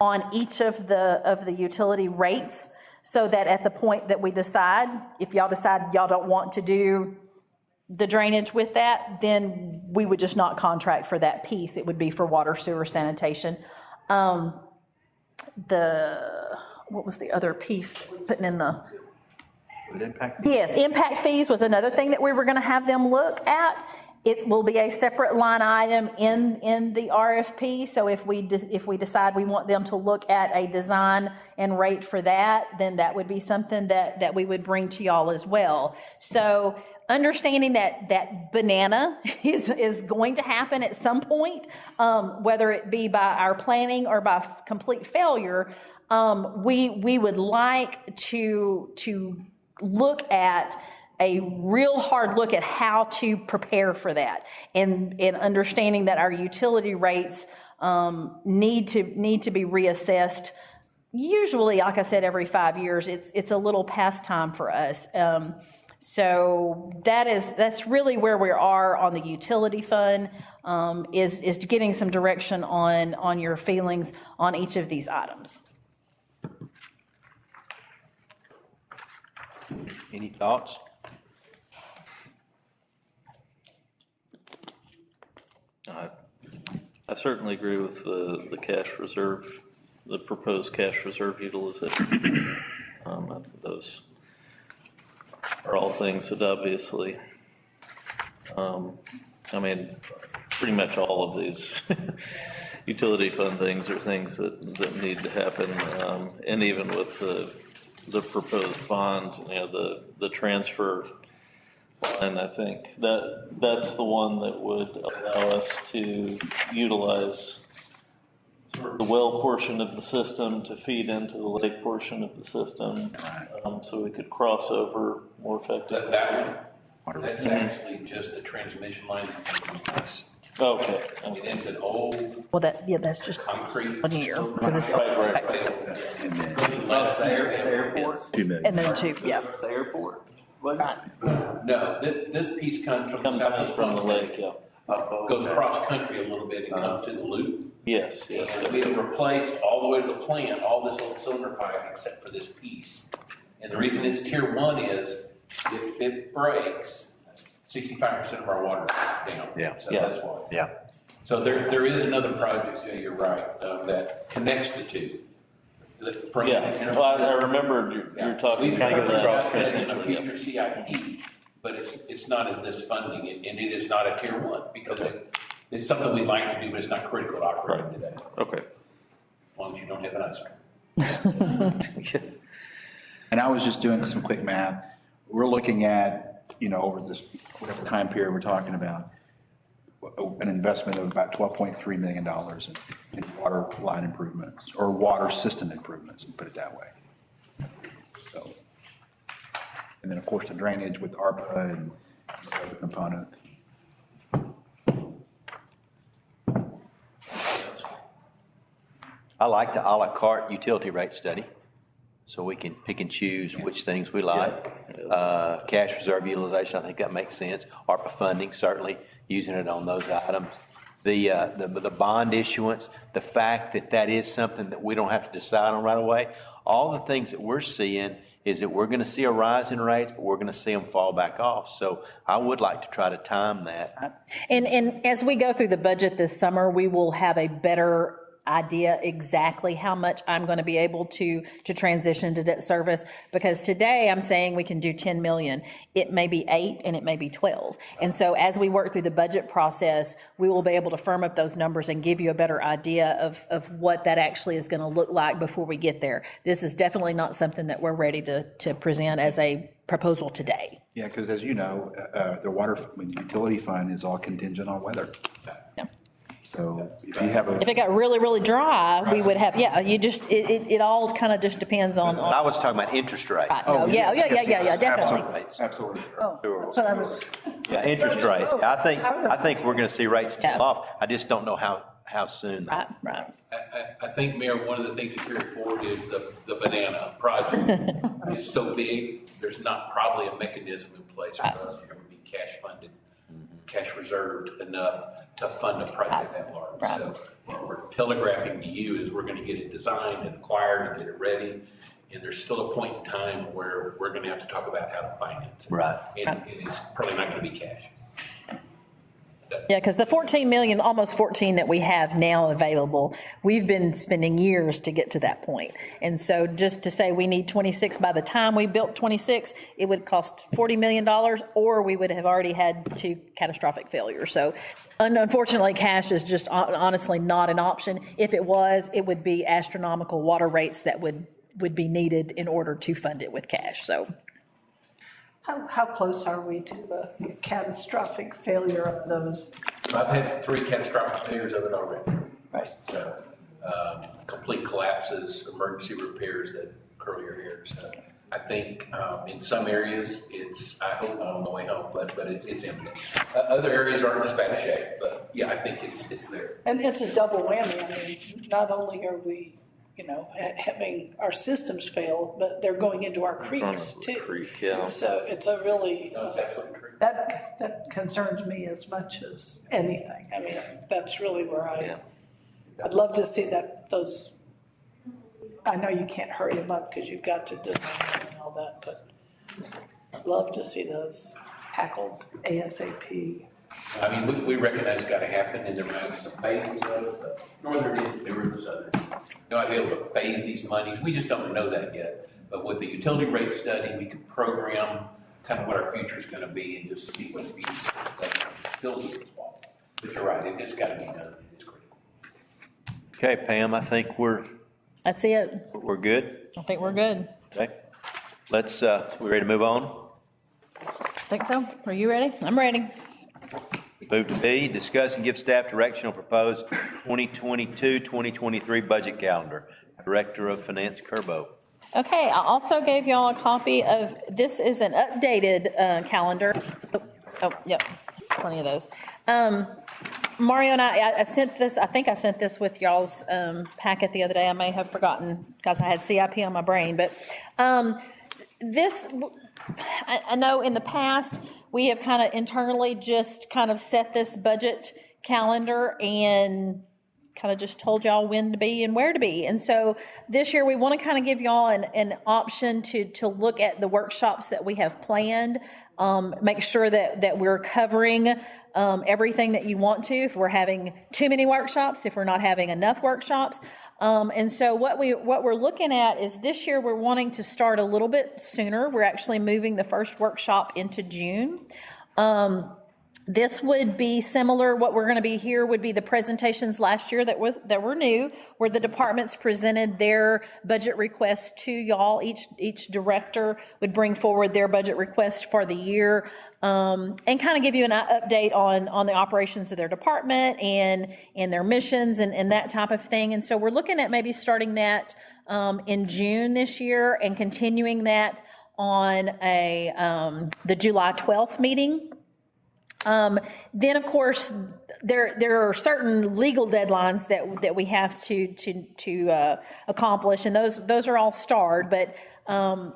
on each of the utility rates, so that at the point that we decide, if y'all decide y'all don't want to do the drainage with that, then we would just not contract for that piece. It would be for water, sewer, sanitation. What was the other piece that we're putting in the? Was it impact? Yes, impact fees was another thing that we were going to have them look at. It will be a separate line item in the RFP. So if we decide we want them to look at a design and rate for that, then that would be something that we would bring to y'all as well. So understanding that banana is going to happen at some point, whether it be by our planning or by complete failure, we would like to look at a real hard look at how to prepare for that, and understanding that our utility rates need to be reassessed. Usually, like I said, every 5 years. It's a little past time for us. So that's really where we are on the utility fund, is getting some direction on your feelings on each of these items. Any thoughts? I certainly agree with the cash reserve, the proposed cash reserve utilization. Those are all things that obviously, I mean, pretty much all of these utility fund things are things that need to happen. And even with the proposed bond, you know, the transfer line, I think that's the one that would allow us to utilize the well portion of the system to feed into the lake portion of the system, so we could cross over more effectively. That one, that's actually just the transmission line. Okay. I mean, it's an old. Well, that's just concrete. 1 year, because it's Right. Plus the airport. and then 2, yeah. The airport. Right. No, this piece comes from the southeast From the lake, yeah. goes cross country a little bit and comes to the loop. Yes. And we have replaced all the way to the plant, all this old cylinder pipe except for this piece. And the reason it's tier 1 is if it breaks, 65% of our water is down. Yeah. So Yeah. that's why. Yeah. So there is another project, yeah, you're right, that connects the two. Yeah, well, I remember you're talking. We've kind heard of about cross that in a country, future CIP, but it's not in this funding, and it is not a tier 1, because it's something we'd like to do, but it's not critical to operating today, Okay. as long as you don't have an ice cream. And I was just doing some quick math. We're looking at, over this, whatever time period we're talking about, an investment of about $12.3 million in water line improvements, or water system improvements, put it that way. So, and then, of course, the drainage with ARPA and the other component. I like the a la carte utility rate study, so we can pick and choose which things we like. Cash reserve utilization, I think that makes sense. ARPA funding, certainly using it on those items. The bond issuance, the fact that is something that we don't have to decide on right away. All the things that we're seeing is that we're gonna see a rise in rates, but we're gonna see them fall back off. So I would like to try to time that. And as we go through the budget this summer, we will have a better idea exactly how much I'm going to be able to transition to debt service, because today I'm saying we can do 10 million. It may be 8 and it may be 12. And so as we work through the budget process, we will be able to firm up those numbers and give you a better idea of what that actually is going to look like before we get there. This is definitely not something that we're ready to present as a proposal today. Yeah, because as you know, the utility fund is all contingent on weather. Yeah. So if you have If it got really, really dry, we would have, it all kind of just depends on. I was talking about interest rates. Right, no, yeah, definitely. Absolutely. Oh, that's what I was. Yeah, interest rates. I think we're gonna see rates tail off. I just don't know how soon. Right. I think, Mayor, one of the things to carry forward is the banana project is so big, there's not probably a mechanism in place for us to ever be cash funded, cash reserved enough to fund a project that large. So what we're telegraphing to you is we're gonna get it designed and acquired and get it ready. And there's still a point in time where we're gonna have to talk about how to finance it. Right. And it's probably not gonna be cash. Yeah, because the 14 million, almost 14 that we have now available, we've been spending years to get to that point. And so just to say we need 26, by the time we built 26, it would cost $40 million, or we would have already had 2 catastrophic failures. So unfortunately, cash is just honestly not an option. If it was, it would be astronomical water rates that would be needed in order to fund it with cash, so. How close are we to the catastrophic failure of those? I've had 3 catastrophic failures of it already. Right. So, complete collapses, emergency repairs that curl your hair. So I think, in some areas, I hope not on the way home, but it's empty. Other areas aren't as bad a shape, but yeah, I think it's there. And it's a double whammy. I mean, not only are we, having our systems fail, but they're going into our creeks too. Creek, yeah. So it's a really, No, it's absolutely true. that concerns me as much as anything. I mean, that's really where I'd love to see those, I know you can't hurry them up because you've got to design and all that, but I'd love to see those tackled ASAP. I mean, we recognize it's gotta happen, and there might be some phases of it, but northern is newer than southern. You might be able to phase these monies, we just don't know that yet. But with the utility rate study, we can program kind of what our future is gonna be and just see what's being fills with the spot. But you're right, it just gotta be done, it's critical. Okay, Pam, I think That's it. we're good. I think we're good. Okay. We ready to move on? Think so? Are you ready? I'm ready. Move to B, discuss and give staff direction on proposed 2022-2023 budget calendar. Director of Finance Kerbo. Okay, I also gave y'all a copy of, this is an updated calendar. Oh, yep, plenty of those. Mario and I sent this, I think I sent this with y'all's packet the other day. I may have forgotten because I had CIP on my brain, but this, I know in the past, we have kind of internally just kind of set this budget calendar and kind of just told y'all when to be and where to be. And so this year we want to kind of give y'all an option to look at the workshops that we have planned, make sure that we're covering everything that you want to, if we're having too many workshops, if we're not having enough workshops. And so what we're looking at is this year we're wanting to start a little bit sooner. We're actually moving the first workshop into June. This would be similar. What we're going to be here would be the presentations last year that were new, where the departments presented their budget requests to y'all. Each director would bring forward their budget request for the year, and kind of give you an update on the operations of their department and their missions and that type of thing. And so we're looking at maybe starting that in June this year and continuing that on the July 12th meeting. Then, of course, there are certain legal deadlines that we have to accomplish, and those are all starred. But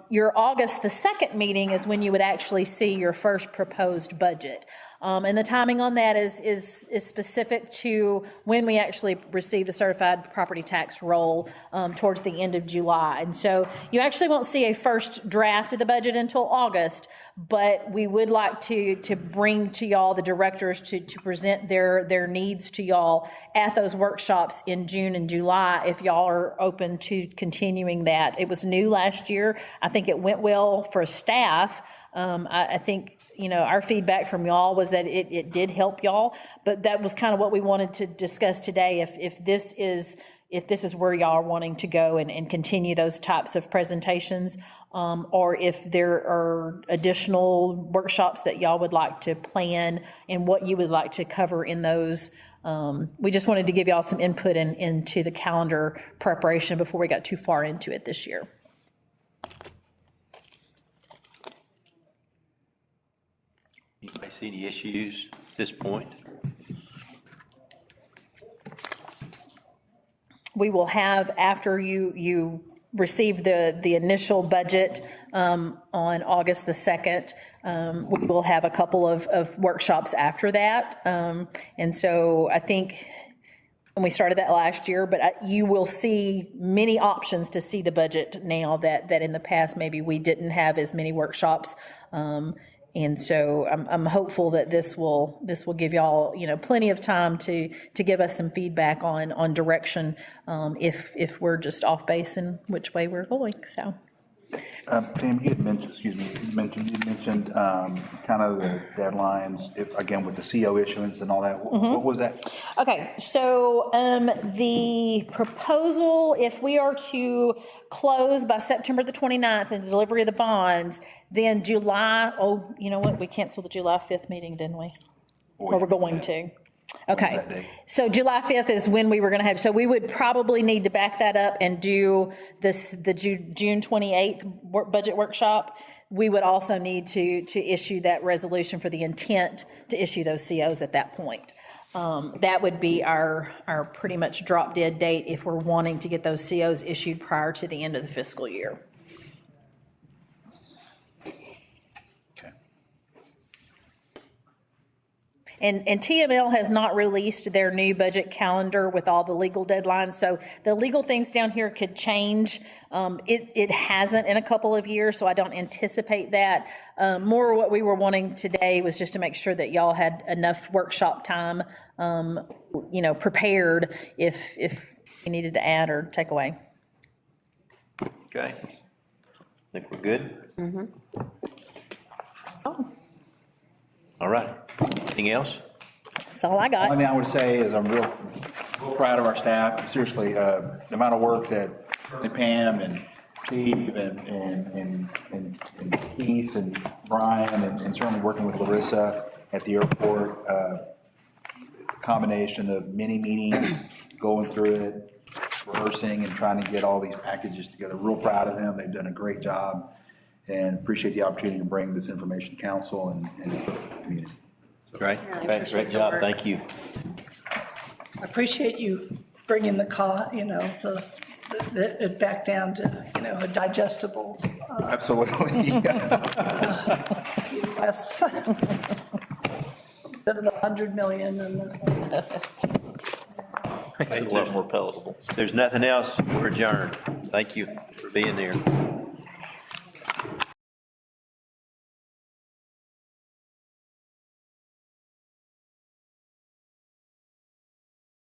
your August the 2nd meeting is when you would actually see your first proposed budget. And the timing on that is specific to when we actually receive the certified property tax roll towards the end of July. And so you actually won't see a first draft of the budget until August, but we would like to bring to y'all the directors to present their needs to y'all at those workshops in June and July if y'all are open to continuing that. It was new last year. I think it went well for staff. I think, our feedback from y'all was that it did help y'all, but that was kind of what we wanted to discuss today. If this is where y'all are wanting to go and continue those types of presentations, or if there are additional workshops that y'all would like to plan and what you would like to cover in those. We just wanted to give y'all some input into the calendar preparation before we got too far into it this year. Anybody see any issues at this point? We will have, after you receive the initial budget on August the 2nd, we will have a couple of workshops after that. And so I think, and we started that last year, but you will see many options to see the budget now that in the past maybe we didn't have as many workshops. And so I'm hopeful that this will give y'all, plenty of time to give us some feedback on direction, if we're just off base in which way we're going, so. Pam, you had mentioned, you mentioned kind of the deadlines, again, with the CO issuance and all that. What was that? Okay, so the proposal, if we are to close by September the 29th and the delivery of the bonds, then July, you know what, we canceled the July 5th meeting, didn't we? Or we're going to. Okay, so July 5th is when we were going to have, so we would probably need to back that up and do the June 28th budget workshop. We would also need to issue that resolution for the intent to issue those COs at that point. That would be our pretty much drop dead date if we're wanting to get those COs issued prior to the end of the fiscal year. And TML has not released their new budget calendar with all the legal deadlines. So the legal things down here could change. It hasn't in a couple of years, so I don't anticipate that. More what we were wanting today was just to make sure that y'all had enough workshop time, prepared if you needed to add or take away. Okay. Think we're good? Mm-hmm. Oh. All right. Anything else? That's all I got. One thing I would say is I'm real proud of our staff. Seriously, the amount of work that Pam and Steve and Keith and Brian and certainly working with Larissa at the airport, combination of many meetings, going through it, rehearsing and trying to get all these packages together. Real proud of them. They've done a great job and appreciate the opportunity to bring this information to council and to the community. Great. Great job. Thank you. I appreciate you bringing it back down to, a digestible. Absolutely. Less. Instead of the 100 million and Makes it a lot more palatable. If there's nothing else, we're adjourned. Thank you for being there.